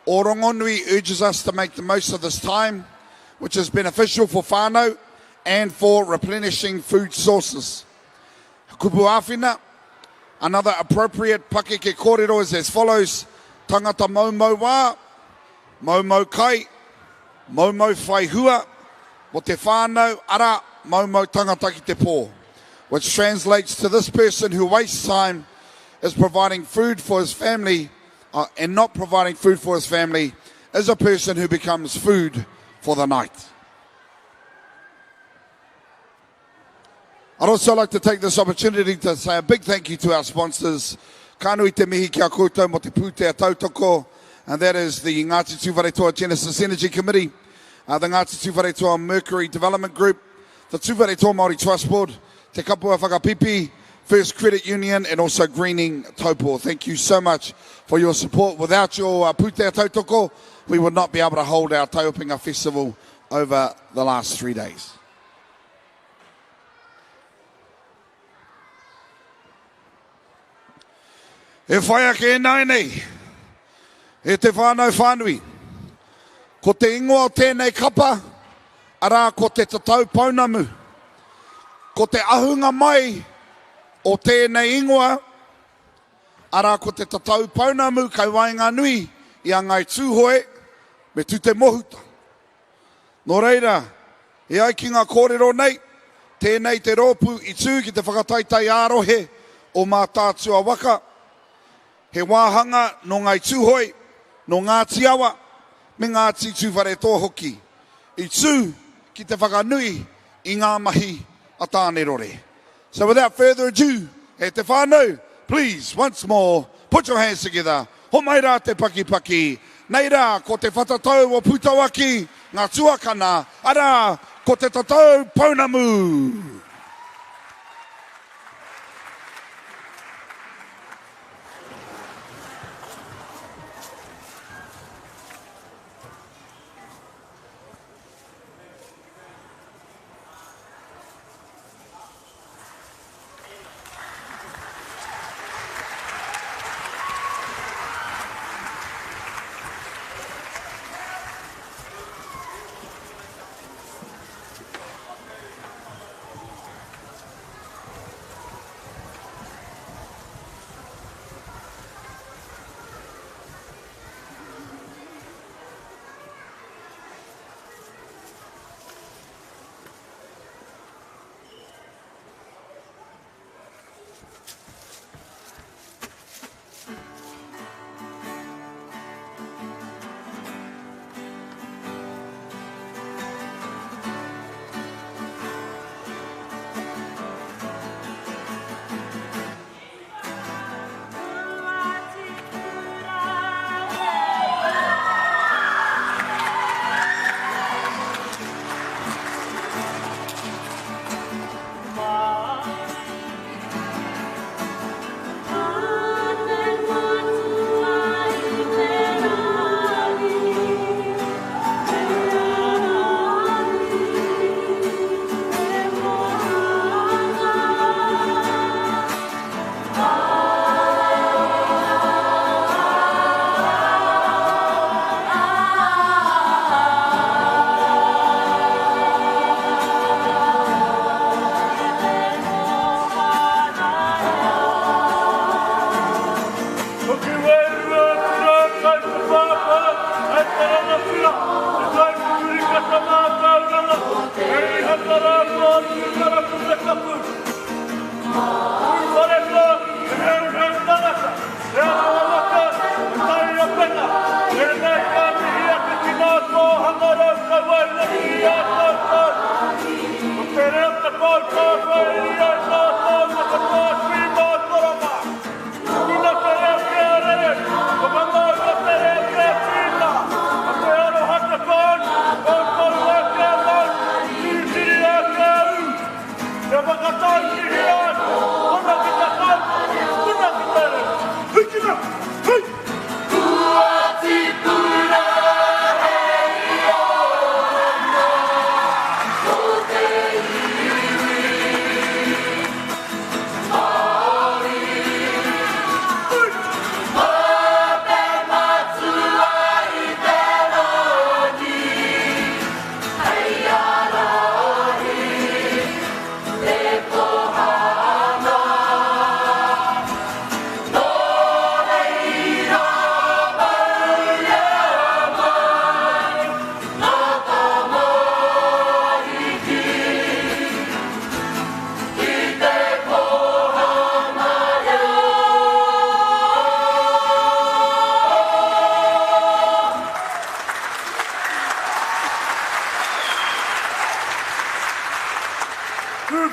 O Rongo Nui urges us to make the most of this time, which is beneficial for whānau and for replenishing food sources. Kupu āwhina, another appropriate pakeke kōrero is as follows. Tangata mau wā, mau kai, mau whaihua, mo te whānau ara mau tangata ki te pō. Which translates to this person who wastes time is providing food for his family and not providing food for his family is a person who becomes food for the night. I'd also like to take this opportunity to say a big thank you to our sponsors, Kānui te mihi kia koutou mo te pūtea tautoko, and that is the Ngāti Tuwharetoa Genesis Energy Committee, the Ngāti Tuwharetoa Mercury Development Group, the Tuwharetoa Māori Trust Board, Te Kapua Whakapipi, First Credit Union, and also Greening Taupo. Thank you so much for your support. Without your pūtea tautoko, we would not be able to hold our Taupinga Festival over the last 3 days. E whaia ke nai nei, e te whānau whānui, ko te ingoa o tēnei kapa, ara ko te tatau paunamu, ko te ahunga mai o tēnei ingoa, ara ko te tatau paunamu kai wainga nui I a ngai tūhoe me tu te mohuta. Nō reira, e ai ki ngā kōrero nei, tēnei te rōpu I tū ki te whakataitai ārohe o mā tātua waka, he wāhanga no ngai tūhoi, no Ngāti awa, me Ngāti Tuwharetoa hoki. I tū ki te whakanui I ngā mahi a tāne rore. So without further ado, e te whānau, please, once more, put your hands together. Ho mai rā te paki. Nei rā, ko te whatatau o Putawaki, ngā tuakana, ara, ko te tatau paunamu.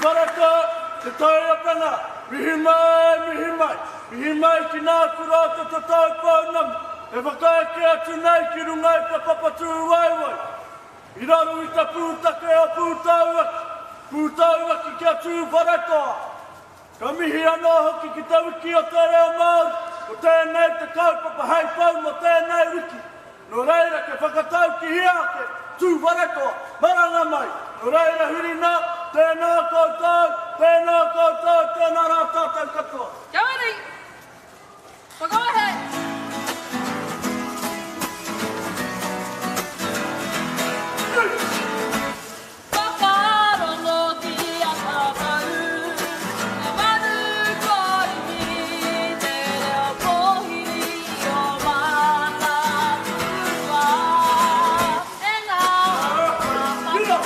Baraka, te taiapanga, mihi mai ki nā kurata te tau pāunam, e whakaeke atu nei ki runga i te papatū waiwai. I raro i te pūtake o pūtauaki ki atu Baraka. Ka mihi anō hoki ki te wiki o te reo Māori, o tēnei te kaupapa hei pau mo tēnei wiki. No reira ke whakatau ki hiake, tū Baraka, maranga mai. No reira hurina, tēnā koutou, tēnā rā tātou katoa. Kia ori! Whakawahe! Whakarongo ki a tātou, e manu koini, te reo pohiri o mana tua. E ngā whakatau. Whakarongo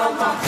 Hey!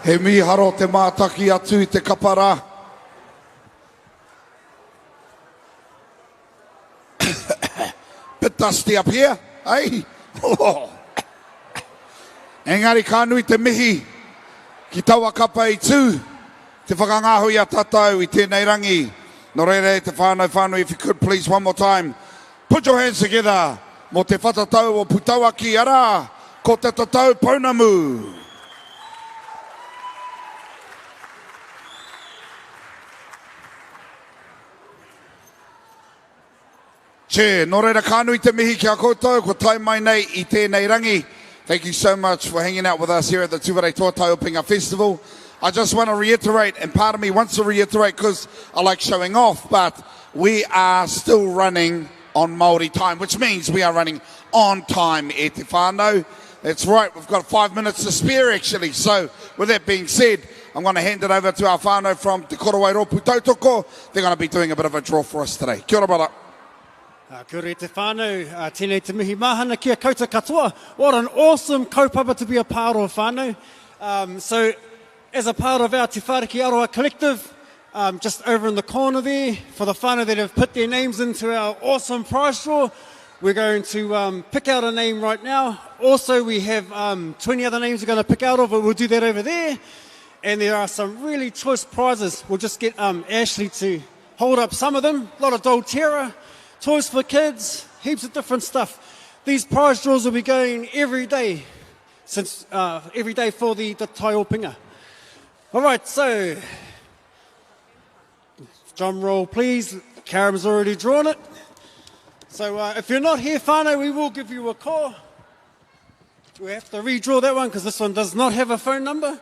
He miharo te mātaki atu I te kapara. Bit dusty up here, eh? Oh. Engari ka nui te mihi ki taua kapa I tū te whakangaho I a tatau I tēnei rangi. No reire te whānau, if you could please one more time. Put your hands together. Mo te whatatau o putaua ki ara. Ko te tatau Pounamu. Che, no reira ka nui te mihi ki a koutou, ko tai mai nei I tēnei rangi. Thank you so much for hanging out with us here at the Tūware Toa Taupinga Festival. I just want to reiterate, and part of me wants to reiterate because I like showing off, but we are still running on Māori time, which means we are running on time, e te whānau. That's right, we've got 5 minutes to spare actually. So with that being said, I'm going to hand it over to our whānau from Te Korowairopu Tautoko. They're going to be doing a bit of a draw for us today. Kia ora, brother. Kia ora te whānau, tēnei te mihi mahana kia koutou katoa. What an awesome kaupapa to be a part of, whānau. So, as a part of our Te Whāriki Aroha Collective, just over in the corner there, for the whānau that have put their names into our awesome prize draw, we're going to pick out a name right now. Also, we have 20 other names we're going to pick out of, but we'll do that over there. And there are some really choice prizes. We'll just get Ashley to hold up some of them. A lot of doTERRA, toys for kids, heaps of different stuff. These prize draws will be going every day, every day for the Tai Opinga. All right, so drum roll, please. Karam's already drawn it. So if you're not here, whānau, we will give you a call. We have to redraw that one because this one does not have a phone number.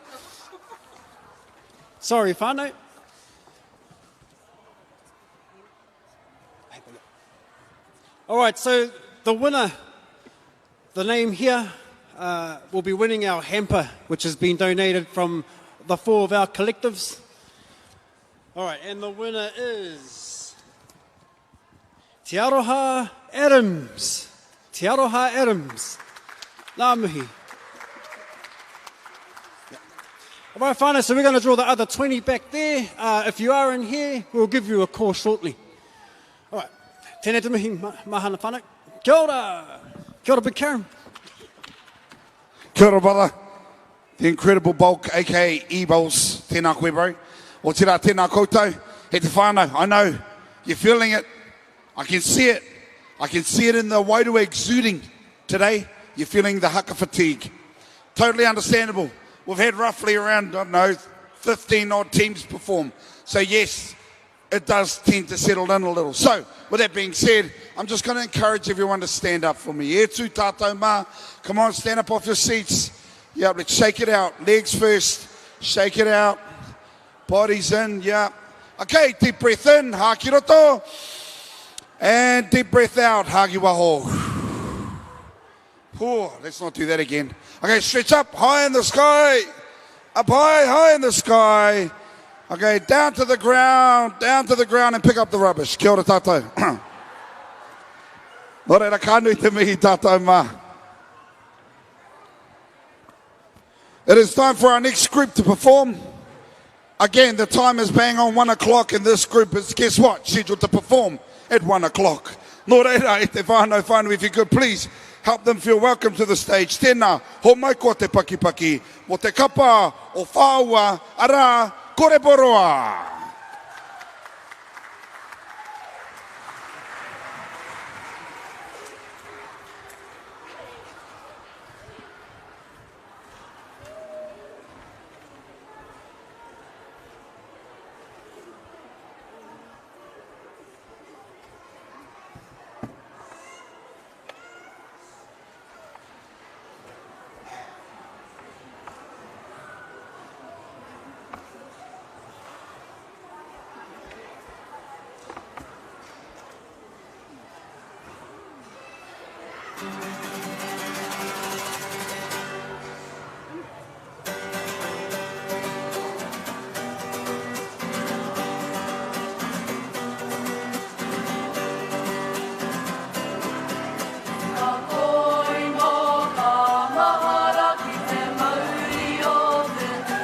Sorry, whānau. All right, so the winner, the name here, will be winning our hamper, which has been donated from the 4 of our collectives. All right, and the winner is Te Aroha Adams. Te Aroha Adams. Ngā mihi. All right, whānau, so we're going to draw the other 20 back there. If you are in here, we'll give you a call shortly. All right, tēnei te mihi, mahana whānau. Kia ora. Kia ora, Big Karam. Kia ora, brother. The incredible bulk, aka E-Bowls, tēnā koe, bro. O tira tēnā koutou, he te whānau. I know, you're feeling it. I can see it. I can see it in the Wairua exuding today. You're feeling the haka fatigue. Totally understandable. We've had roughly around, I don't know, 15 odd teams perform. So yes, it does tend to settle in a little. So, with that being said, I'm just going to encourage everyone to stand up for me. E tū tātou mā. Come on, stand up off your seats. Yeah, let's shake it out. Legs first. Shake it out. Bodies in, yeah. Okay, deep breath in. Haki roto. And deep breath out. Hagi waho. Let's not do that again. Okay, stretch up. High in the sky. Up high, high in the sky. Okay, down to the ground and pick up the rubbish. Kia ora tātou. Nō reira ka nui te mihi tātou mā. It is time for our next group to perform. Again, the time is bang on 1 o'clock and this group is, guess what, scheduled to perform at 1 o'clock. Nō reira, e te whānau, if you could please help them feel welcome to the stage. Tēnā, ho mai ko te pakipaki, mo te kapa o whāua, ara, kore poroa.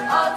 A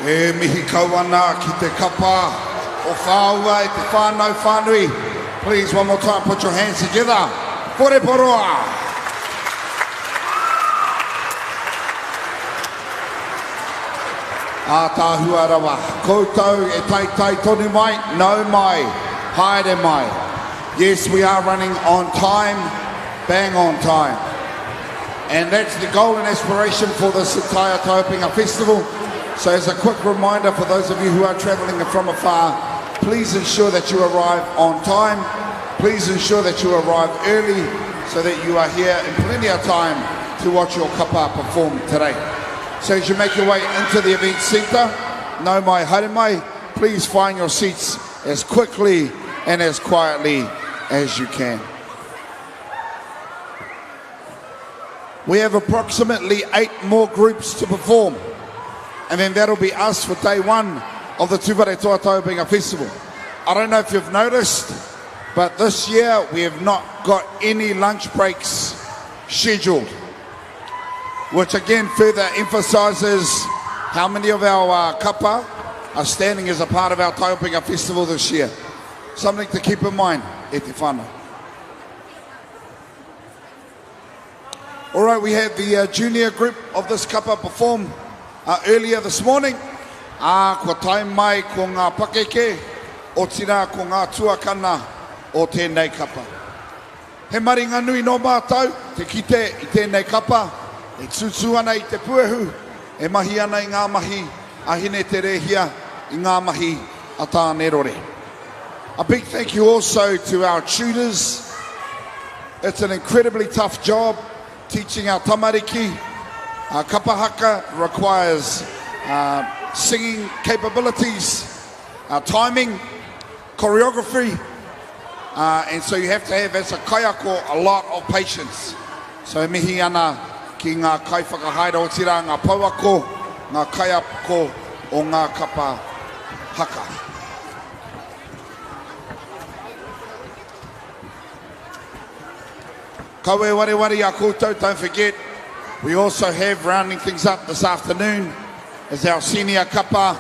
E mihi kauana ki te kapa o whaua e te whānau whānui. Please, one more time, put your hands together. Pore poroa. Ātāhua rawa. Koutou e tai tonu mai, nau mai, haere mai. Yes, we are running on time, bang on time. And that's the goal and aspiration for this entire Taupinga Festival. So as a quick reminder for those of you who are travelling from afar, please ensure that you arrive on time. Please ensure that you arrive early so that you are here in plenty of time to watch your kapa perform today. So as you make your way into the event centre, no mai haere mai, please find your seats as quickly and as quietly as you can. We have approximately 8 more groups to perform, and then that'll be us for day 1 of the Tūwhare Toa Taupinga Festival. I don't know if you've noticed, but this year we have not got any lunch breaks scheduled, which again further emphasises how many of our kapa are standing as a part of our Taupinga Festival this year. Something to keep in mind, e te whānau. All right, we had the junior group of this kapa perform earlier this morning. Kua tai mai ko ngā pakeke, o tira ko ngā tuakana o tēnei kapa. He maringa nui no mātou, te kite i tēnei kapa, e tūtū ana i te puehu, e mahi ana i ngā mahi, a hine te rehia i ngā mahi a tāne rore. A big thank you also to our tutors. It's an incredibly tough job teaching our tamariki. Kapa haka requires singing capabilities, timing, choreography, and so you have to have, as a kaiako, a lot of patience. So mihi ana ki ngā kai whakahaere o tira, ngā pauako, ngā kaiako o ngā kapa haka. Kawe ware ware a koutou, don't forget, we also have, rounding things up this afternoon, is our senior kapa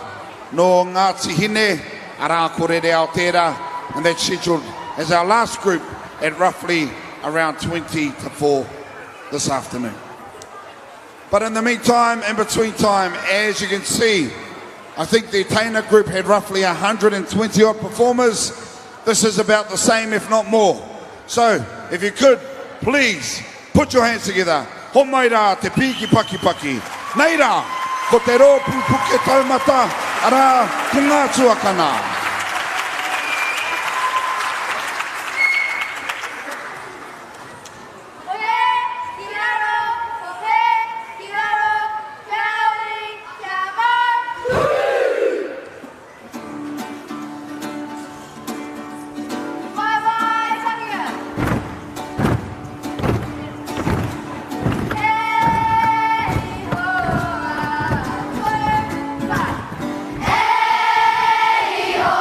no Ngāti Hine, ara korere Aotearoa, and that's scheduled as our last group at roughly around 20 to 4 this afternoon. But in the meantime, in between time, as you can see, I think the Taina group had roughly 120 odd performers. This is about the same, if not more. So, if you could, please put your hands together. Ho mai rā te piki paki paki. Nei rā, ko te rōpu puke taumata, ara ko ngā tuakana. Hey ho!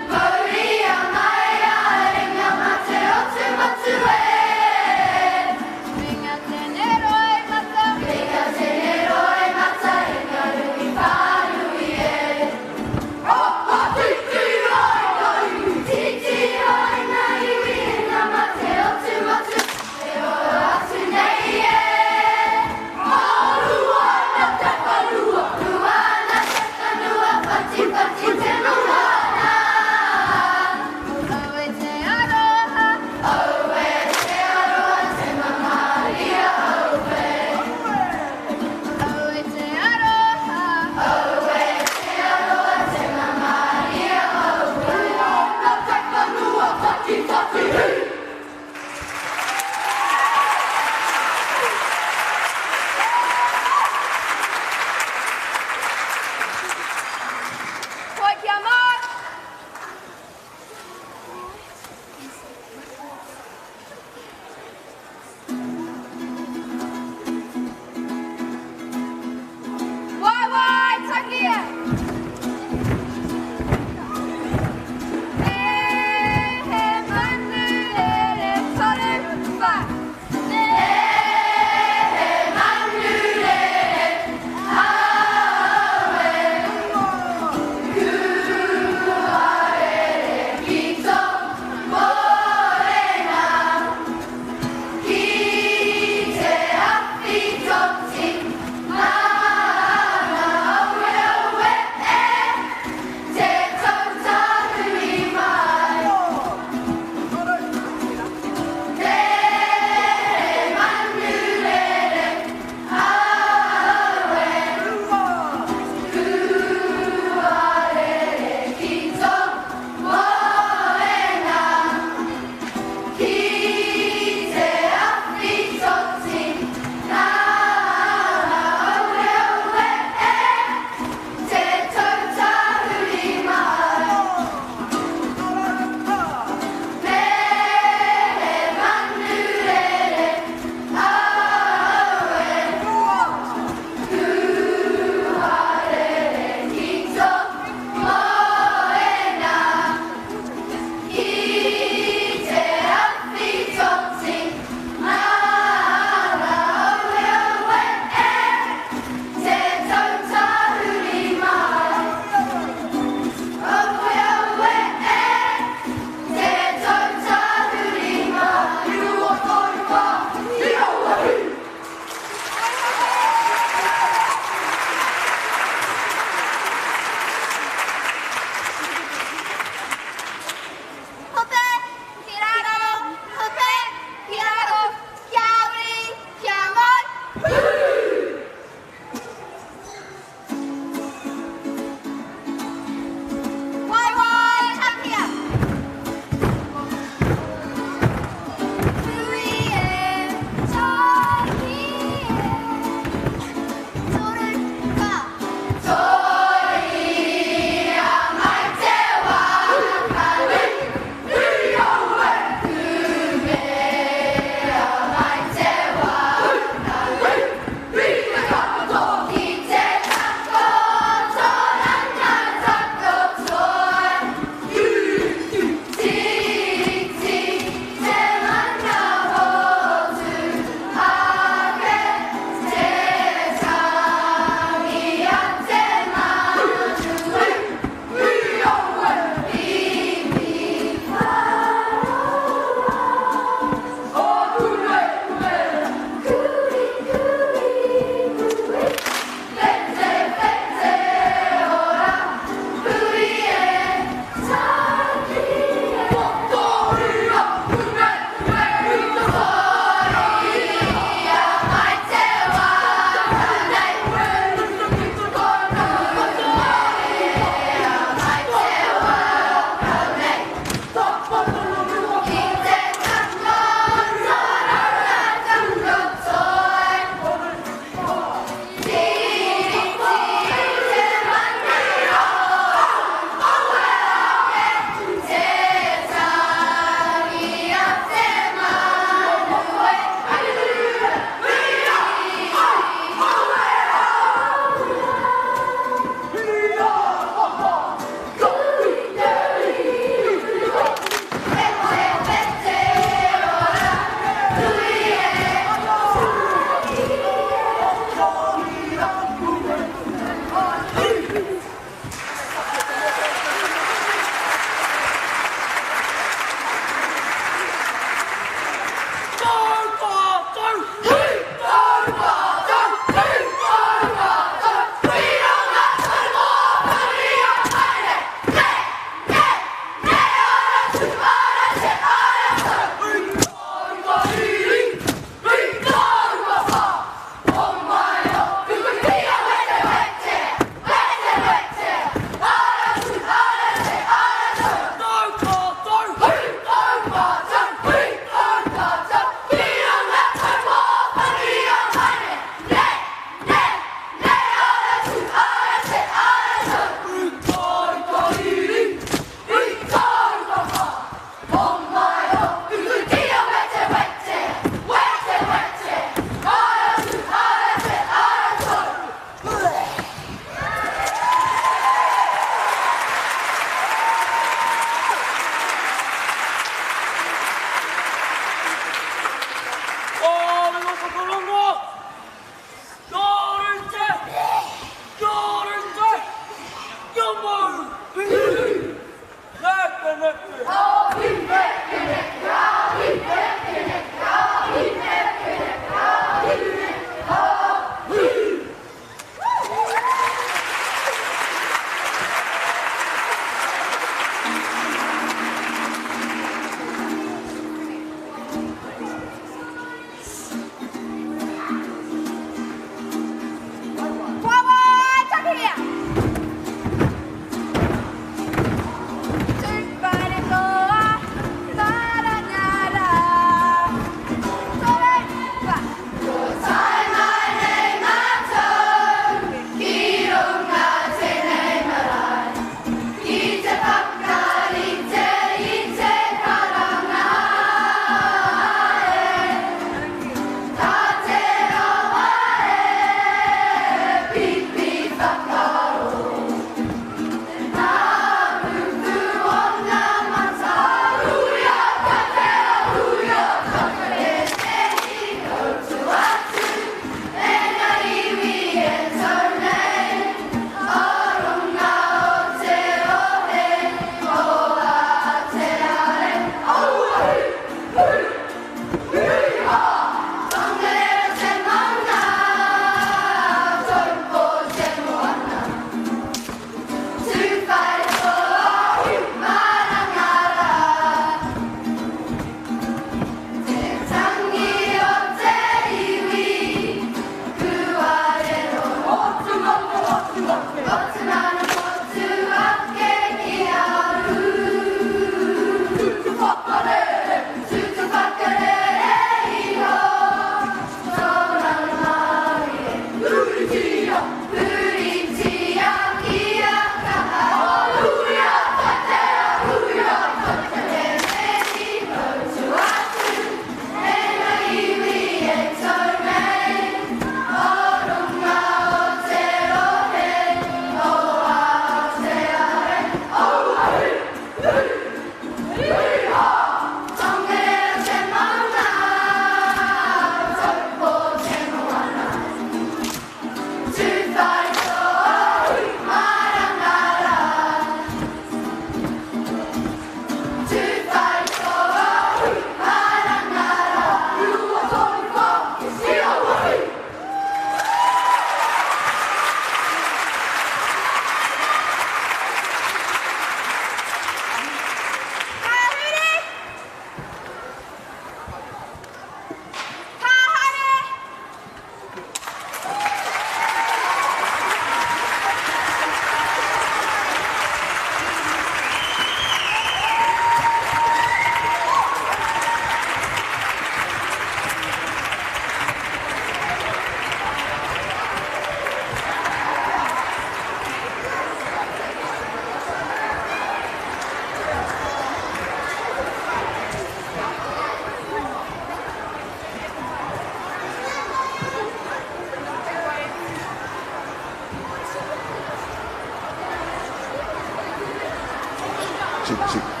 check.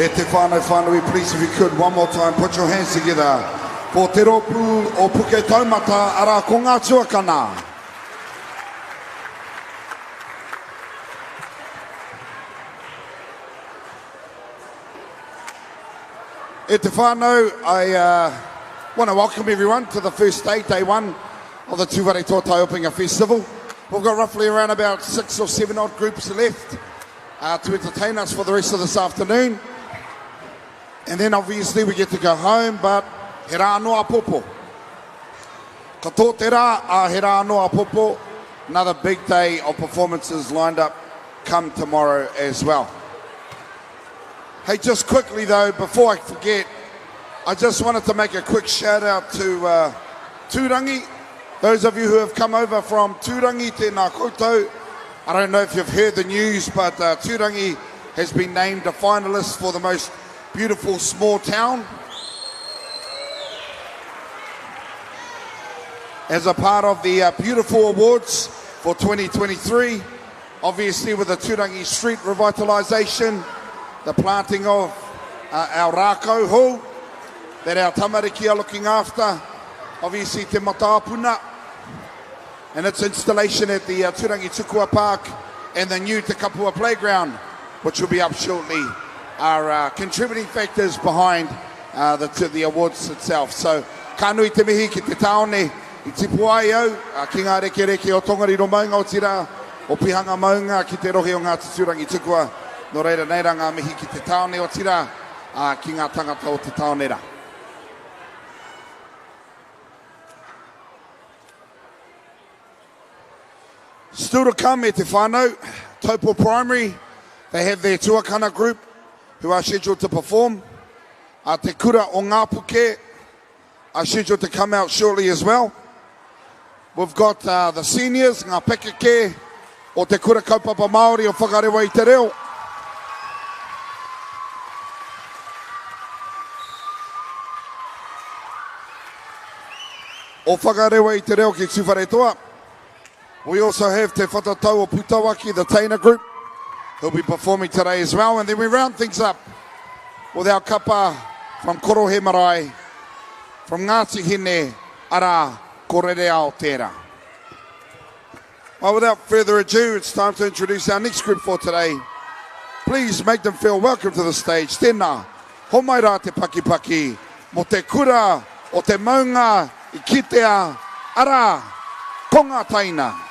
E te whānau, please, if you could, one more time, put your hands together. Ko te ropu o puke taumata, ara ko ngā tuakana. E te whānau, I want to welcome everyone to the first day one of the Tūware Tōtai Opinga Festival. We've got roughly around about 6 or 7 odd groups left to entertain us for the rest of this afternoon. And then obviously we get to go home, but he rā noa popo. Ka tō te rā, he rā noa popo. Another big day of performances lined up come tomorrow as well. Hey, just quickly though, before I forget, I just wanted to make a quick shout out to Tūrangi. Those of you who have come over from Tūrangi, tēnā koutou. I don't know if you've heard the news, but Tūrangi has been named a finalist for the most beautiful small town as a part of the Beautiful Awards for 2023. Obviously with the Tūrangi Street revitalisation, the planting of our rākau hall that our tamariki are looking after, obviously te Mataapuna and its installation at the Tūrangi Tukua Park and the new Te Kapua Playground, which will be up shortly, are contributing factors behind the awards itself. So, ka nui te mihi ki te taone, i tipu ai au, ki ngā reke reke o Tongariro maunga o tira, o pihanga maunga ki te rohe o ngā Tūrangi Tukua, no reira neira ngā mihi ki te taone o tira, ki ngā tangata o te taonera. Still to come e te whānau, Taupo Primary, they have their tuakana group who are scheduled to perform. Te kura o Ngāpuke are scheduled to come out shortly as well. We've got the seniors, Ngā Pekeke, o te kura kaupapa Māori o Whakarewa i te reo. O Whakarewa i te reo ki Tūwhare Toa. We also have Te Whatatau o Putawaki, the Taina group, who'll be performing today as well. And then we round things up with our kapa from Korohe Marae, from Ngāti Hine, Ara Korere Aotearoa. Well, without further ado, it's time to introduce our next group for today. Please make them feel welcome to the stage. Tēnā, homaira te pakipaki, mo te kura o te maunga i kitea, Ara Konga Taina.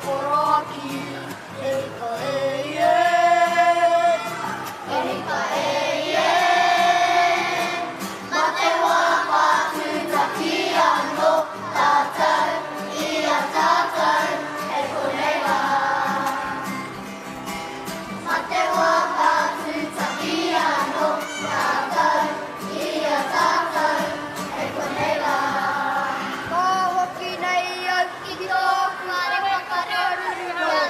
Koraki, Erika Eie, Erika Eie, Ma te waka tūtaki anō tātou, ia tātou, e konei wā. Ma te waka tūtaki anō tātou, ia tātou, e konei wā. Ka hoki nei au ki tōku are whakaruru rua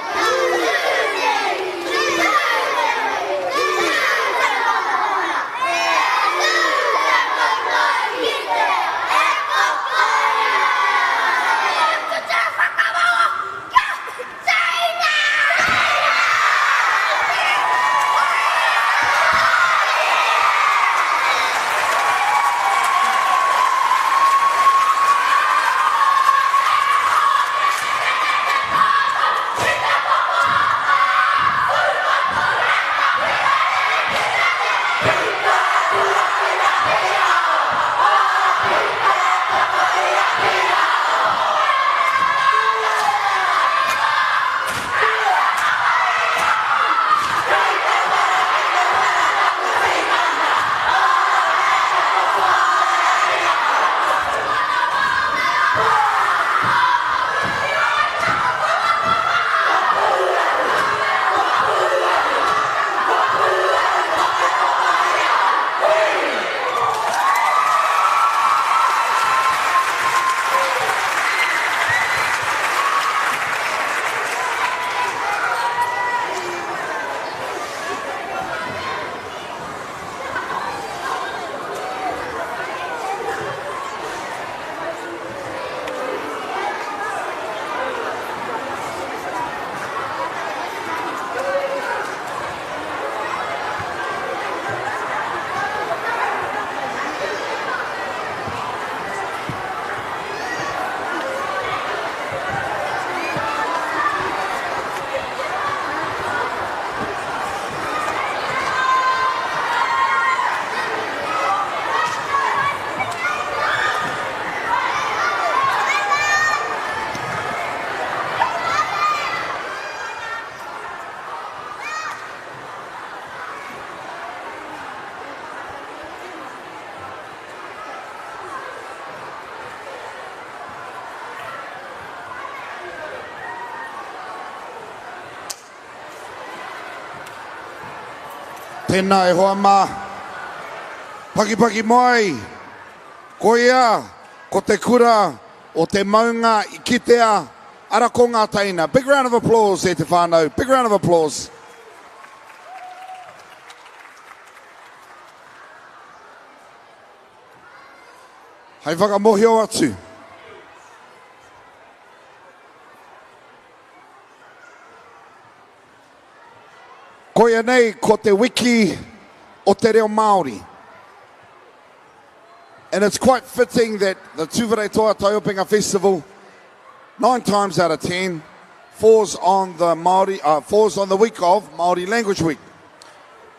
Tēnā e hoa mā. Paki mai. Ko ia, ko te kura, o te maunga I kitea, ara ko ngā taina. Big round of applause e te whānau. Big round of applause. Hei whakamohio atu. Ko ia nei, ko te wiki o te reo Māori. And it's quite fitting that the Tūwhare Toa Taiopenga Festival, 9 times out of 10, falls on the week of Māori Language Week.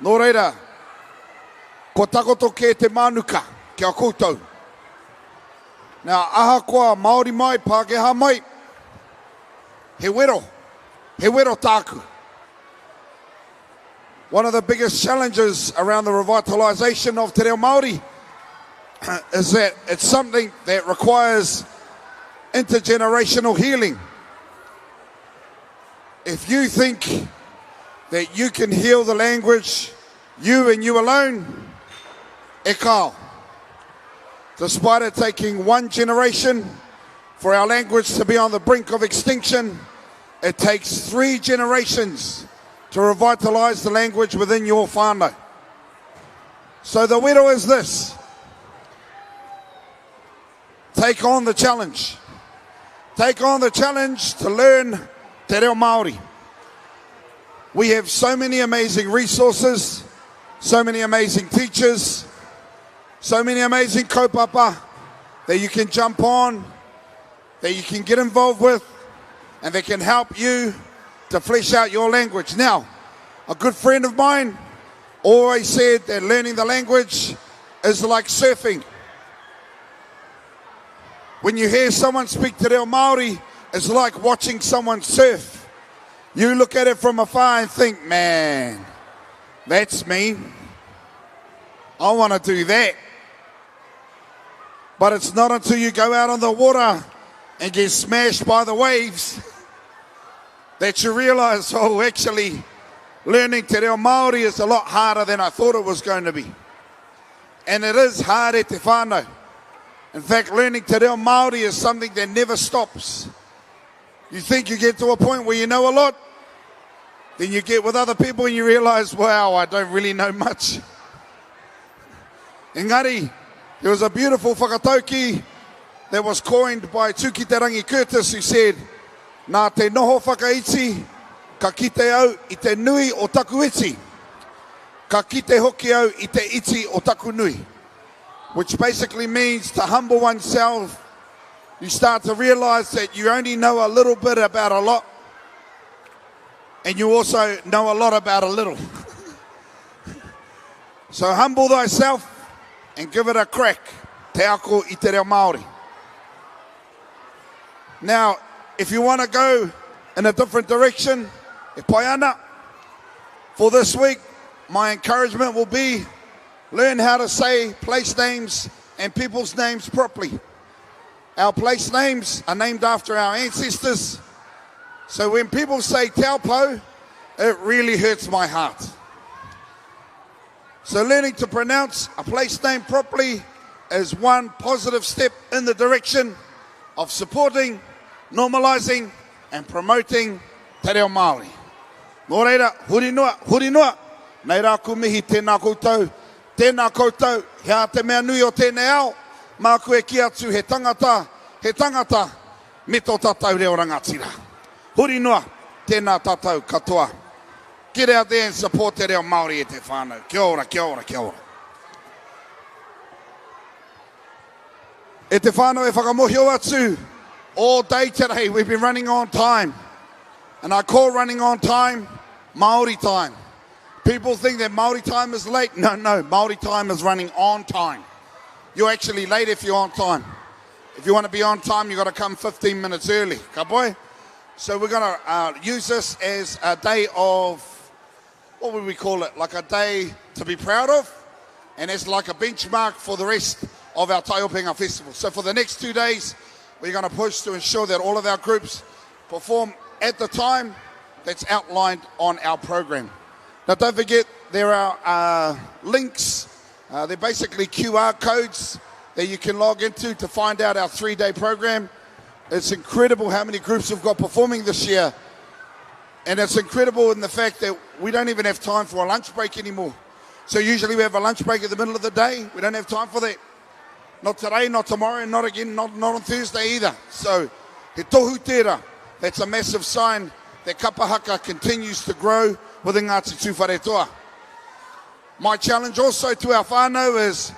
Nō reira, ko takoto ke te manuka, kia koutou. Now, aha koa Māori mai, Pākehā mai, he wero tāku. One of the biggest challenges around the revitalisation of Te Reo Māori is that it's something that requires intergenerational healing. If you think that you can heal the language, you and you alone, e kao. Despite it taking one generation for our language to be on the brink of extinction, it takes 3 generations to revitalise the language within your whānau. So the wero is this. Take on the challenge. Take on the challenge to learn Te Reo Māori. We have so many amazing resources, so many amazing teachers, so many amazing kaupapa that you can jump on, that you can get involved with, and that can help you to flesh out your language. Now, a good friend of mine always said that learning the language is like surfing. When you hear someone speak Te Reo Māori, is like watching someone surf. You look at it from afar and think, man, that's me. I want to do that. But it's not until you go out on the water and get smashed by the waves that you realize, oh, actually, learning te reo Māori is a lot harder than I thought it was going to be. And it is hard e te whānau. In fact, learning te reo Māori is something that never stops. You think you get to a point where you know a lot, then you get with other people and you realize, wow, I don't really know much. Engari, there was a beautiful whakatauki that was coined by Tūkiterangi Curtis, who said, nā te noho whakaiti, ka kite au i te nui o taku iti. Ka kite hoki au i te iti o taku nui. Which basically means to humble oneself. You start to realize that you only know a little bit about a lot. And you also know a lot about a little. So humble thyself and give it a crack. Te ako i te reo Māori. Now, if you want to go in a different direction, e pai ana, for this week, my encouragement will be learn how to say place names and people's names properly. Our place names are named after our ancestors. So when people say Taupo, it really hurts my heart. So learning to pronounce a place name properly is one positive step in the direction of supporting, normalising and promoting te reo Māori. Nō reira, huri noa, nei rā ku mihi tēnā koutou, hea te mea nui o tēnei ao, mā koe ki atu he tangata, me tō tātou reo rangatira. Huri noa, tēnā tātou katoa. Get out there and support te reo Māori e te whānau. Kia ora, kia ora, kia ora. E te whānau e whakamohio atu. All day today we've been running on time. And I call running on time, Māori time. People think that Māori time is late. No, Māori time is running on time. You're actually late if you're on time. If you want to be on time, you've got to come 15 minutes early. Ka boy? So we're going to use this as a day of, what would we call it? Like a day to be proud of. And it's like a benchmark for the rest of our Tai Openga Festival. So for the next 2 days, we're going to push to ensure that all of our groups perform at the time that's outlined on our program. Now don't forget, there are links, they're basically QR codes that you can log into to find out our 3-day program. It's incredible how many groups we've got performing this year. And it's incredible in the fact that we don't even have time for a lunch break anymore. So usually we have a lunch break at the middle of the day. We don't have time for that. Not today, not tomorrow, not again, not on Thursday either. So, he tohu tērā. That's a massive sign that kapa haka continues to grow within Ngāti Tūwharetoa. My challenge also to our whānau is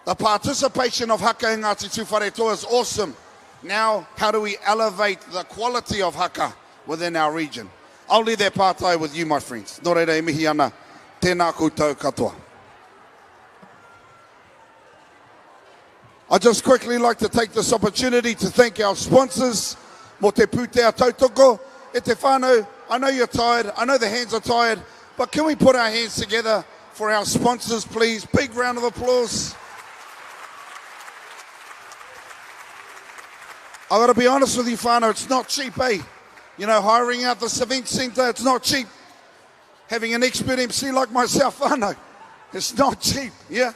the participation of haka in Ngāti Tūwharetoa is awesome. Now, how do we elevate the quality of haka within our region? I'll leave that pātai with you, my friends. Nō reira e mihi ana, tēnā koutou katoa. I'd just quickly like to take this opportunity to thank our sponsors, Mo te pūtea tautoko, e te whānau. I know you're tired, I know the hands are tired, but can we put our hands together for our sponsors, please? Big round of applause. I got to be honest with you, whānau, it's not cheap, eh? You know, hiring out this event centre, it's not cheap. Having an expert MC like myself, whānau, it's not cheap, yeah?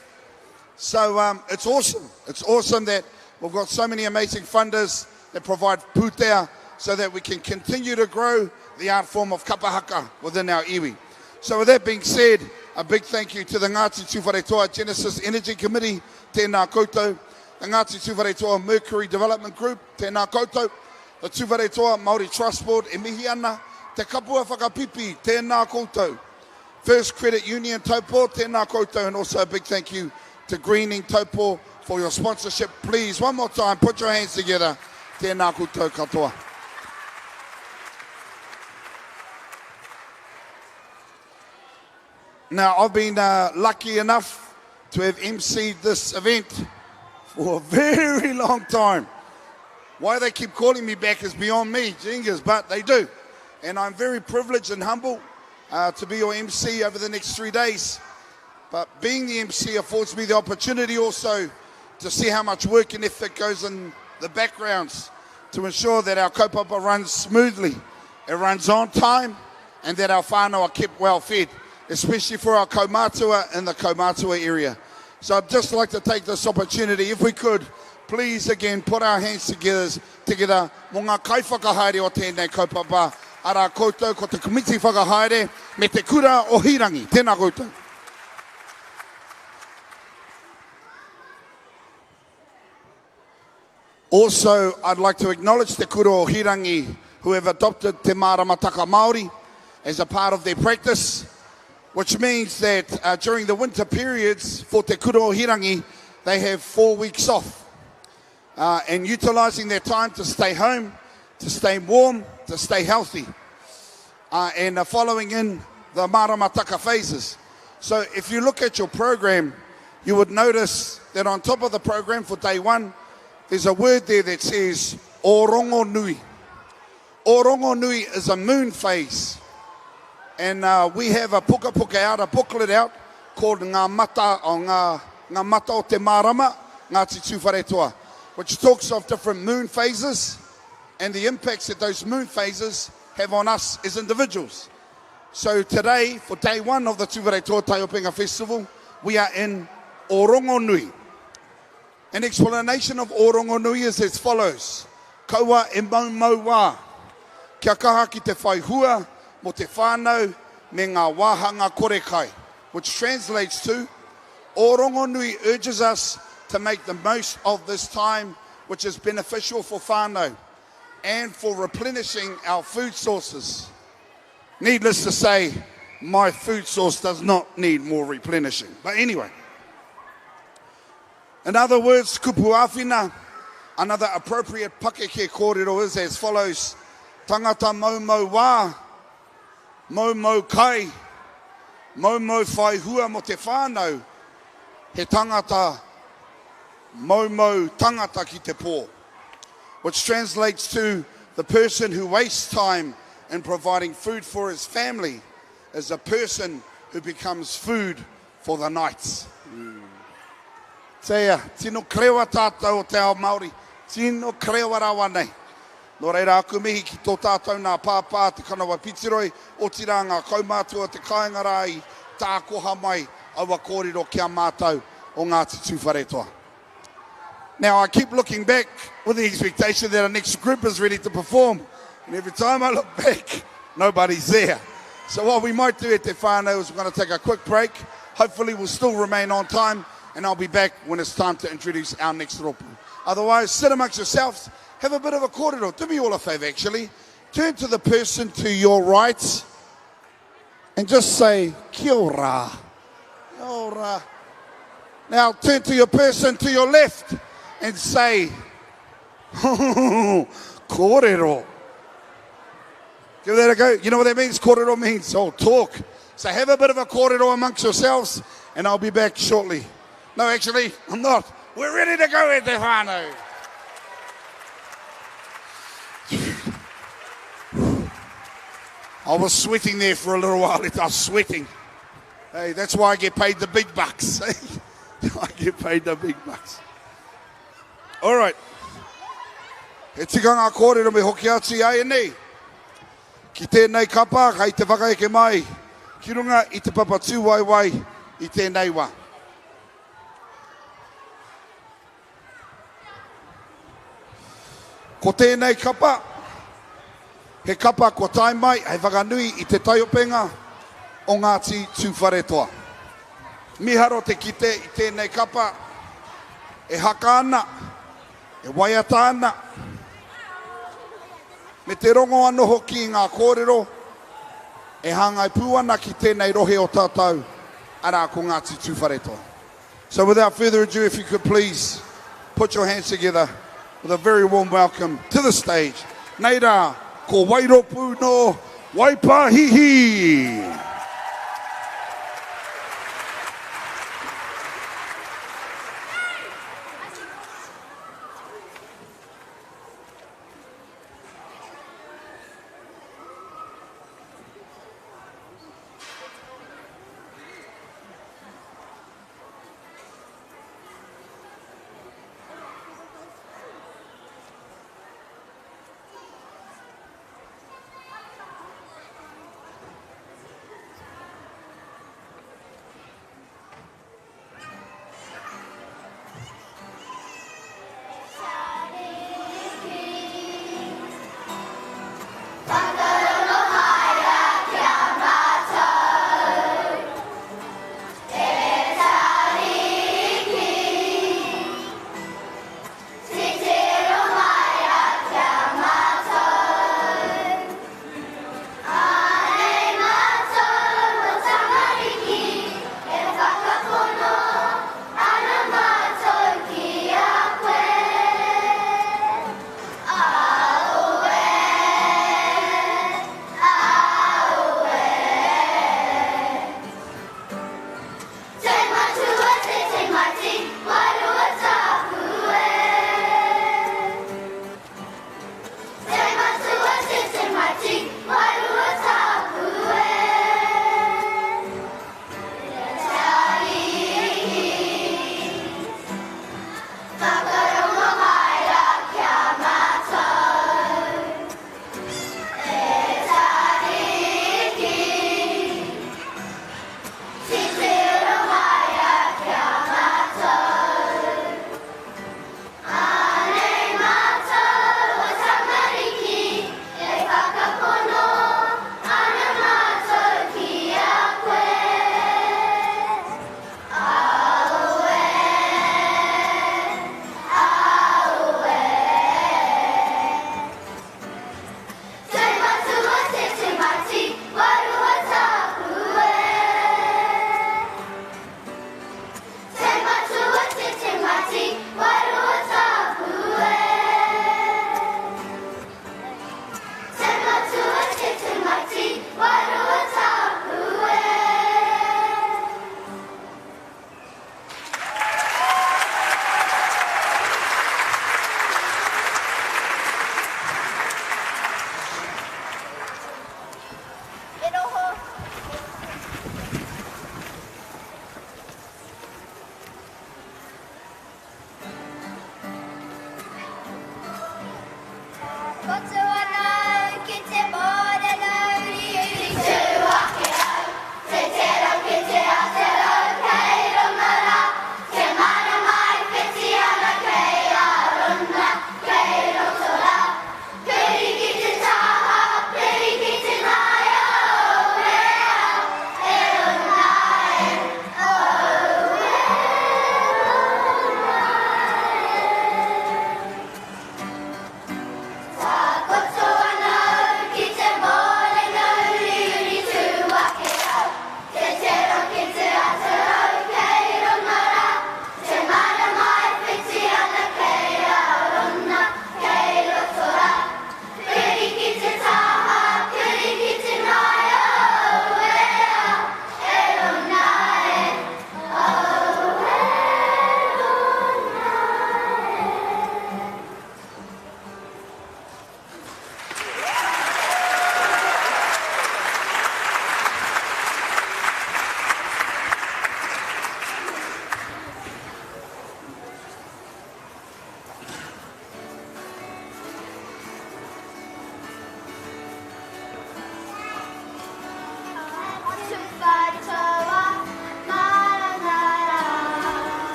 So it's awesome. It's awesome that we've got so many amazing funders that provide pūtea so that we can continue to grow the art form of kapa haka within our iwi. So with that being said, a big thank you to the Ngāti Tūwharetoa Genesis Energy Committee, tēnā koutou. The Ngāti Tūwharetoa Mercury Development Group, tēnā koutou. The Tūwharetoa Māori Trust Board, e mihi ana, te kapua whakapipi, tēnā koutou. First Credit Union Taupo, tēnā koutou. And also a big thank you to Greening Taupo for your sponsorship. Please, one more time, put your hands together. Tēnā koutou katoa. Now, I've been lucky enough to have emceed this event for a very long time. Why they keep calling me back is beyond me, jingers, but they do. And I'm very privileged and humble to be your MC over the next 3 days. But being the MC affords me the opportunity also to see how much work and effort goes in the backgrounds to ensure that our kaupapa runs smoothly, it runs on time, and that our whānau are kept well fed, especially for our kaumātua in the kaumātua area. So I'd just like to take this opportunity, if we could, please again put our hands together mō ngā kaiwhakahaere o tēnei kaupapa, ara koutou ko te komiti whakahaere me te kura o Hirangi. Tēnā koutou. Also, I'd like to acknowledge te kura o Hirangi who have adopted te māramataka Māori as a part of their practice, which means that during the winter periods for te kura o Hirangi, they have 4 weeks off. And utilising their time to stay home, to stay warm, to stay healthy, and following in the māramataka phases. So if you look at your program, you would notice that on top of the program for day 1, there's a word there that says Orongo Nui. Orongo Nui is a moon phase. And we have a puka out, a booklet out, called Ngā Mata o Te Marama, Ngāti Tūwharetoa, which talks of different moon phases and the impacts that those moon phases have on us as individuals. So today, for day 1 of the Tūwharetoa Taiopenga Festival, we are in Orongo Nui. An explanation of Orongo Nui is as follows. Kaua e mau wā. Kia kaha ki te whaihua mo te whānau me ngā wāhanga korekai, which translates to Orongo Nui urges us to make the most of this time, which is beneficial for whānau and for replenishing our food sources. Needless to say, my food source does not need more replenishing. But anyway, in other words, kupu āwhina, another appropriate pakeke kōrero is as follows. Tangata mau wā, mau kai, mau whaihua mo te whānau, he tangata mau tangata ki te pō, which translates to the person who wastes time in providing food for his family is a person who becomes food for the nights. Teia, tino krewa tātou o te ao Māori, tino krewa rawa nei. Nō reira aku mihi ki tō tātou nā pāpā te kanawa pitiroi, o tira ngā kaumātua te kāinga rai, tā koha mai, aua kōrero kia mātou o Ngāti Tūwharetoa. Now I keep looking back with the expectation that our next group is ready to perform. And every time I look back, nobody's there. So what we might do at Te Whānau is we're going to take a quick break. Hopefully we'll still remain on time. And I'll be back when it's time to introduce our next ropu. Otherwise, sit amongst yourselves, have a bit of a kōrero. Do me all a favour, actually. Turn to the person to your right and just say, kia ora. Kia ora. Now turn to your person to your left and say, kōrero. Give that a go. You know what that means? Kōrero means, oh, talk. So have a bit of a kōrero amongst yourselves, and I'll be back shortly. No, actually, I'm not. We're ready to go at Te Whānau. I was sweating there for a little while. I was sweating. Hey, that's why I get paid the big bucks. I get paid the big bucks. All right. He tika ngā kōrero me hoki ati ai nei. Ki tēnei kapa, kai te whakaeke mai. Ki runga I te papa tūwaiwai I tēnei wā. Ko tēnei kapa, he kapa kua tai mai, hei whakanui I te taiopenga o Ngāti Tūwharetoa. Miharo te kite I tēnei kapa, e haka ana, e waiata ana, me te rongo anoho ki ngā kōrero, e hangai pū ana ki tēnei rohe o tātou, ara ko Ngāti Tūwharetoa. So without further ado, if you could please put your hands together with a very warm welcome to the stage. Neira, ko Wairopu no Waipahihi.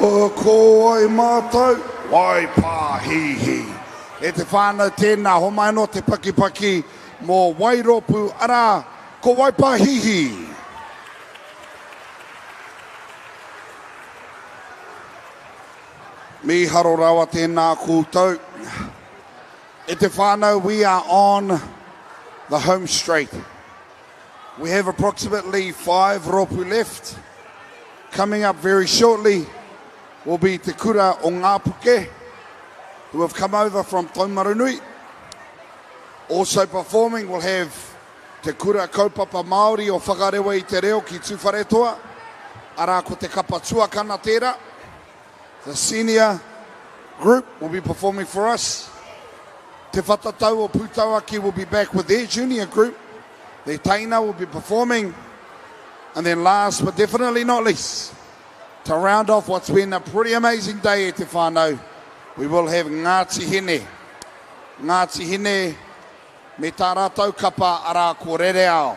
O ko ai mātou, wai pāhihi. E te whānau tēnā homai no te pakipaki mō Wairopu ara, ko wai pāhihi. Mi haro rawa tēnā kūtau. E te whānau, we are on the home straight. We have approximately 5 ropu left. Coming up very shortly will be Te Kura o Ngāpuke, who have come over from Taumarunui. Also performing we'll have Te Kura Kaupapa Māori o Whakarewa i te reo ki Tuwharetoa. Ara ko te Kapatua Kanatera. The senior group will be performing for us. Te Whatatau o Pūtauaki will be back with their junior group. Their Taina will be performing. And then last but definitely not least, to round off what's been a pretty amazing day at Te Whānau, we will have Ngāti Hine. Ngāti Hine me tā rātou kapa ara ko Rere.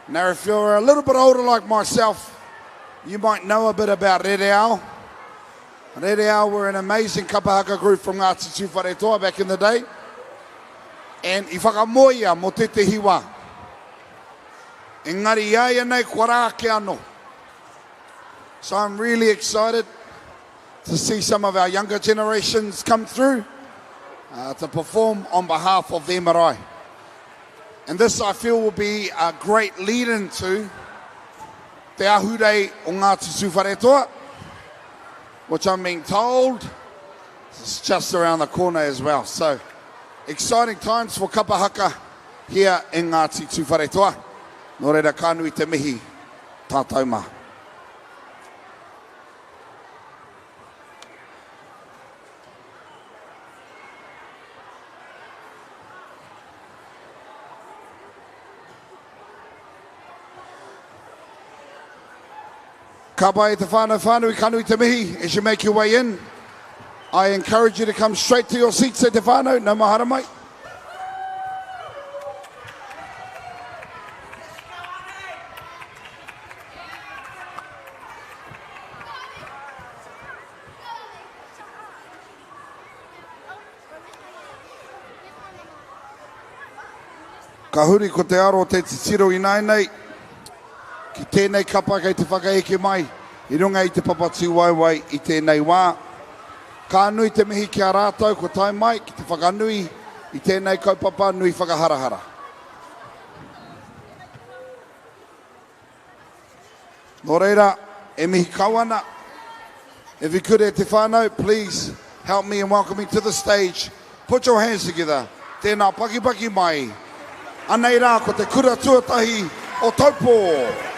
Now if you're a little bit older like myself, you might know a bit about Rere. Rere were an amazing kapahaka group from Ngāti Tuwharetoa back in the day. And I whakamoia mo te hiwa. Engari iaia nei kua rā ke anō. So I'm really excited to see some of our younger generations come through to perform on behalf of their marae. And this I feel will be a great lead-in to Te Ahurei o Ngāti Tuwharetoa, which I'm being told is just around the corner as well. So exciting times for kapahaka here in Ngāti Tuwharetoa. Nō reira kānui te mihi, tātou mā. Ka pai te whānau whānui kānui te mihi. As you make your way in, I encourage you to come straight to your seats at te whānau. No mahara mai. Ka huri ko te aro te titiro I nei, ki tēnei kapa kei te whakaeke mai, I runga I te papatū waiwai I tēnei wā. Ka nui te mihi ki a rātou, ko tai mai ki te whakanui i tēnei kaupapa nui whakaharahara. Nō reira, e mihi kawana. If you could, te whānau, please help me in welcoming to the stage. Put your hands together. Tēnā paki mai. Anei rā, ko te kura tuatahi o Taupo. Hey!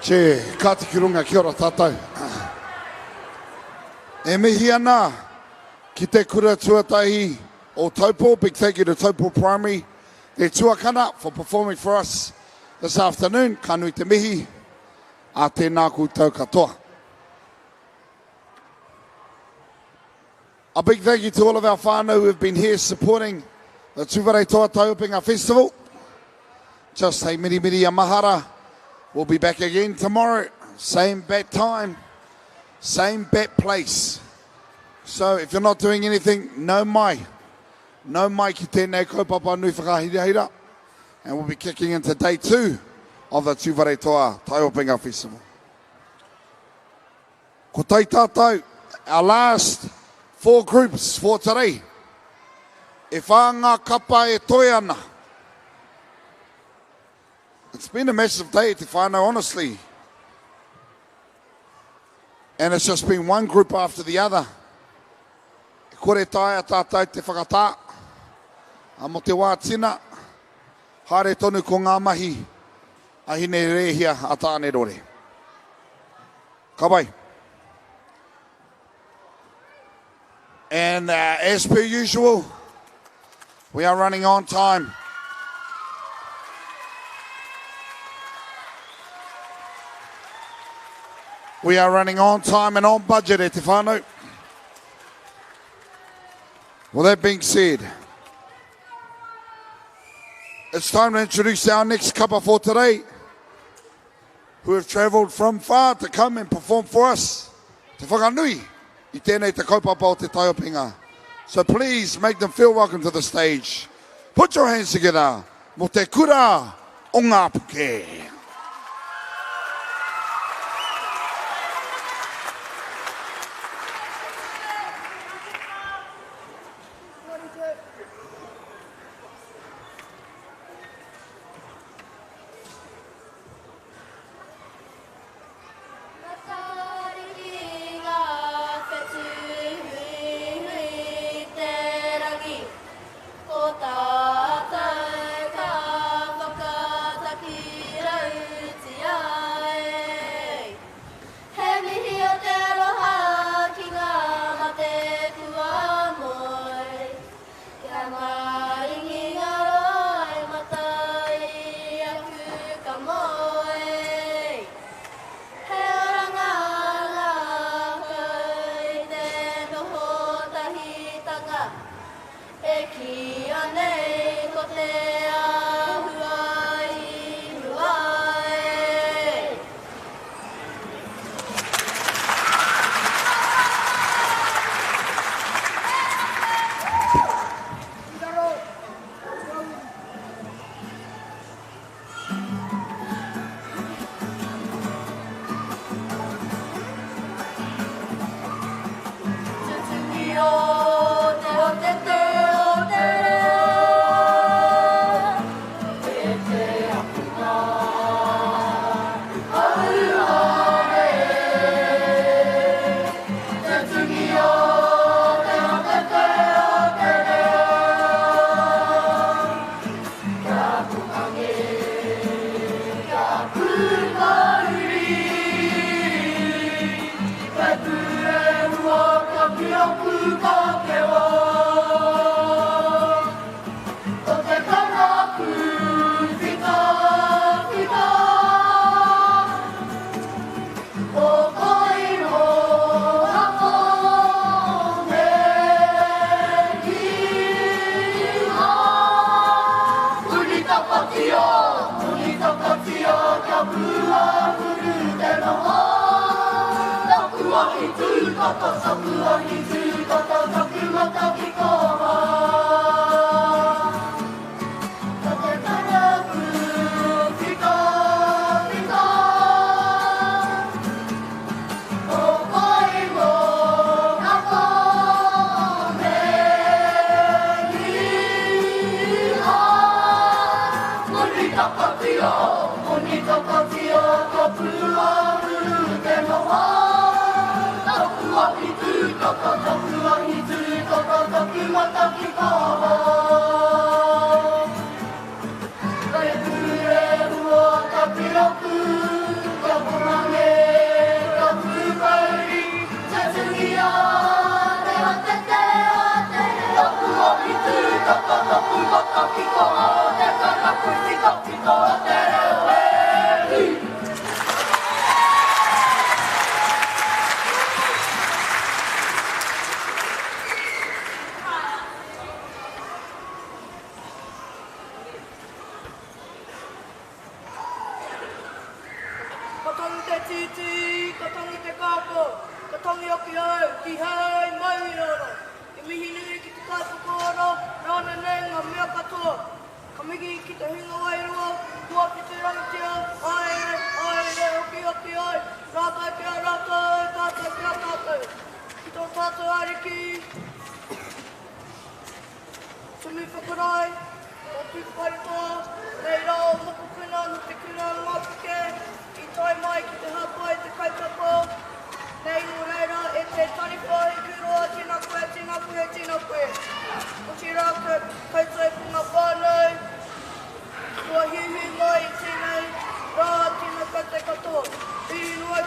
Che, kāti ki runga, kia ora tātou. E mihi ana ki te kura tuatahi o Taupo. Big thank you to Taupo Primary, their tuakana, for performing for us this afternoon. Ka nui te mihi, a tēnā koutou katoa. A big thank you to all of our whānau who have been here supporting the Tūwharei Toa Taupinga Festival. Just say miri miri a mahara. We'll be back again tomorrow, same bat time, same bat place. So if you're not doing anything, no mai ki tēnei kaupapa nui whakahirahira. And we'll be kicking into day 2 of the Tūwharei Toa Taupinga Festival. Ko tai tātou, our last 4 groups for today. E whāngā kapa e toi ana. It's been a massive day to find out, honestly. And it's just been one group after the other. E kore tae a tātou te whakatā. A mo te wā tina. Haere tonu ko ngā mahi. A hine rehia a tāne rore. Ka pai. And as per usual, we are running on time. We are running on time and on budget, e te whānau. Well, that being said, it's time to introduce our next couple for today, who have travelled from far to come and perform for us. Te whakanui I tēnei te kaupapa o te Taupinga. So please make them feel welcome to the stage. Put your hands together. Mo te kura o ngā puke. toko toku o hitu, toko toku mo toki koho. Koe kure ua toki roku, toku mange, toku kauri, tatungi o te o te te o te toku o hitu, toko toku mo toki koho, te karaku tiko tiko o te reo e hui. Katongi te titi, katongi te kāpo, katongi oki au, ki hei mai ora. I mihi nui ki te kāpoko ora, rāna nei ngā mea katoa. Ka migi ki te hinga wairua, kua ki te rangitia, aere, oki ai, rātai kia rātai, tātai kia tātai. Ki tō tātou ariki, tumi whakarai, o tūwhaitoa, nei rao moko kuna, no te kuna ngāpuke, i tai mai ki te hapai te kaupapa, nei no reira e te taniwhai kuroa, tina koe. O ti rā koutou punga whānau, kua hiuhi mai i tēnei, rā tina kate katoa. I nua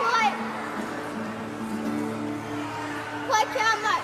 Koe. Koe kia mai.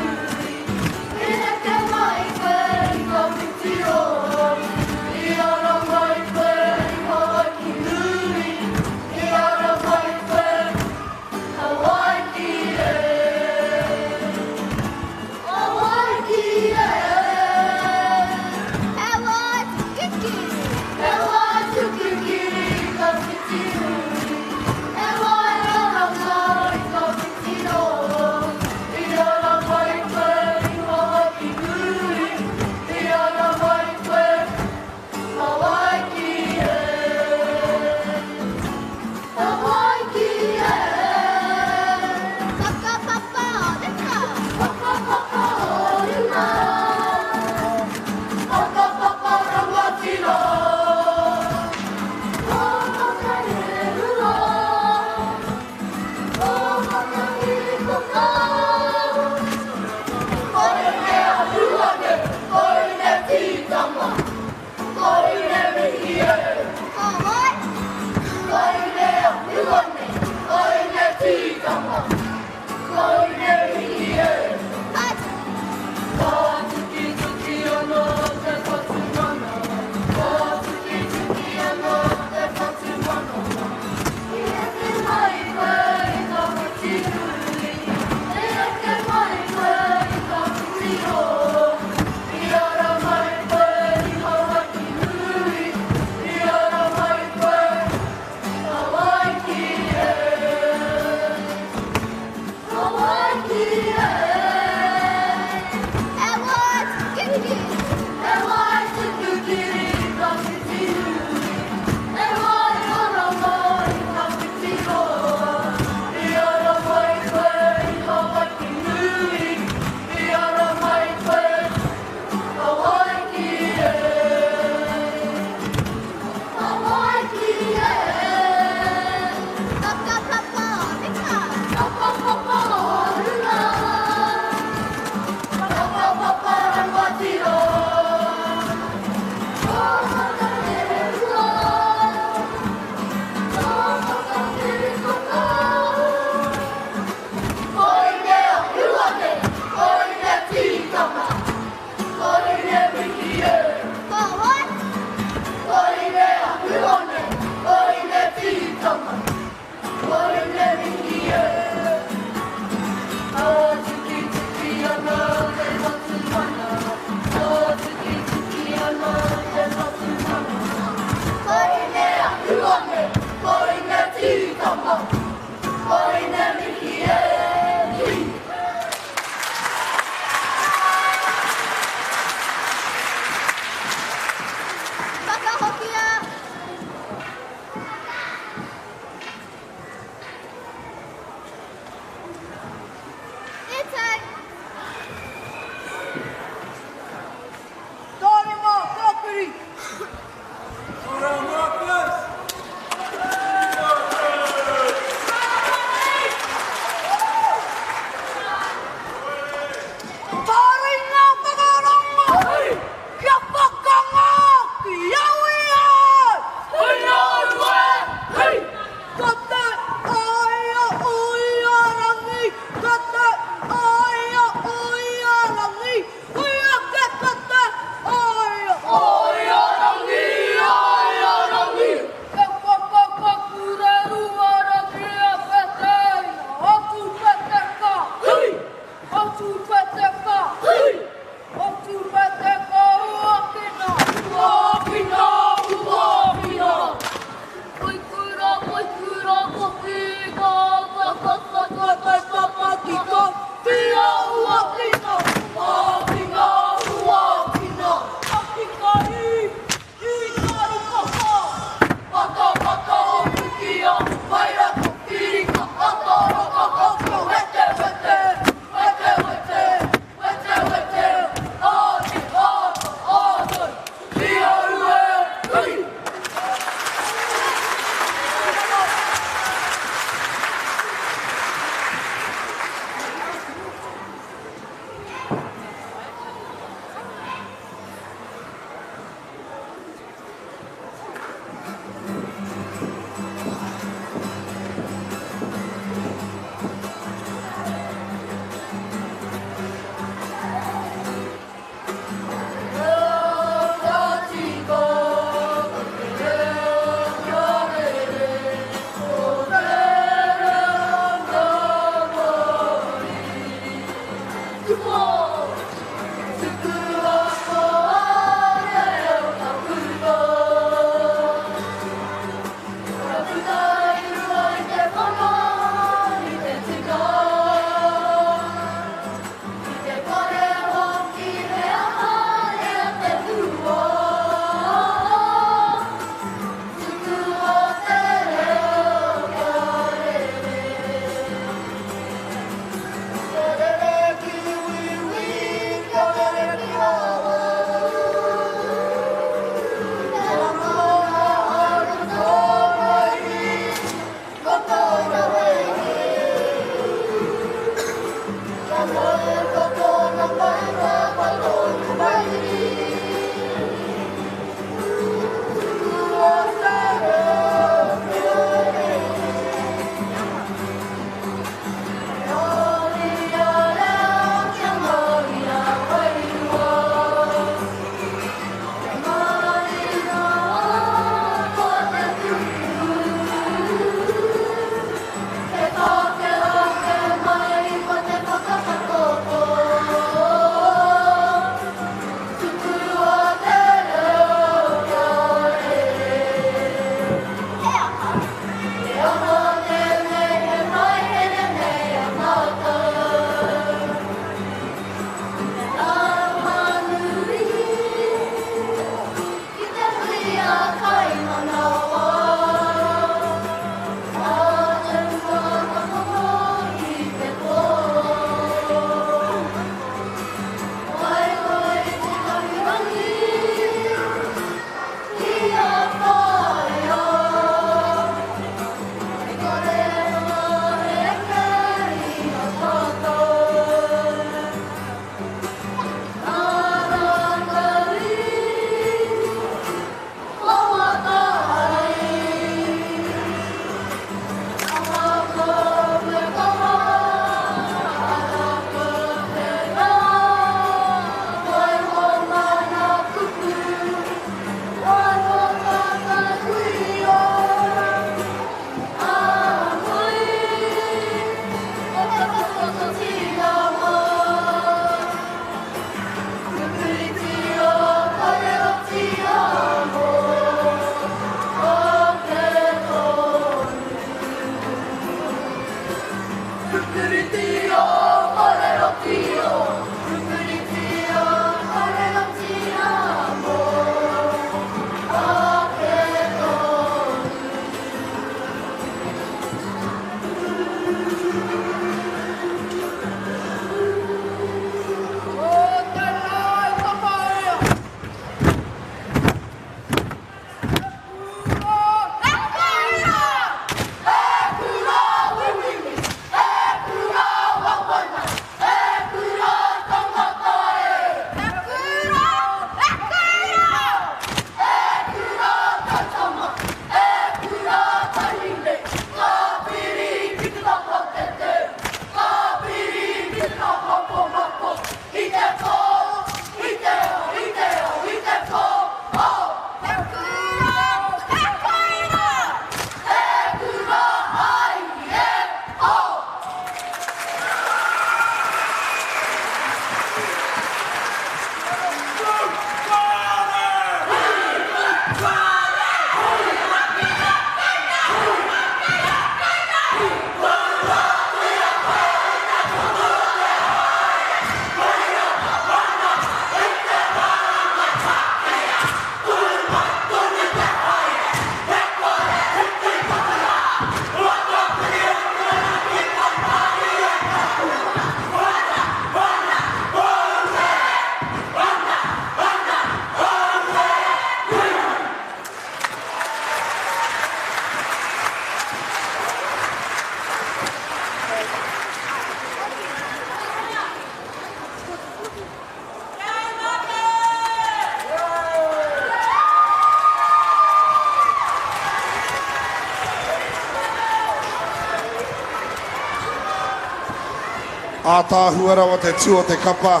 A tāhua rawa te tū o te kapa.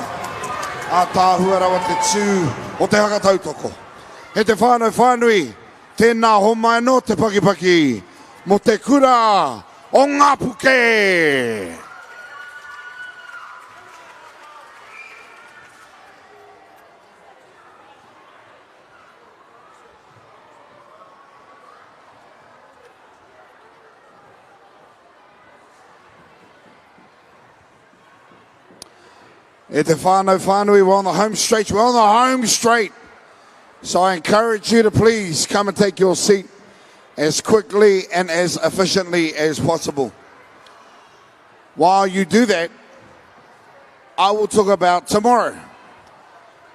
A tāhua rawa te tū o te haka tautoko. He te whānau whānui, tēnā homai no te pakipaki, mo te kura o ngā puke. E te whānau whānui, we're on the home straight. We're on the home straight. So I encourage you to please come and take your seat as quickly and as efficiently as possible. While you do that, I will talk about tomorrow.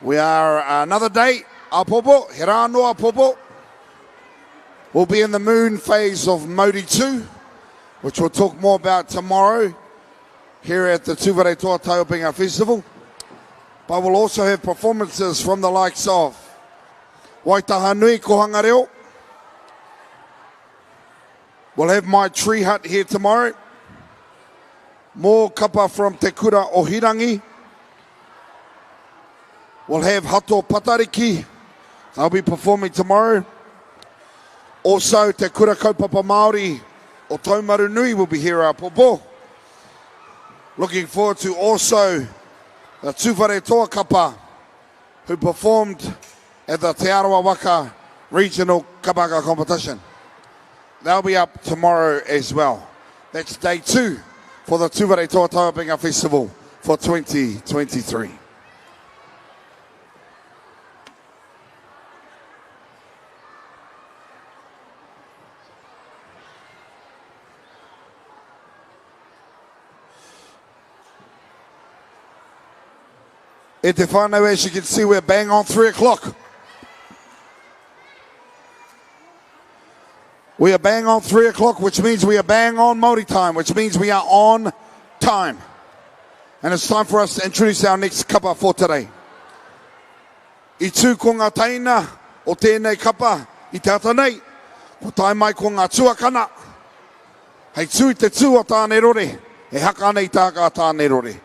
We are another day, Apopo, he rā noa Apopo. We'll be in the moon phase of Modi 2, which we'll talk more about tomorrow here at the Tūwhare Toa Taupinga Festival. But we'll also have performances from the likes of Waitaha Nui Kohanga Reo. We'll have my tree hut here tomorrow. More kapa from Te Kura o Hirangi. We'll have Hato Patariki. They'll be performing tomorrow. Also, Te Kura Kaupapa Māori o Taumaru Nui will be here at Popo. Looking forward to also the Tūwhare Toa Kapa who performed at the Te Arawa Waka Regional Kabaka Competition. They'll be up tomorrow as well. That's day 2 for the Tūwhare Toa Taupinga Festival for 2023. E te whānau, as you can see, we're bang on 3 o'clock. We are bang on 3 o'clock, which means we are bang on Māori time, which means we are on time. And it's time for us to introduce our next kapa for today. I tū ko ngā taina o tēnei kapa i te ata nei, ko tai mai ko ngā tuakana. Hei tū I te tū o tāne rore, he haka nei tāka tāne rore.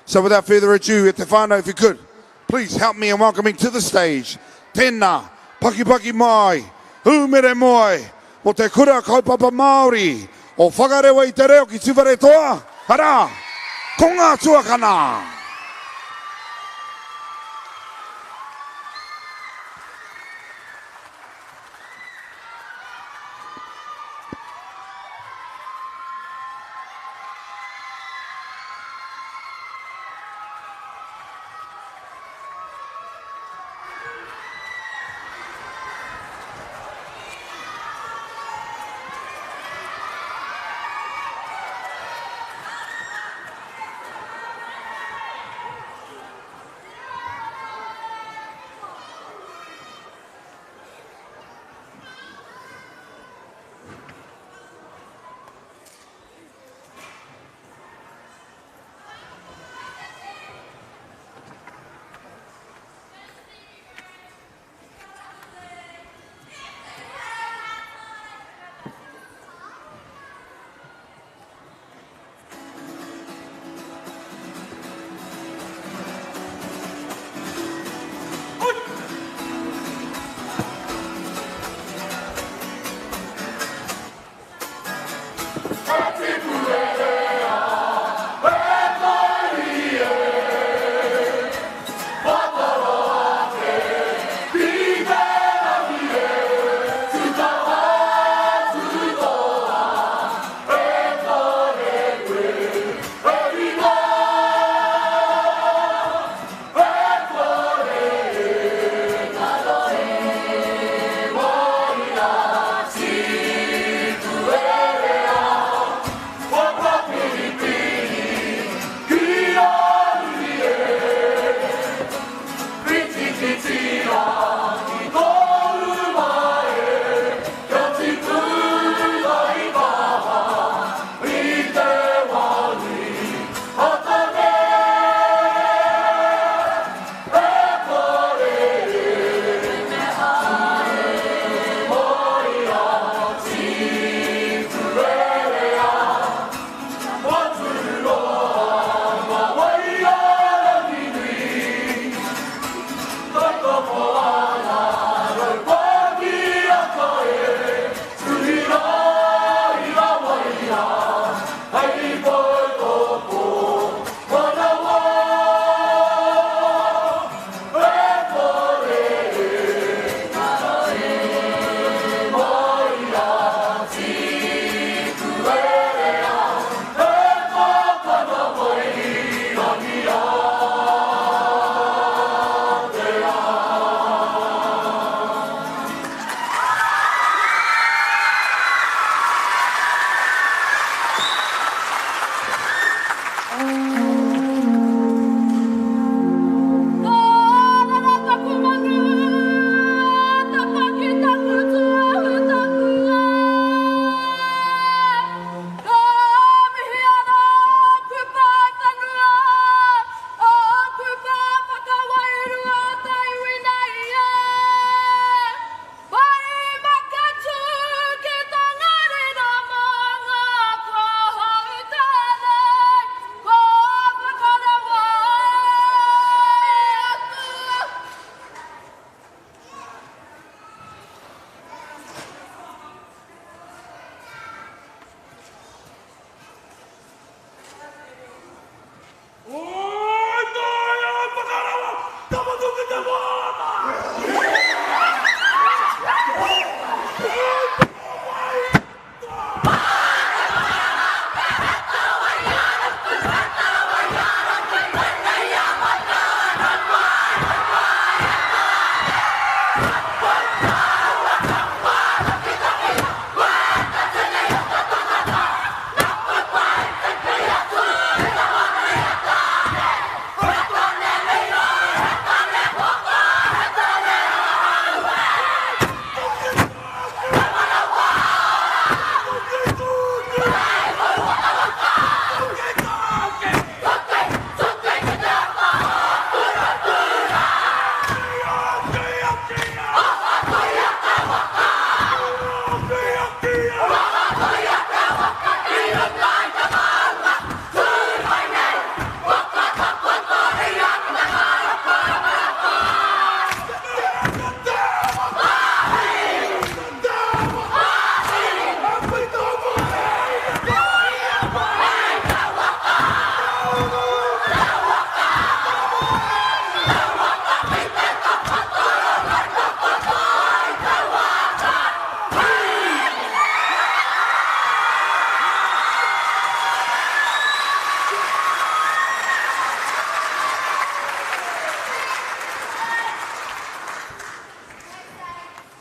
So without further ado, e te whānau, if you could, please help me in welcoming to the stage, tēnā, paki paki mai, humere moi, mo te kura kaupapa Māori, o whakarewa I te reo ki Tūwhare Toa, hara, ko ngā tuakana.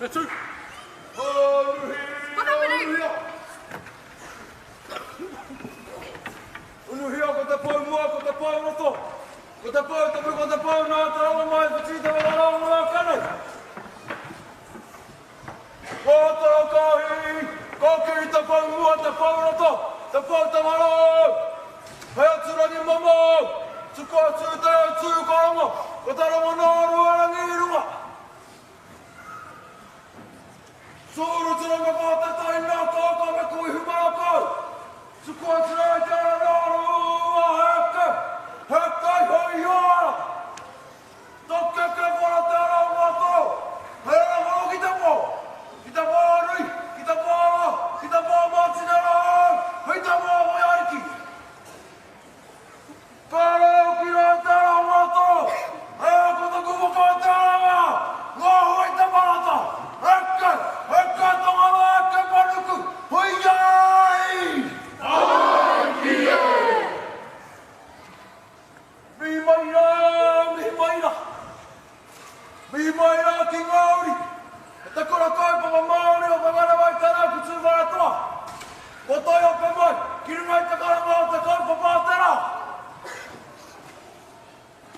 E tū. Whakapiri! Unuhia ko te pau mua, ko te pau roto. Ko te pau tapu, ko te pau nā te ronga mai, ko tita wala ronga ngā kanai. Ko taro kahi, ko kiri te pau mua, te pau roto, te pau te wala. Hei aturani mamo, tuko atu te atu korongo, ko te ronga nā ruarangi i runga. Sūru turanga ko te tai nā kōkā me kui humara kau. Tuko atu rei te ara nā rua heke, heke hoi ora. Toke ke wara te ara o mātou. Hei ara waro ki te pō. Ki te pō nui, ki te pō ara, ki te pō mātina rā. Hei te pō hoi ariki. Pēre o ki rei te ara o mātou. Hei a ko te kumaka te ara ngā. Ngā hoi te marata. Heke, heke tongara, heke panuku. Hoi ai! Mihi mai rā ki Māori. E te kora kaupapa Māori o whangara mai tērā ku tūwara toa. Ko toi ope mai, ki runga i te karanga o te kaupapa o tērā.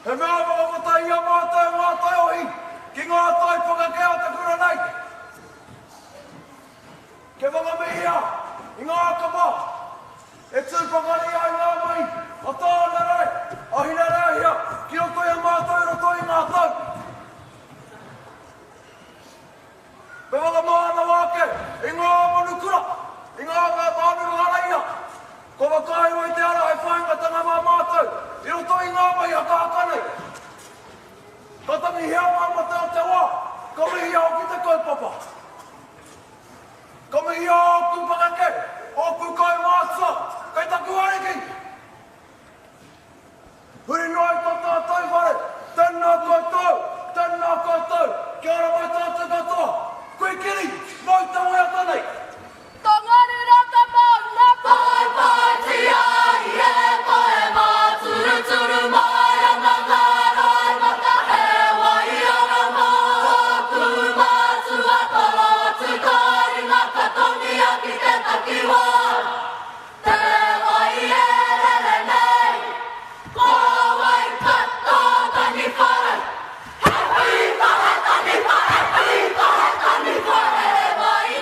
He mea whakamatai ia mātai ngā tai ohi, ki ngā tai whakakea te kura nei. Ke whangamihia, i ngā kapa, e tūpakari ai ngā mai, a tāna rei, a hina rehia, ki o toi a mātai roto i ngā tau. Me waka māna wake, i ngā manukura, i ngā mānu ngaraia. Ko wakai roi te ara, e whaingatanga mā mātou, i roto i ngā mai a kākanei. Ka tangi hea mamata o te wā, ka mihi au ki te kaupapa. Ka mihi au ku pakake, o ku kai mātua, kai taku ariki. Huri noi tō tātou whare, tēnā koutou, kia ora mai tātou katoa. Koe kiri, mai te moe ata nei. Tongari rata mauna, pai pai ti ai e koe mā turu turu mai ana ngarai mata he wai ana mā. Ku mātua tolo atu kari ngā katongi a ki te takiwa. Te wai e rere nei, ko wai kato tani whare. He hui tahe tani whare, hui tahe tani whare, wai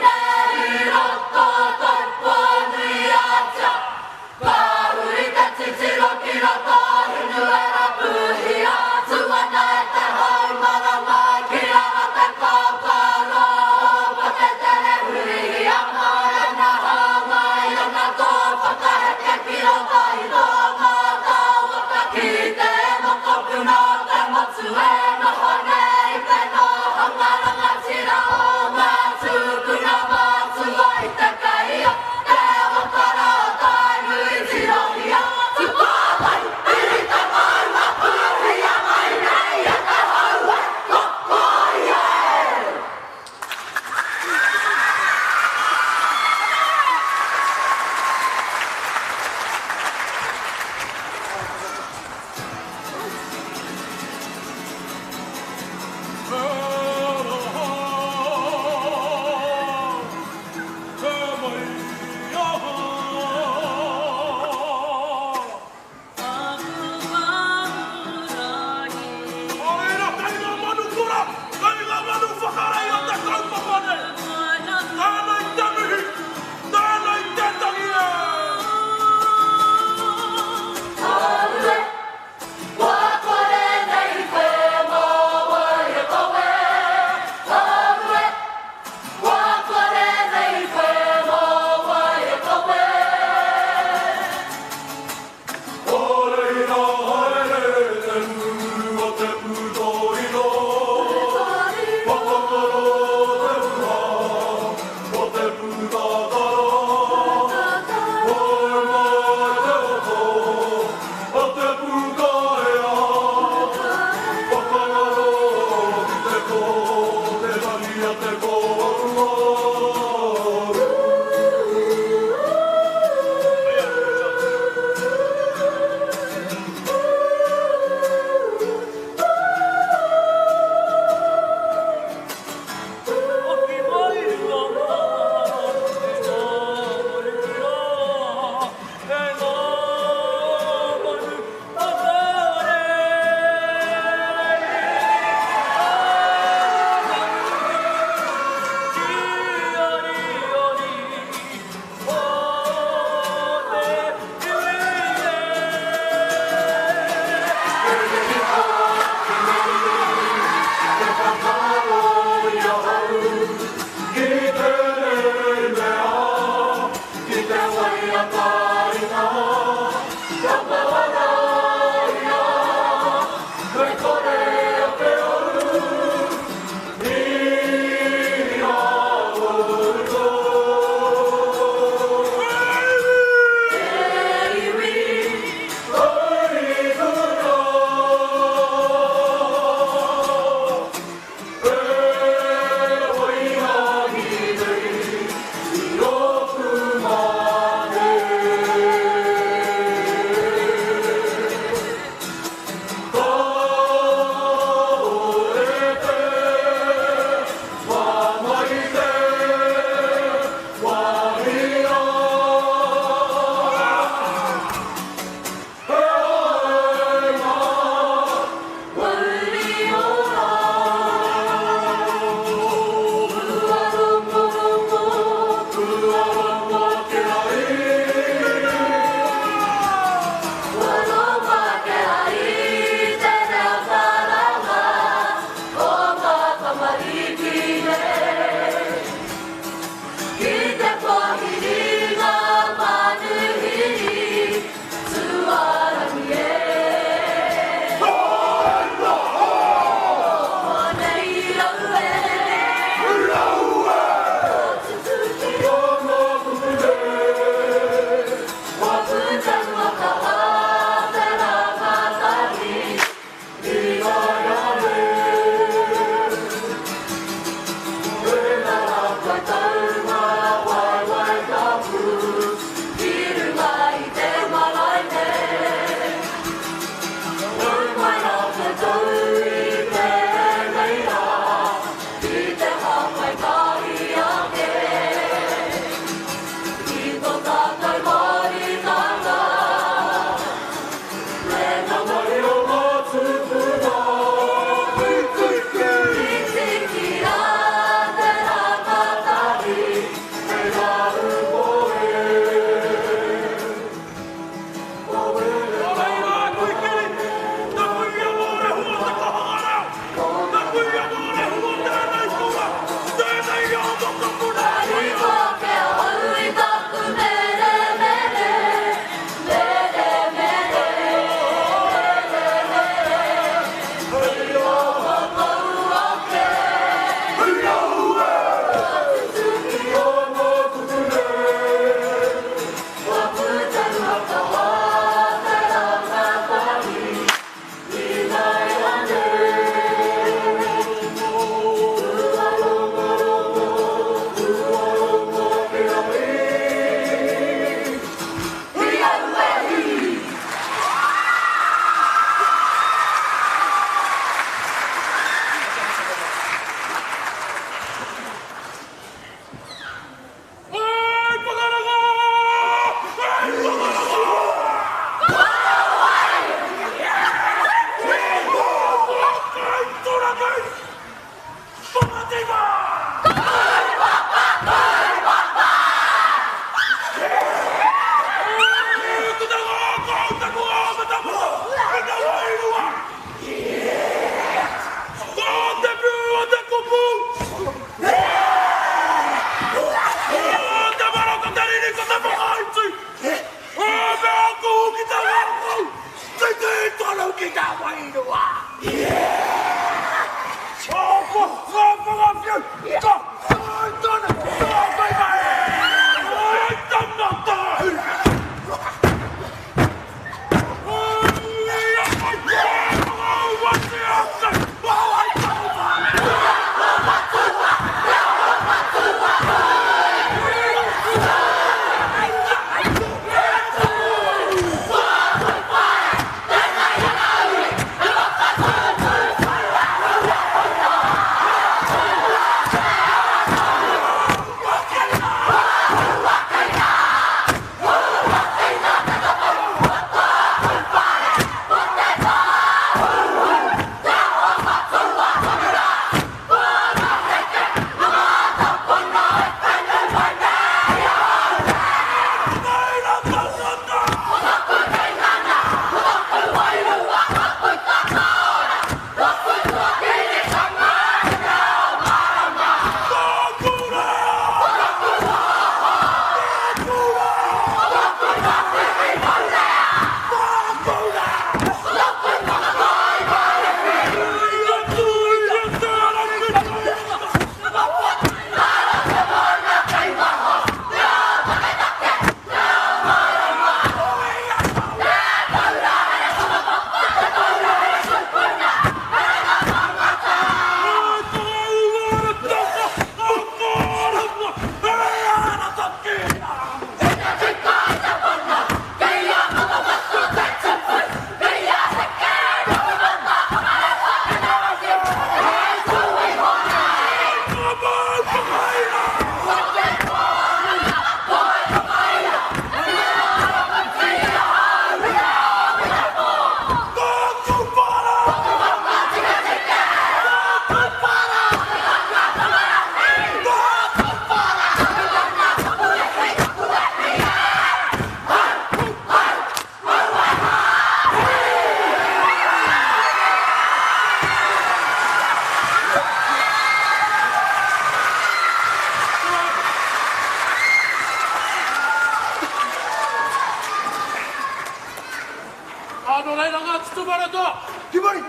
Ano na ilang at stumara to? Gimari!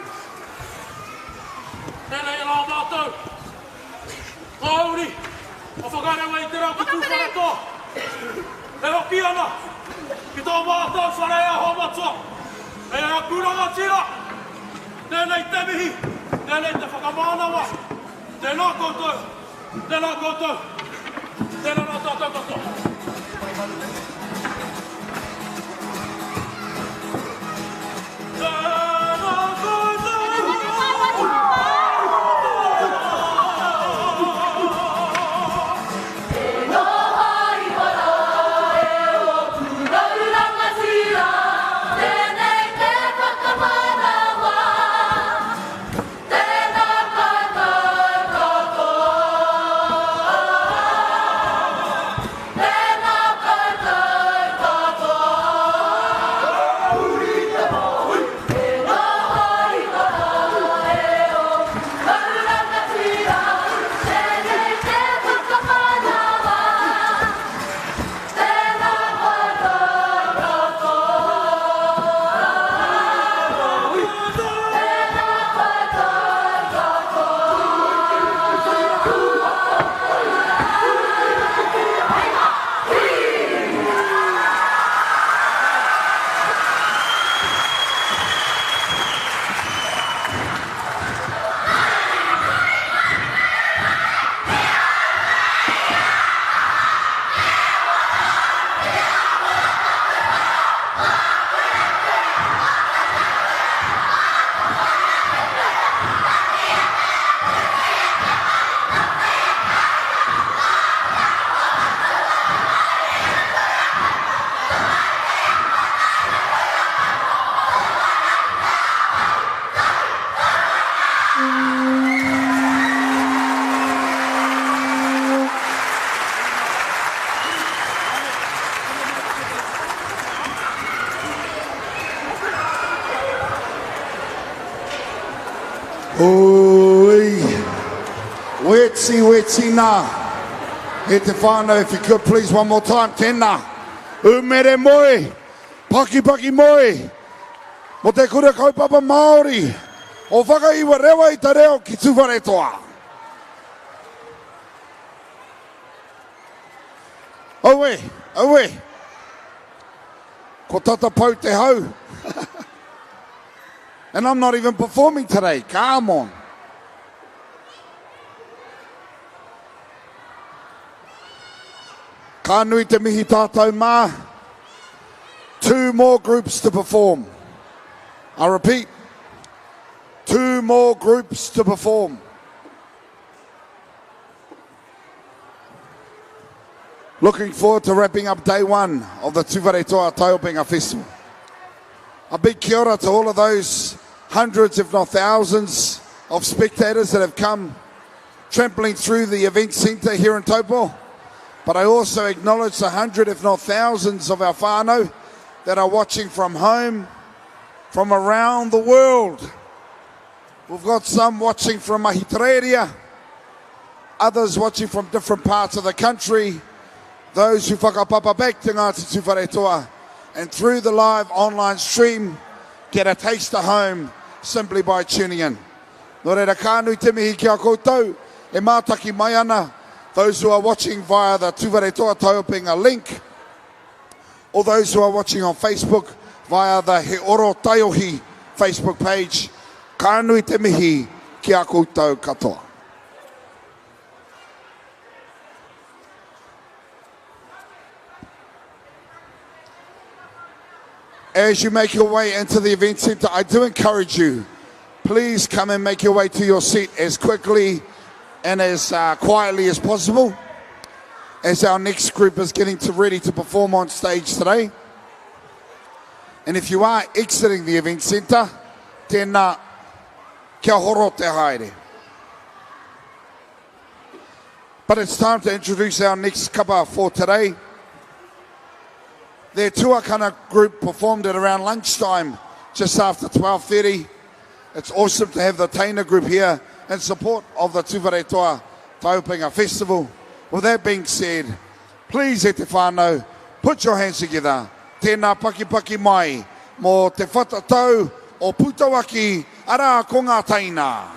Nena yung mga bato! Mauri! Mapagana nga itirang kutusara to! Ewa kiyama! Ito ang bato sa raya homatso! Kaya nagkulang ang sila! Nena itemihi! Nena itafakamana wa! Nena koto! Nena koto! Nena natatakot! Tena Wetsi nā. He te whānau, if you could please one more time, tēnā. Umere moe, paki moe. Mo te kura kaupapa Māori. O whakaiwa rewa I te reo ki Tuwharetoa. Aue. Ko tata pau te hau. And I'm not even performing today. Come on. Ka nui te mihi tātou mā. 2 more groups to perform. I repeat, 2 more groups to perform. Looking forward to wrapping up day 1 of the Tuwharetoa Taupinga Festival. A big kia ora to all of those hundreds, if not thousands, of spectators that have come trampling through the event centre here in Taupo. But I also acknowledge the 100, if not thousands, of our whānau that are watching from home, from around the world. We've got some watching from Mahitareria, others watching from different parts of the country, those who whakapapa back to Ngāti Tuwharetoa, and through the live online stream, get a taste of home simply by tuning in. Nō reira kānui te mihi ki a koutou, e mātaki mai ana, those who are watching via the Tuwharetoa Taupinga link, or those who are watching on Facebook via the He Oro Taiohi Facebook page, kānui te mihi ki a koutou katoa. As you make your way into the event centre, I do encourage you, please come and make your way to your seat as quickly and as quietly as possible, as our next group is getting ready to perform on stage today. And if you are exiting the event centre, tēnā kia horo te haere. But it's time to introduce our next kapa for today. Their Tuakana group performed at around lunchtime, just after 12:30. It's awesome to have the Taina group here in support of the Tuwharetoa Taupinga Festival. With that being said, please e te whānau, put your hands together. Tēnā paki mai, mō te whatatau o Putawaki, ara ko ngā Taina.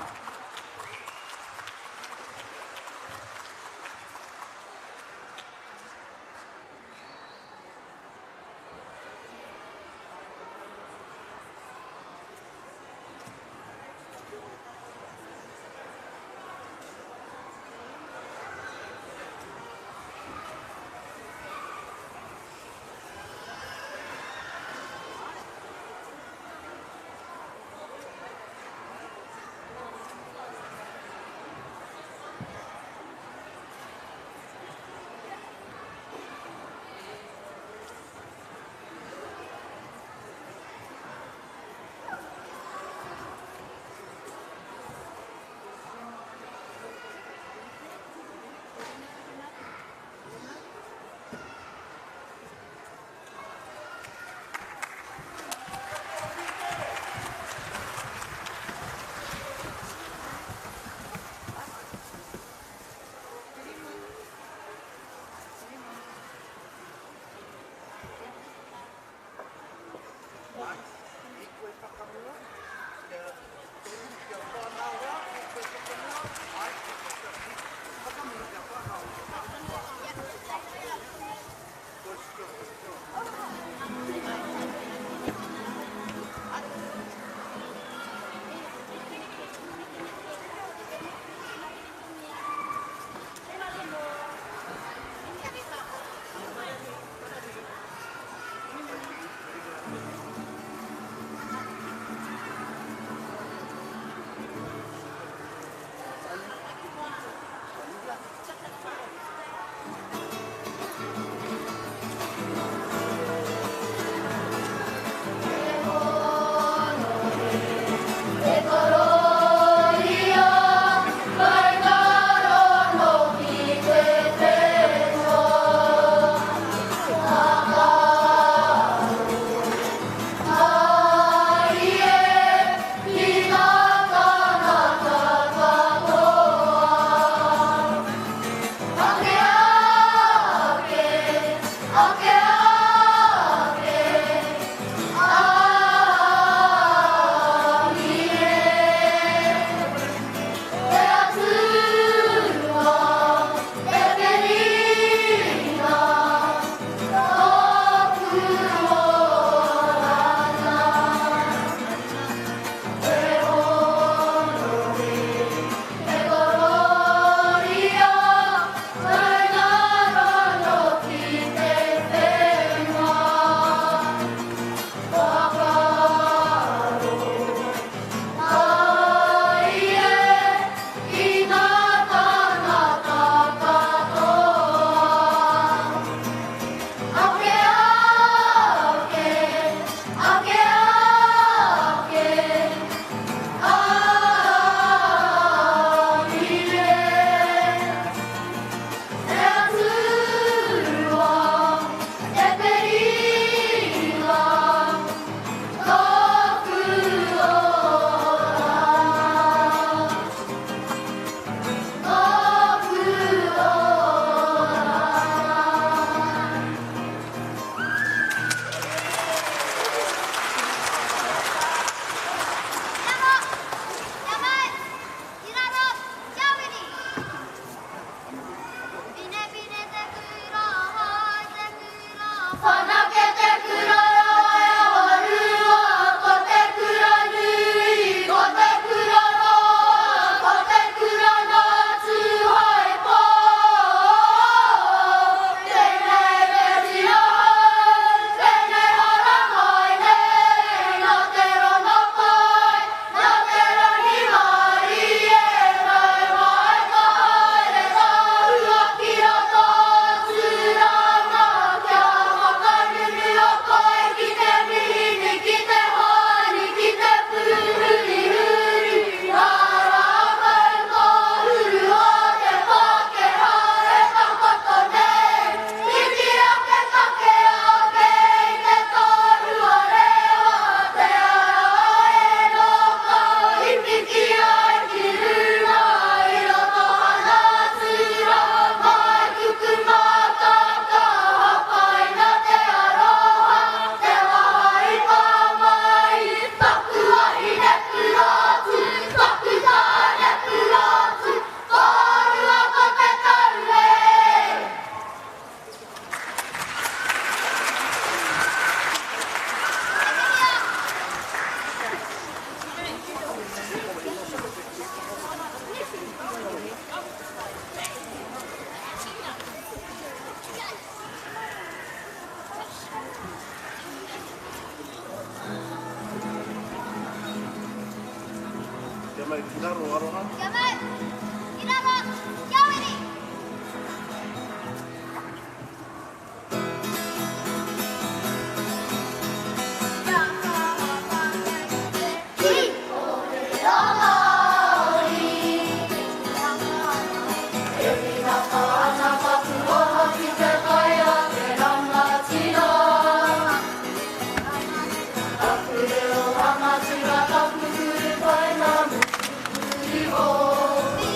Kiamai. Kiraro. Kiawiri. Oh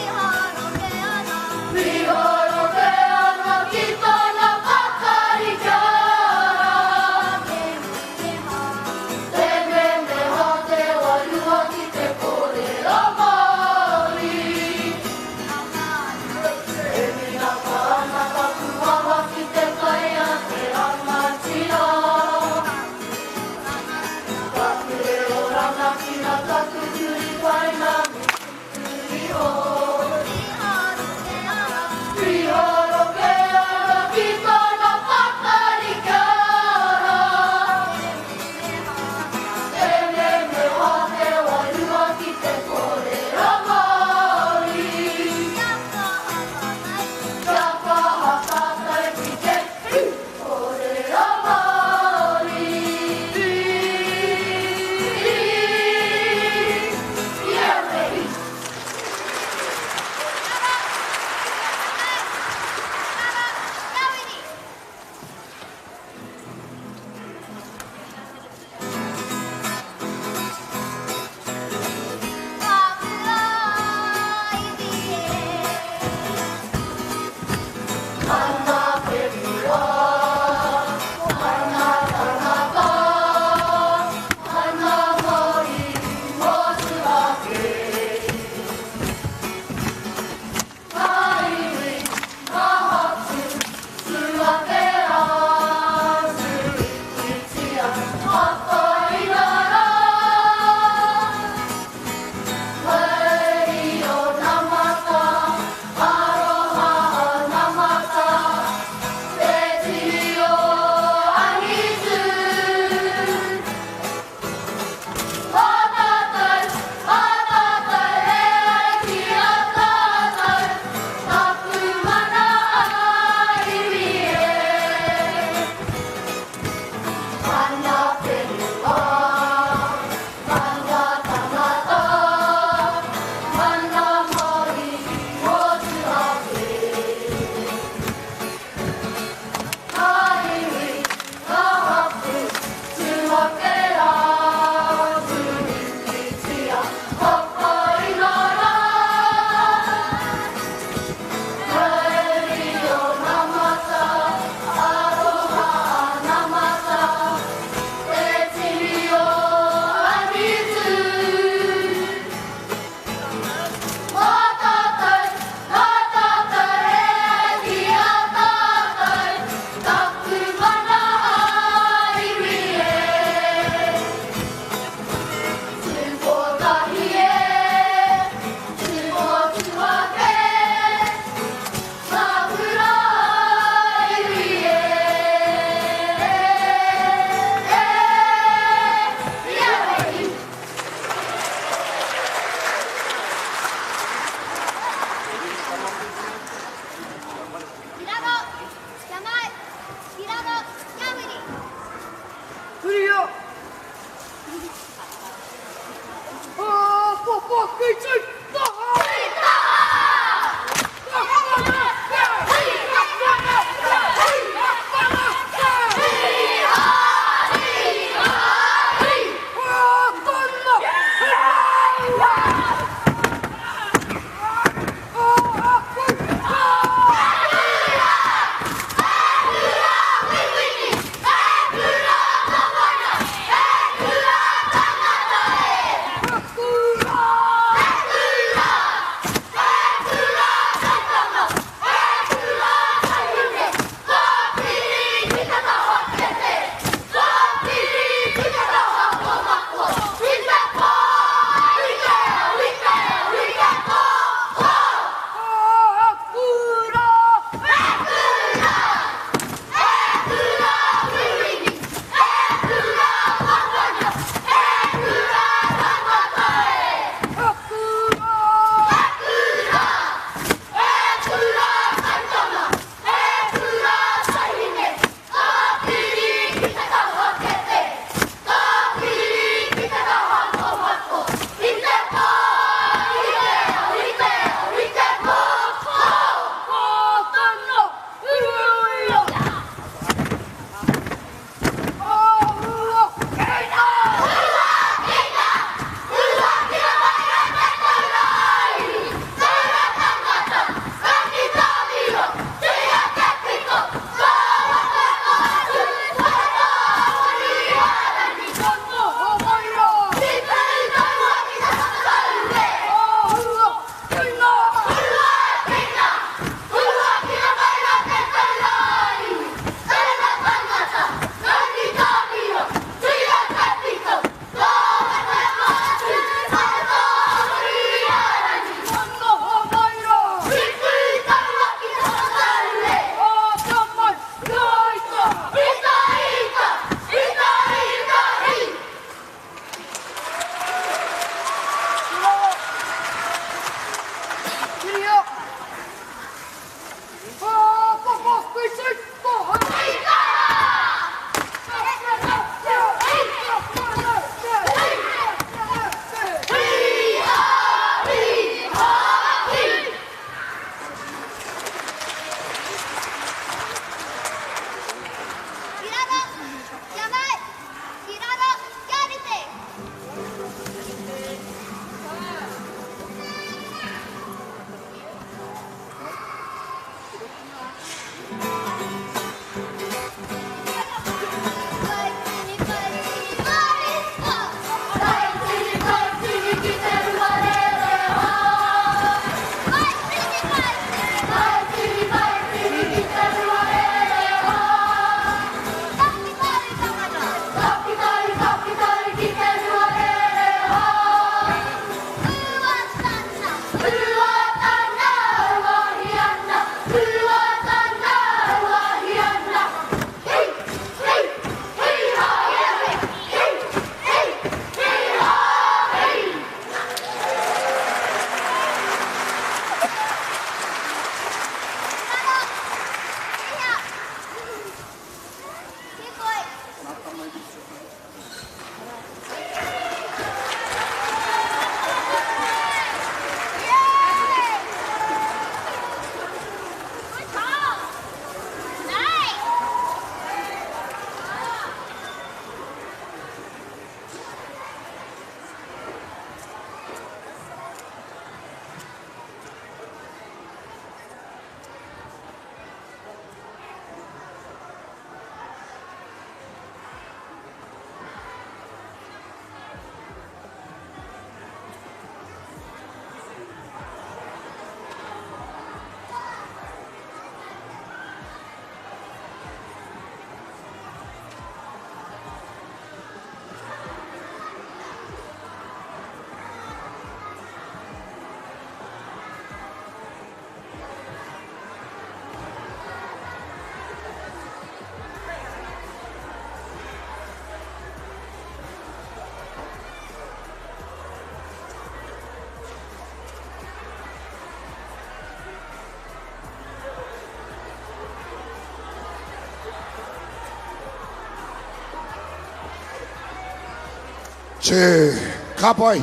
Che, kapai,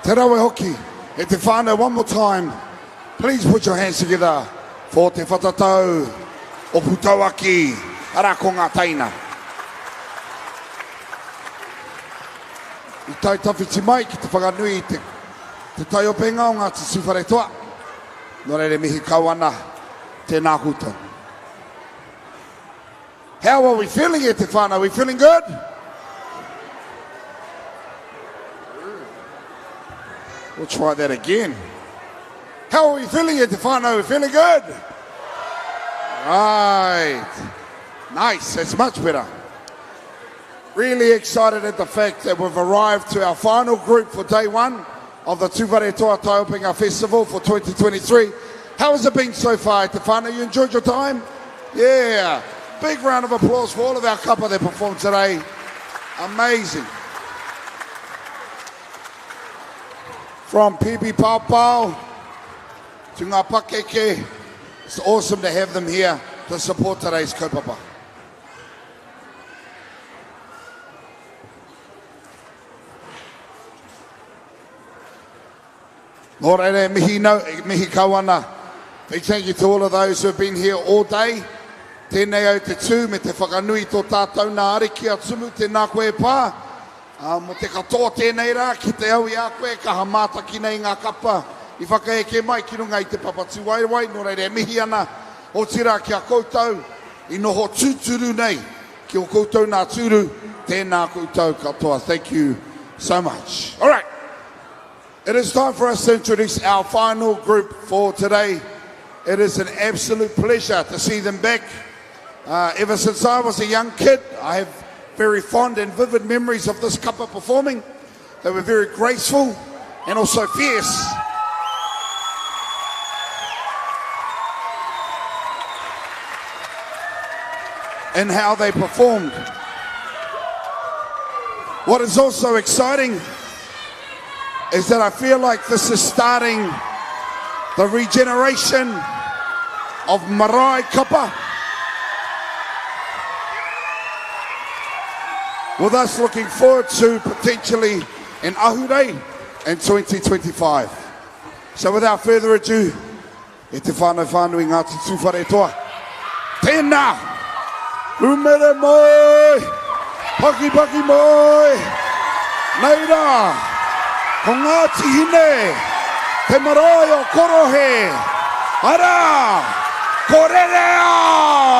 te rawe hoki, e te whānau one more time. Please put your hands together for te whatatau o Putauaki, ara ko ngā taina. I tai tawhiti mai ki te whakanui i te tai o penga o ngā te siwhare toa. Nō reire mihi kawana, tēnā koutou. How are we feeling e te whānau? Are we feeling good? We'll try that again. How are we feeling it, Tefano? We feeling good? Right. Nice. That's much better. Really excited at the fact that we've arrived to our final group for day one of the Tūwhare Toa Taupinga Festival for 2023. How has it been so far, Tefano? You enjoyed your time? Yeah. Big round of applause for all of our kapa that performed today. Amazing. From Pipi Pau Pau to Ngā Pakeke, it's awesome to have them here to support today's kaupapa. Nō reire, mihi kawana. Big thank you to all of those who have been here all day. Tēnei au te tū me te whakanui tō tātou nā ariki a tumu tēnā koe pā. Mo te katoa tēnei rā, ki te au i a koe, ka hamata ki nei ngā kapa. I whakaeke mai ki runga i te papatu waiwai, nō reire mihi ana o tira ki a koutou, i noho tūturu nei, ki o koutou nā tūru, tēnā koutou katoa. Thank you so much. All right, it is time for us to introduce our final group for today. It is an absolute pleasure to see them back. Ever since I was a young kid, I have very fond and vivid memories of this kapa performing. They were very graceful and also fierce. In how they performed. What is also exciting is that I feel like this is starting the regeneration of marae kapa. With us looking forward to potentially an Ahurei in 2025. So without further ado, e te whānau whānui Ngāti Tūwhare Toa. Tēnā! Umere moi! Paki paki moi! Nei rā! Ko Ngāti Hine! Te marae o korohe! Ara! Korereo!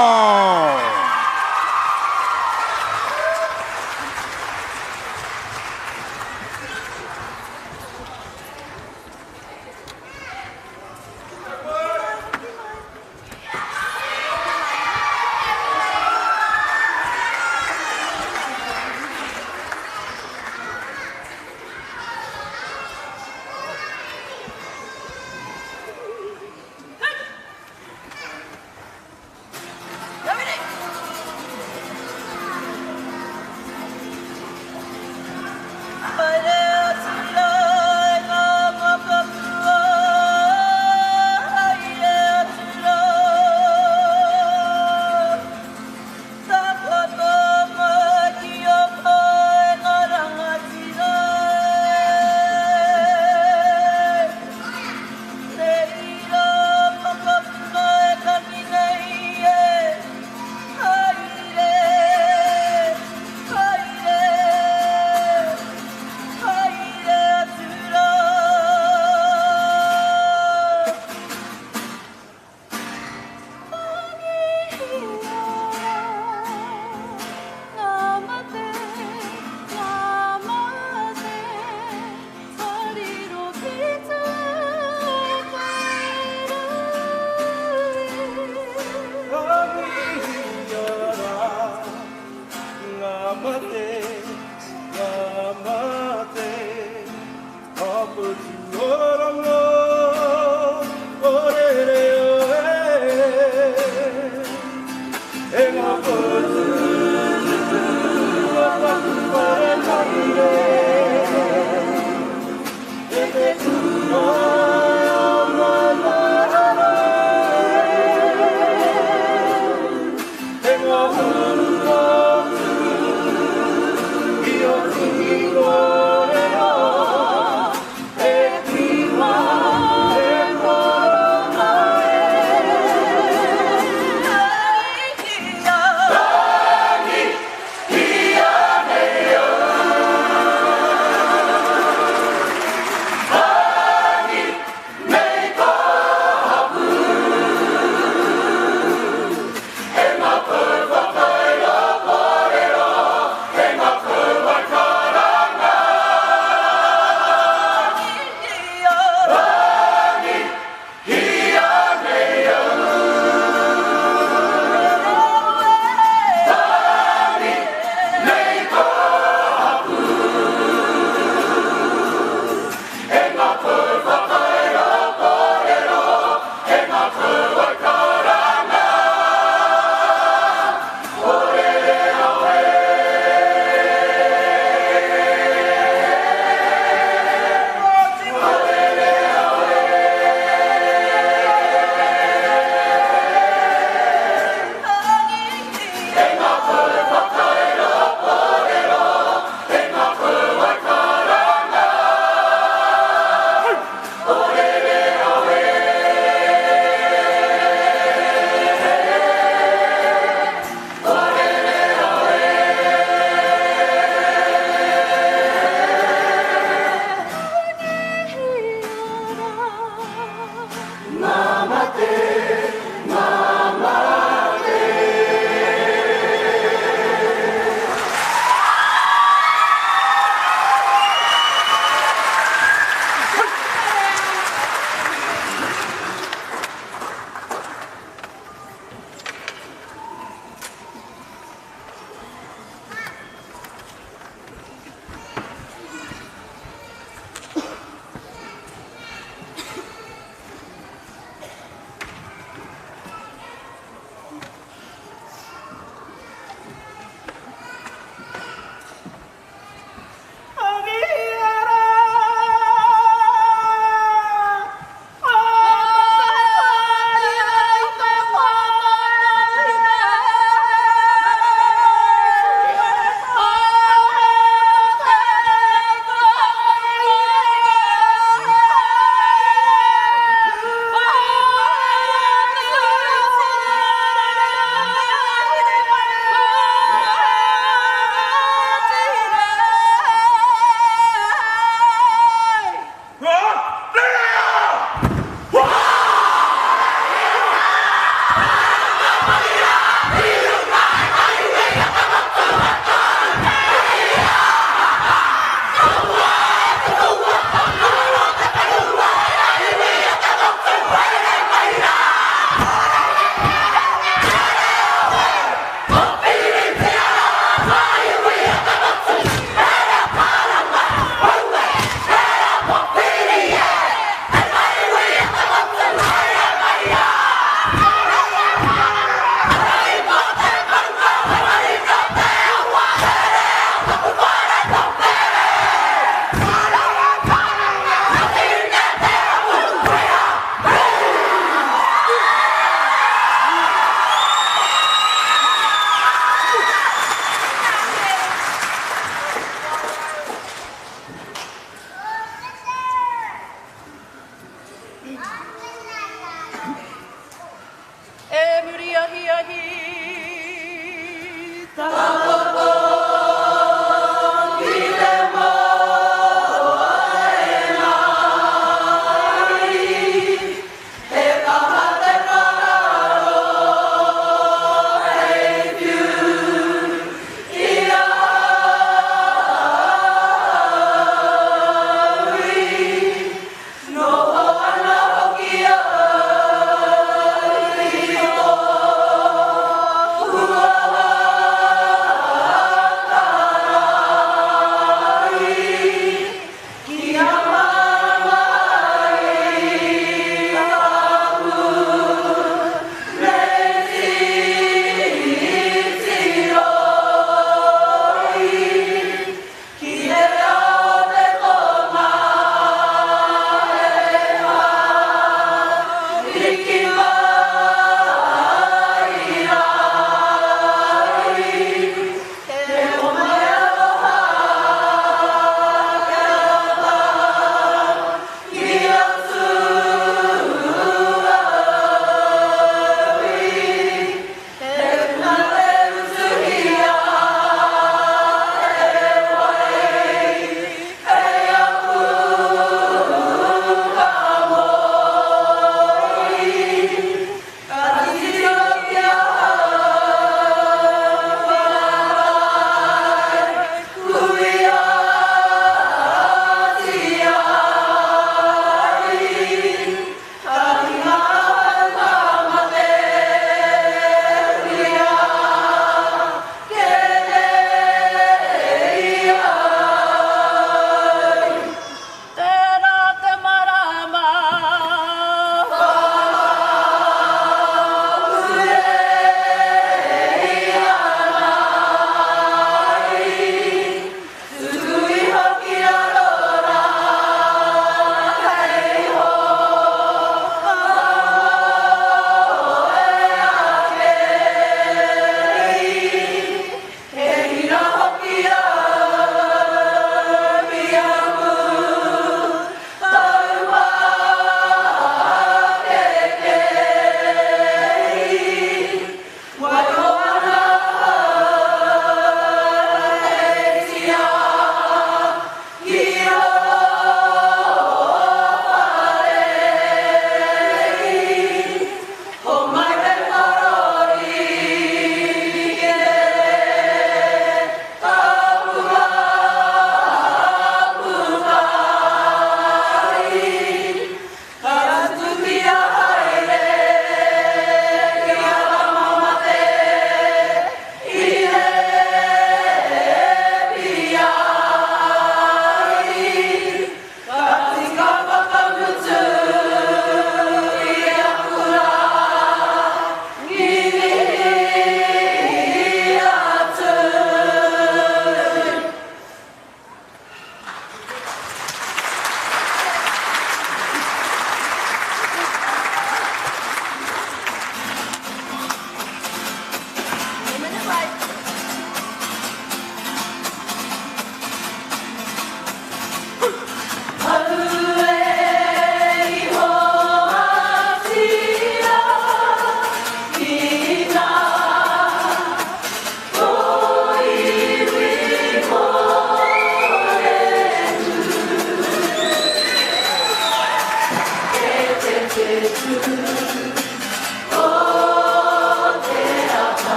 ahi ahi.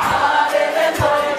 Hare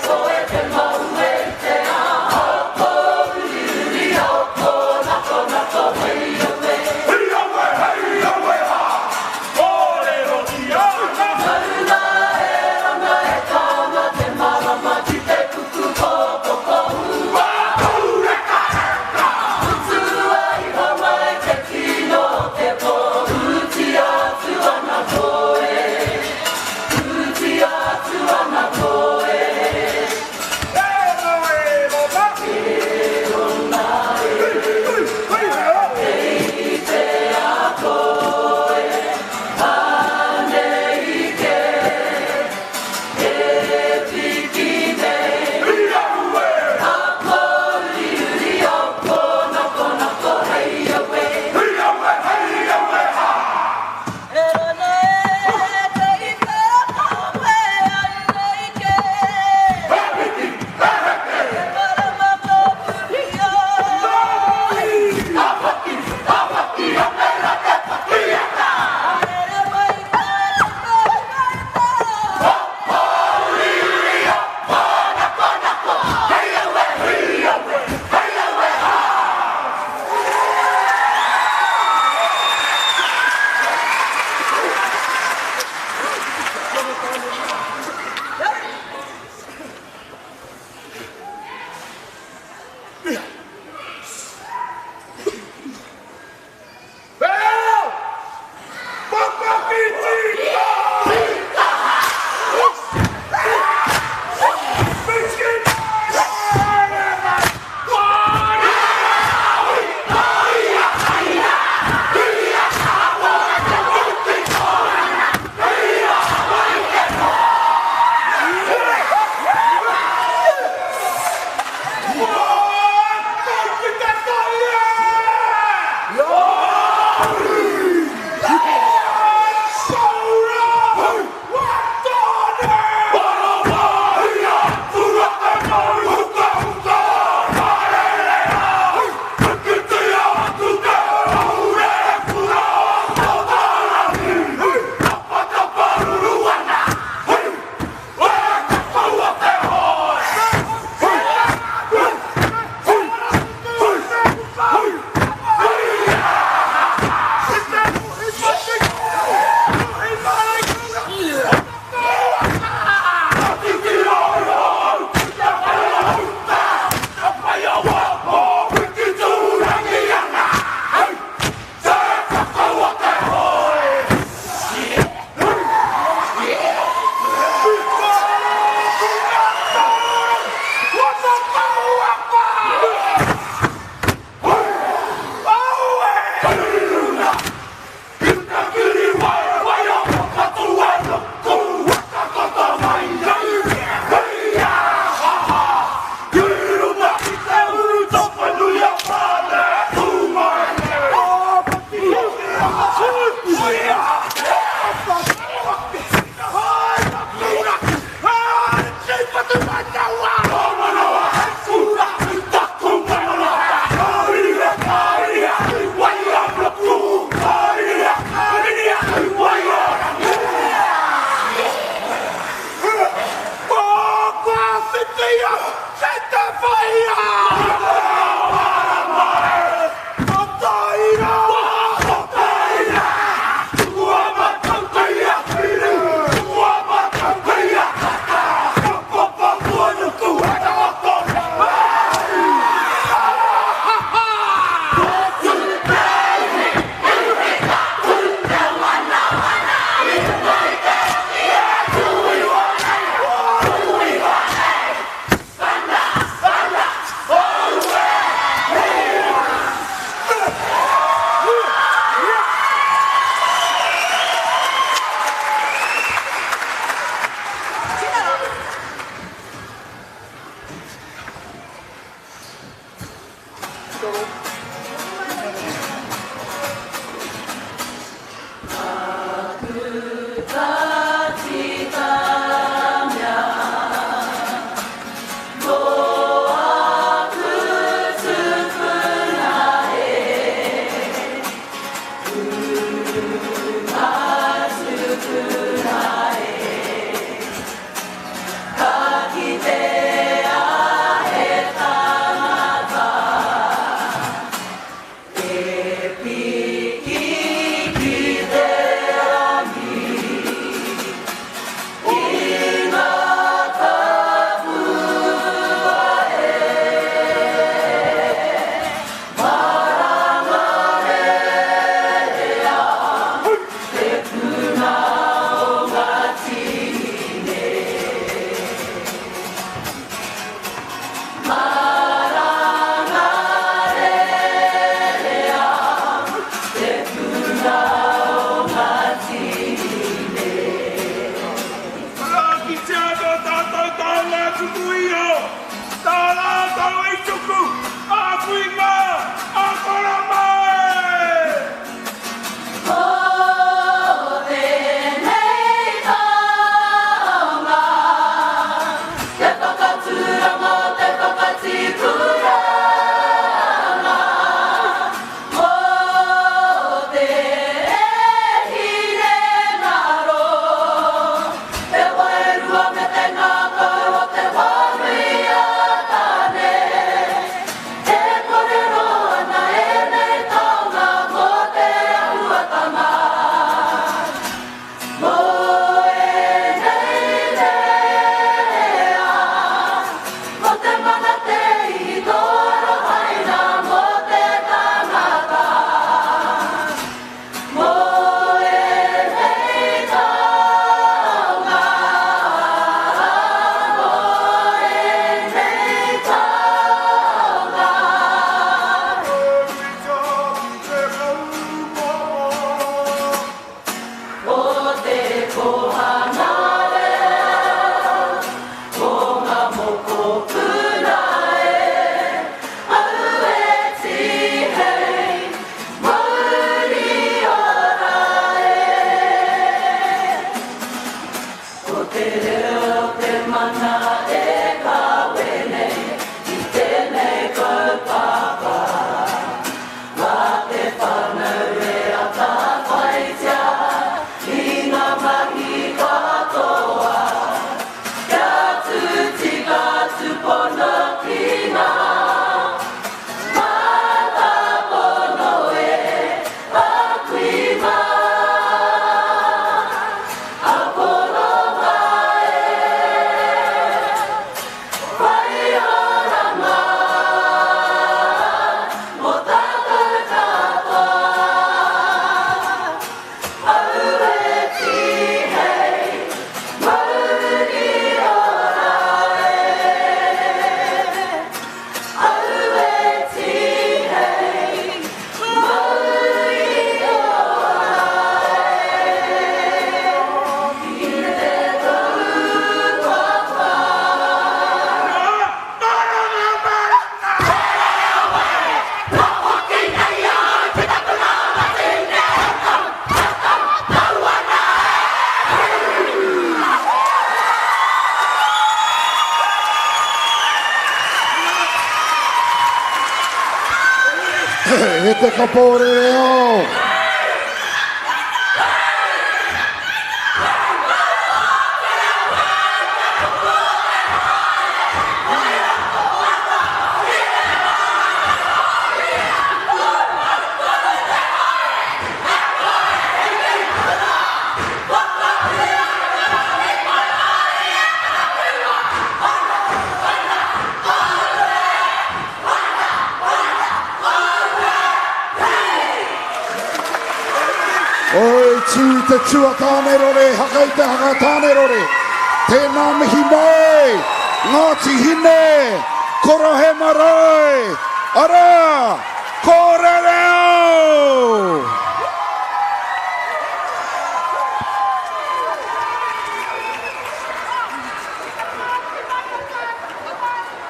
E te kapore reo. Oi, tū te tua tāne rore, haka i te haka tāne rore. Tēnā mihi mai, Ngāti hine, korohe marae, ara, kore reo!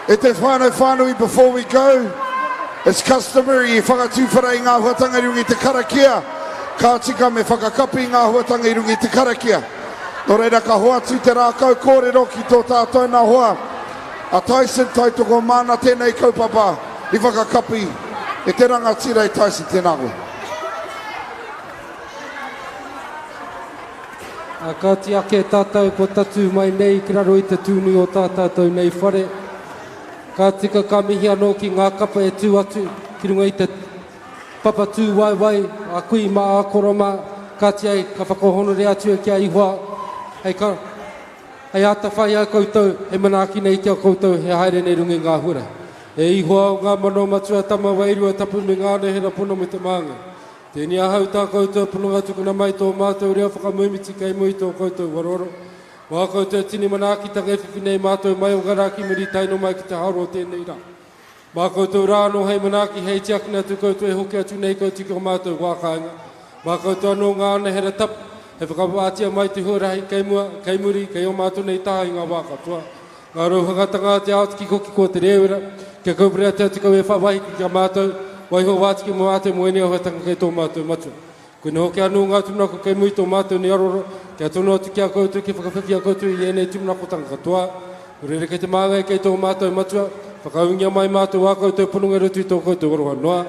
E te whanau before we go, it's customary I whakatūwharai ngā huatanga I rungi te karakia. Ka tika me whakakapi ngā huatanga I rungi te karakia. Nō reira ka hoatu te rākau kōrero ki tō tātou nā hoa. A Tyson tautoko mana tēnei kaupapa I whakakapi e te rangatira I Tyson tēnā koe. Ka ti ake tātou ko tatu mai nei ki raro I te tūnui o tātou nei whare. Ka tika ka mihi anō ki ngā kapa e tū atu ki runga I te papa tū wai a kui ma a koroma ka ti ai ka whakohonore atu ki a ihoa hei ata whai a koutou he manaki nei ki a koutou he haere nei rungi ngā hura e ihoa o ngā mano matua tama wairua tapu me ngā nehera pono me te maanga tēni a hau tā koutou pununga tukuna mai tō mātou rea whakamuimiti kei mui tō koutou waroro wā koutou tini manaki tangai whiwhinei mātou mai o garaki miri taino mai ki te haro tēnei rā Mā koutou rāno hei manaki hei tiakina tu koutou e hoki atu nei koutika o mātou wākainga. Mā koutou anō ngā nehera tapu, he whakapātia mai te huarahi kei mua, kei muri, kei o mātou nei taha I ngā wākatoa. Ngā rauhangatanga te aotiki koki ko te rewera, kia kauprea te atikau e whawahi ki a mātou, waiho wātiki mo ate moene au hatanga kei tō mātou matua. Koe hoki anō ngā tumunako kei mui tō mātou ni aroro, kia tono atu kia koutou ki whakawhiwhi a koutou I enei tumunako tanga katoa. Urere kei te māngai kei tō mātou matua, whakaungia mai mātou wā koutou pununga rutu I tō koutou waroha noa.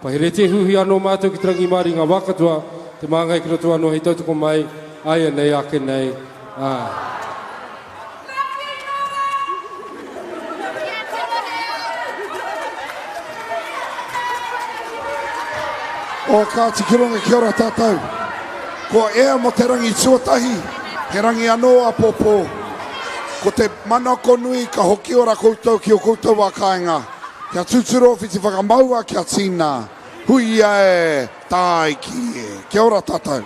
Pahere te huhi anō mātou ki trangi māri ngā wākatoa, te māngai ki roto anō hei tautoko mai, aia nei ake nei. O ka tikironga kia ora tātou. Ko ea mo te rangi tuatahi, he rangi anō a pōpō. Ko te manako nui ka hoki ora koutou ki o koutou wākainga. Kia tūturo whiti whakamaua kia tīna. Hui e, tāi ki e. Kia ora tātou.